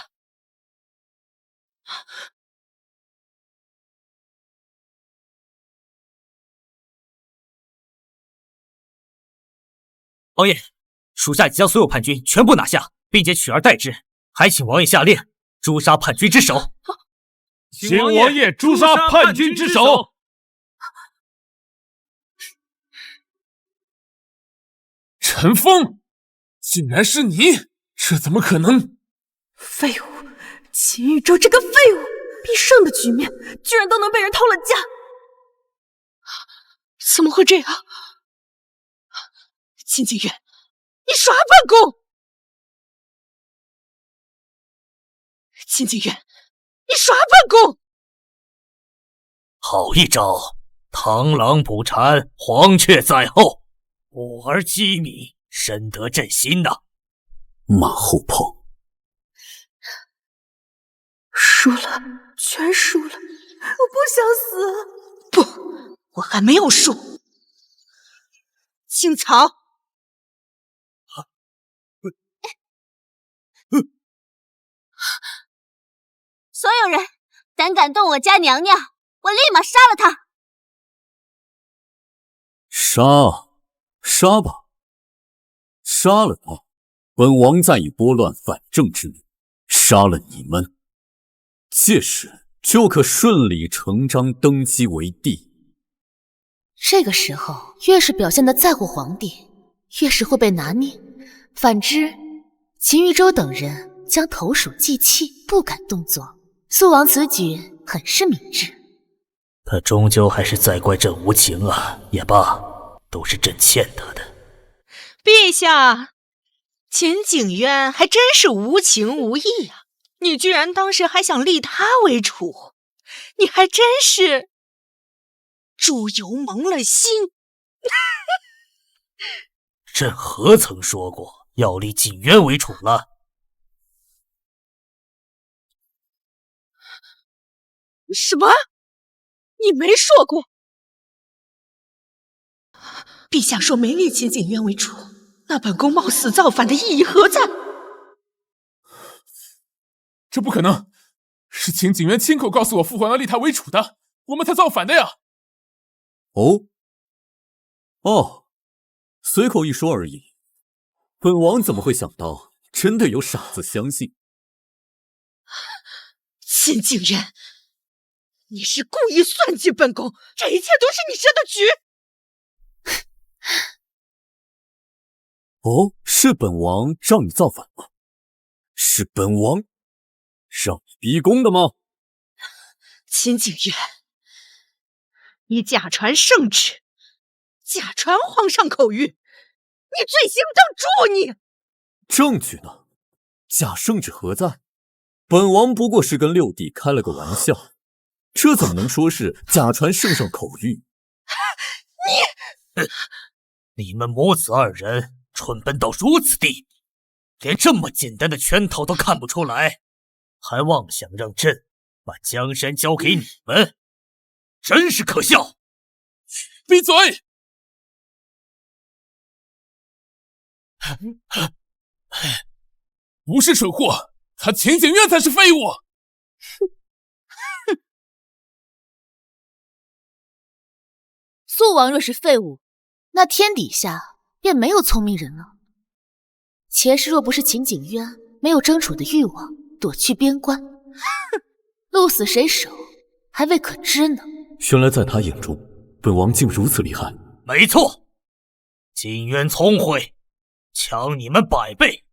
王爷，属下已将所有叛军全部拿下，并且取而代之，还请王爷下令诛杀叛军之首。请王爷诛杀叛军之首。陈峰，竟然是你！这怎么可能？废物！秦玉州这个废物，必胜的局面居然都能被人偷了家！怎么会这样？秦景渊，你耍本宫！秦景渊，你耍本宫！好一招！螳螂捕蝉，黄雀在后，母儿机敏，深得朕心呐！马后炮！输了，全输了！我不想死！不，我还没有输。青草！所有人胆敢动我家娘娘，我立马杀了他！杀吧，杀了他！本王再以拨乱反正之名杀了你们，届时就可顺理成章登基为帝。这个时候，越是表现得在乎皇帝，越是会被拿捏。反之，秦玉州等人将头鼠忌器，不敢动作。苏王此举很是明智。他终究还是在怪朕无情啊，也罢，都是朕欠他的。陛下，秦景渊还真是无情无义啊！你居然当时还想立他为储，你还真是猪油蒙了心。朕何曾说过要立景渊为储了？什么？你没说过？陛下说没立秦景渊为储，那本宫冒死造反的意义何在？这不可能，是秦景渊亲口告诉我父皇要立他为储的，我们才造反的呀！哦，随口一说而已。本王怎么会想到，真的有傻子相信？秦景渊，你是故意算计本宫，这一切都是你设的局。是本王让你造反吗？是本王让你逼宫的吗？秦景渊，你假传圣旨，假传皇上口谕，你罪行当诛！你证据呢？假圣旨何在？本王不过是跟六弟开了个玩笑，这怎么能说是假传圣上口谕？你们母子二人蠢笨到如此地步，连这么简单的圈套都看不出来，还妄想让朕把江山交给你们，真是可笑！闭嘴！不是蠢货，他秦景渊才是废物！苏王若是废物，那天底下便没有聪明人了。前世若不是秦景渊没有争储的欲望，躲去边关，鹿死谁手还未可知呢。原来在他眼中，本王竟如此厉害。没错，景渊聪慧，强你们100倍。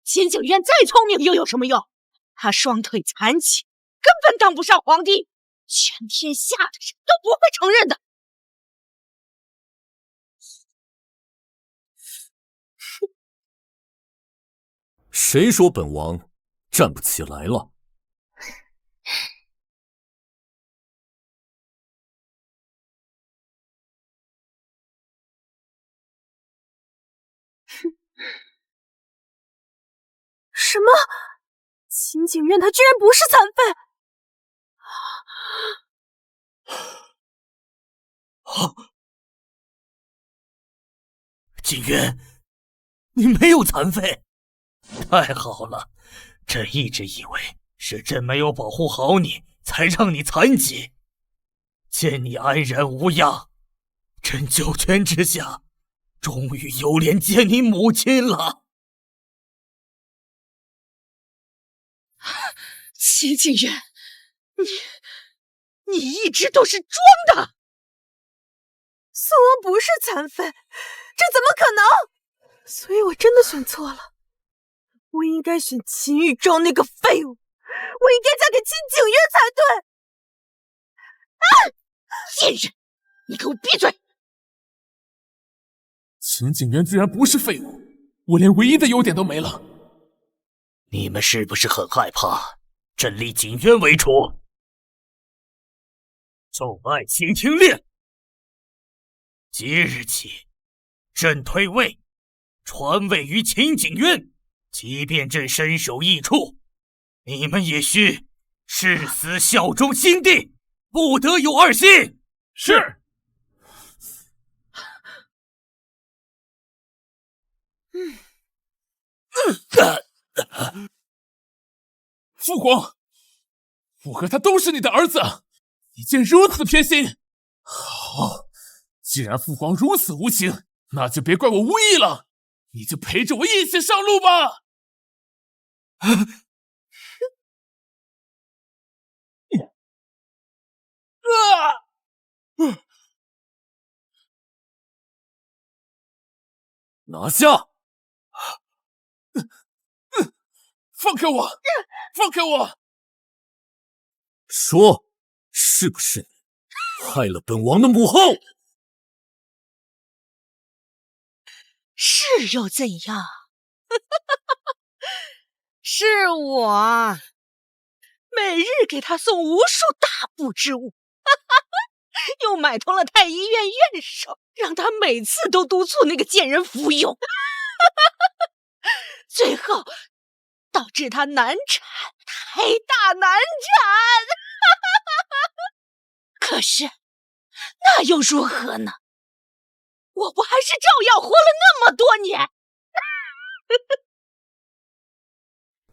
秦景渊再聪明又有什么用？他双腿残疾，根本当不上皇帝，全天下的人都不会承认的。谁说本王站不起来了？什么？秦景渊他居然不是残废！景渊，你没有残废，太好了！朕一直以为是朕没有保护好你，才让你残疾。见你安然无恙，朕九泉之下，终于有脸见你母亲了。秦景渊，你一直都是装的。苏王不是残废，这怎么可能？所以我真的选错了，我应该选秦玉州那个废物，我应该嫁给秦景渊才对。贱人，你给我闭嘴！秦景渊居然不是废物，我连唯一的优点都没了。你们是不是很害怕朕立景渊为主？众爱卿听令，即日起，朕退位，传位于秦景渊。即便朕身首异处，你们也需誓死效忠新帝，不得有二心。是。父皇，我和他都是你的儿子，你竟如此偏心！好，既然父皇如此无情，那就别怪我无义了，你就陪着我一起上路吧。拿下！放开我！放开我！说，是不是你害了本王的母后？是又怎样？是我每日给他送无数大补之物，又买通了太医院院手，让他每次都督促那个贱人服用，最后导致他难产，太大难产。可是那又如何呢？我不还是照样活了那么多年？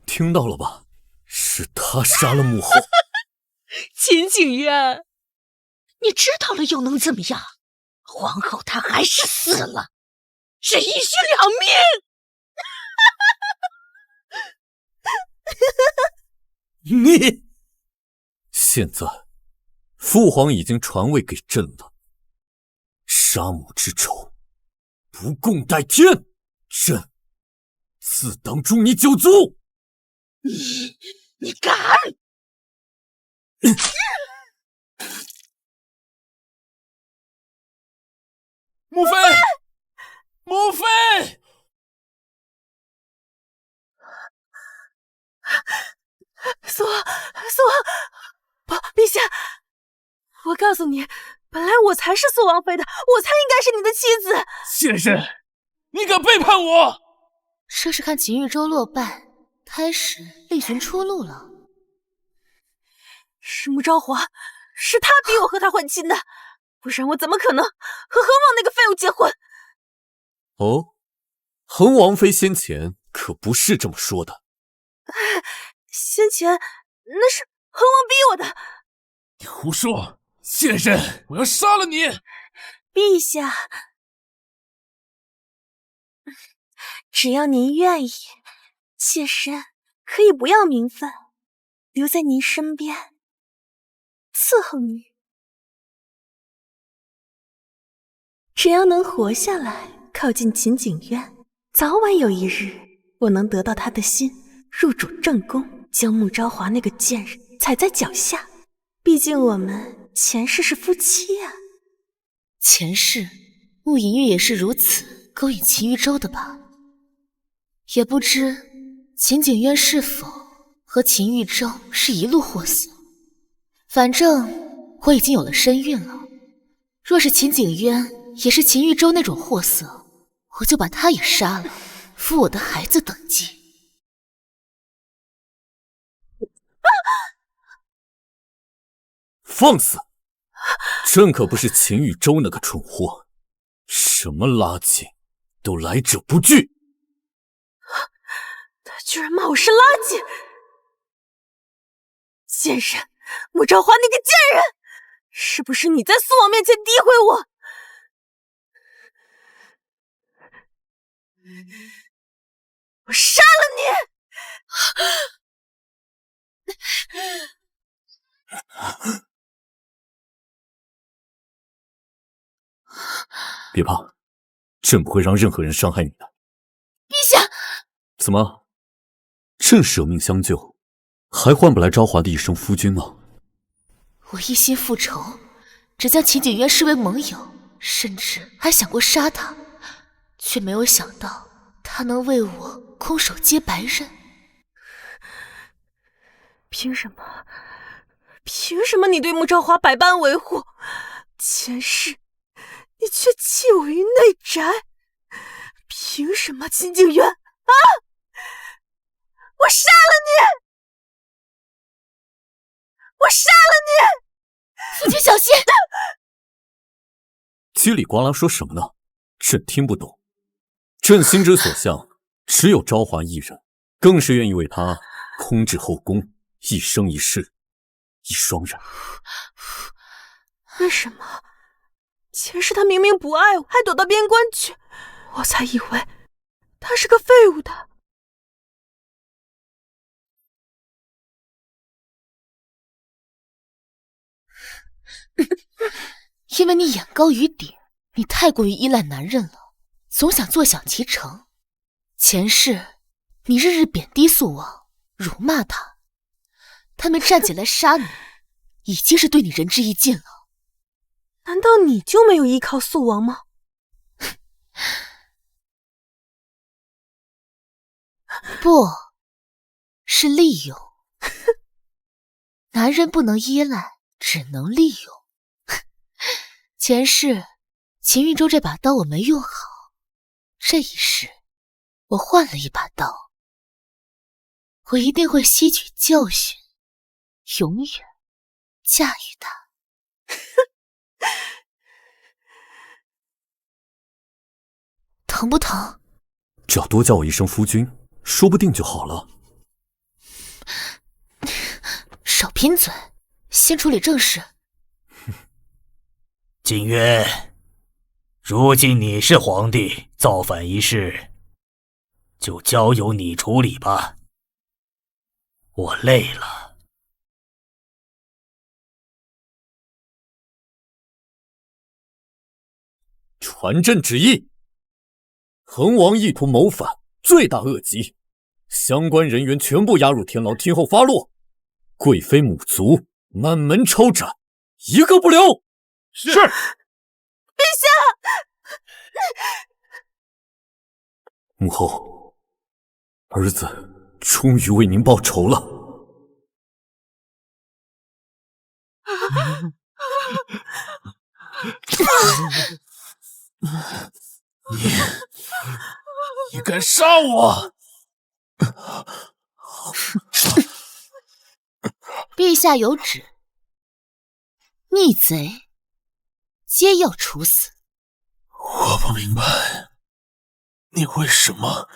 听到了吧？是他杀了母后。秦景渊，你知道了又能怎么样？皇后她还是死了，是一尸两命。你现在父皇已经传位给朕了，杀母之仇不共戴天，朕自当诛你九族。你敢！母妃，母妃！父王，陛下，我告诉你，本来我才是苏王妃的，我才应该是你的妻子。妾身，你敢背叛我？说是看秦玉州落败，开始另寻出路了。是穆昭华，是他逼我和他换亲的，不然我怎么可能和恒王那个废物结婚？哦，恒王妃先前可不是这么说的。先前那是恒王逼我的。你胡说！妾身，我要杀了你！陛下，只要您愿意，妾身可以不要名分，留在您身边，伺候您。只要能活下来，靠近秦景渊，早晚有一日，我能得到他的心，入主正宫，将穆昭华那个贱人踩在脚下。毕竟我们前世是夫妻啊。前世穆隐玉也是如此勾引秦玉州的吧？也不知秦景渊是否和秦玉州是一路货色。反正我已经有了身孕了，若是秦景渊也是秦玉州那种货色，我就把他也杀了，扶我的孩子等继。放肆！朕可不是秦玉州那个蠢货，什么垃圾都来者不拒。他居然骂我是垃圾！贱人，穆昭华那个贱人，是不是你在苏王面前诋毁我？我杀了你！别怕，朕不会让任何人伤害你的。陛下，怎么？朕舍命相救，还换不来昭华的一声夫君吗？我一心复仇，只将秦景渊视为盟友，甚至还想过杀他，却没有想到他能为我空手接白刃。凭什么？凭什么你对穆昭华百般维护，前世你却弃我于内宅？凭什么，秦景渊啊？我杀了你！我杀了你！父亲小心！叽里呱啦说什么呢？朕听不懂。朕心之所向，只有昭华一人，更是愿意为他空置后宫，一生一世，一双人。为什么？前世他明明不爱我，还躲到边关去，我才以为他是个废物的。因为你眼高于顶，你太过于依赖男人了，总想坐享其成。前世你日日贬低素王，辱骂他，他们站起来杀你，已经是对你仁至义尽了。难道你就没有依靠素王吗？不，是利用。男人不能依赖，只能利用。前世秦玉州这把刀我没用好，这一世我换了一把刀，我一定会吸取教训，永远驾驭它。疼不疼？只要多叫我一声夫君，说不定就好了。少贫嘴，先处理正事。景渊，如今你是皇帝，造反一事就交由你处理吧。我累了。传朕旨意，恒王意图谋反，罪大恶极，相关人员全部押入天牢，听候发落。贵妃母族满门抄斩，一个不留。是。陛下，母后，儿子终于为您报仇了。你敢杀我！陛下有旨，逆贼皆要处死。我不明白，你为什么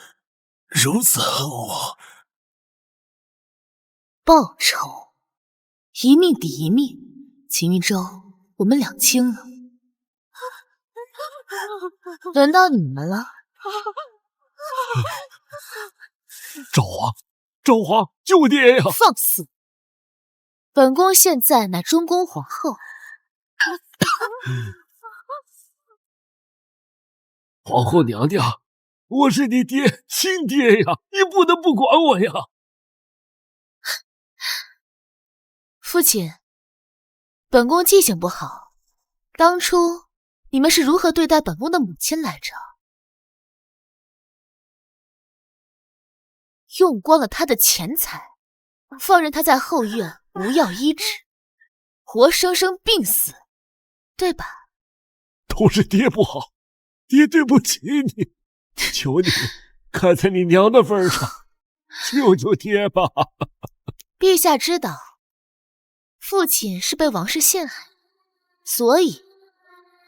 如此恨我？报仇，一命抵一命。秦玉州，我们两清了。轮到你们了。昭皇，昭皇，救爹呀！放肆！本宫现在乃中宫皇后。皇后娘娘，我是你爹，亲爹呀，你不能不管我呀！父亲，本宫记性不好，当初你们是如何对待本宫的母亲来着？用光了她的钱财，放任她在后院无药医治，活生生病死，对吧？都是爹不好，爹对不起你，求你看在你娘的份上，救救爹吧！陛下知道，父亲是被王氏陷害，所以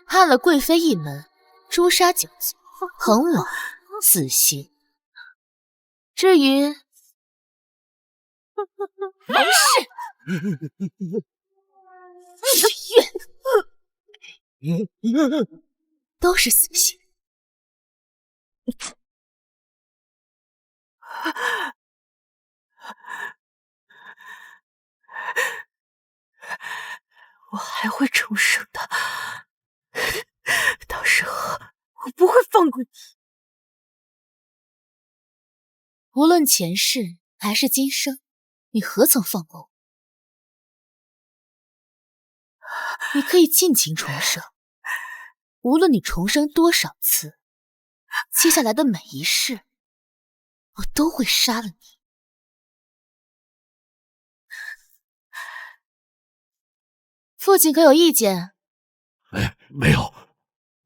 判了贵妃一门诛杀9族，横往死刑。至于王氏，冤，都是死刑。我还会重生的，到时候我不会放过你。无论前世还是今生，你何曾放过我？你可以尽情重生，无论你重生多少次，接下来的每一世，我都会杀了你。父亲可有意见？没有，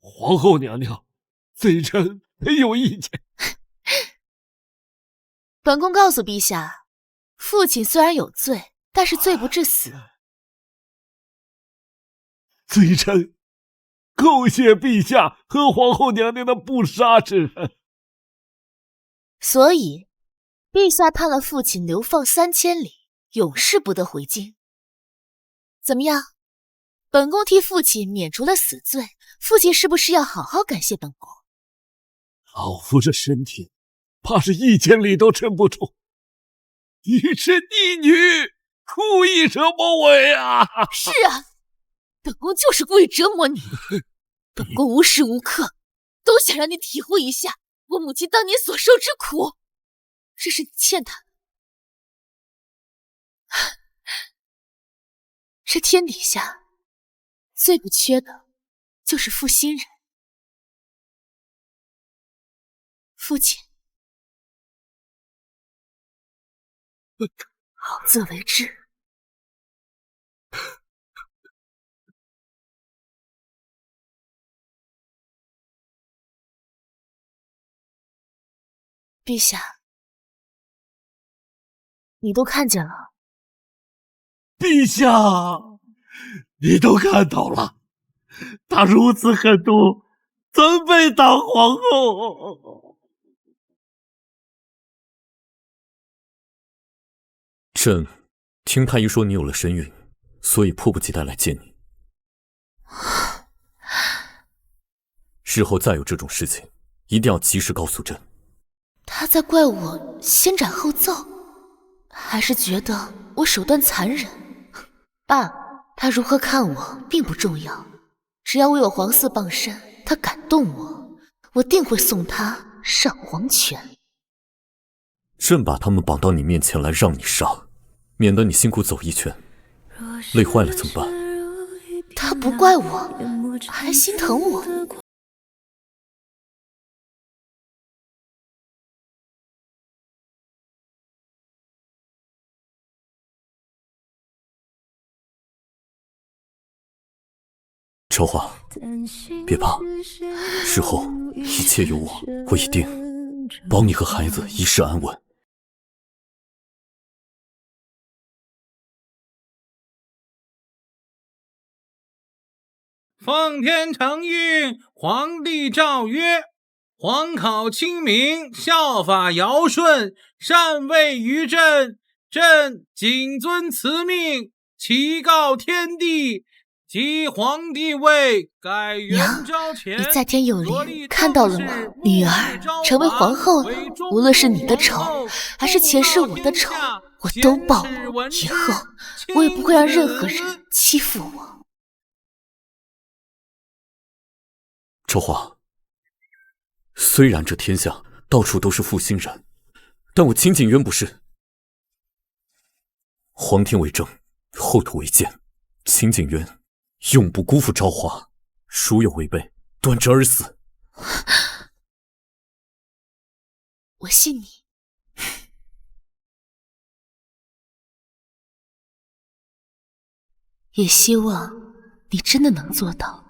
皇后娘娘，贼臣没有意见。本宫告诉陛下，父亲虽然有罪，但是罪不至死。贼臣叩谢陛下和皇后娘娘的不杀之恩。所以，陛下判了父亲流放3000里，永世不得回京。怎么样？本宫替父亲免除了死罪，父亲是不是要好好感谢本宫？老夫这身体怕是1000里都撑不住。你是逆女，故意折磨我呀！是啊，本宫就是故意折磨你。本宫无时无刻都想让你体会一下我母亲当年所受之苦，这是你欠她的。这天底下最不缺的就是负心人。父亲，好自为之。陛下，你都看见了。陛下，你都看到了，她如此狠毒，怎配当皇后？朕听太医说你有了身孕，所以迫不及待来见你。日后再有这种事情，一定要及时告诉朕。他在怪我先斩后奏，还是觉得我手段残忍？爸，他如何看我并不重要，只要我有皇嗣傍身，他敢动我，我定会送他上黄泉。朕把他们绑到你面前来让你杀，免得你辛苦走一圈，累坏了怎么办？他不怪我，还心疼我。昭华，别怕，日后一切有我，我一定保你和孩子一世安稳。奉天承运，皇帝诏曰：皇考清明，效法尧舜，禅位于朕。朕谨遵此命，启告天地。即皇帝位改元昭前，你在天有灵，看到了吗？女儿成为皇后了，无论是你的仇，还是前世我的仇，我都报。以后我也不会让任何人欺负我。昭华，虽然这天下到处都是负心人，但我秦景渊不是。皇天为证，后土为鉴，秦景渊永不辜负昭华，如有违背，断之而死。我信你。也希望你真的能做到。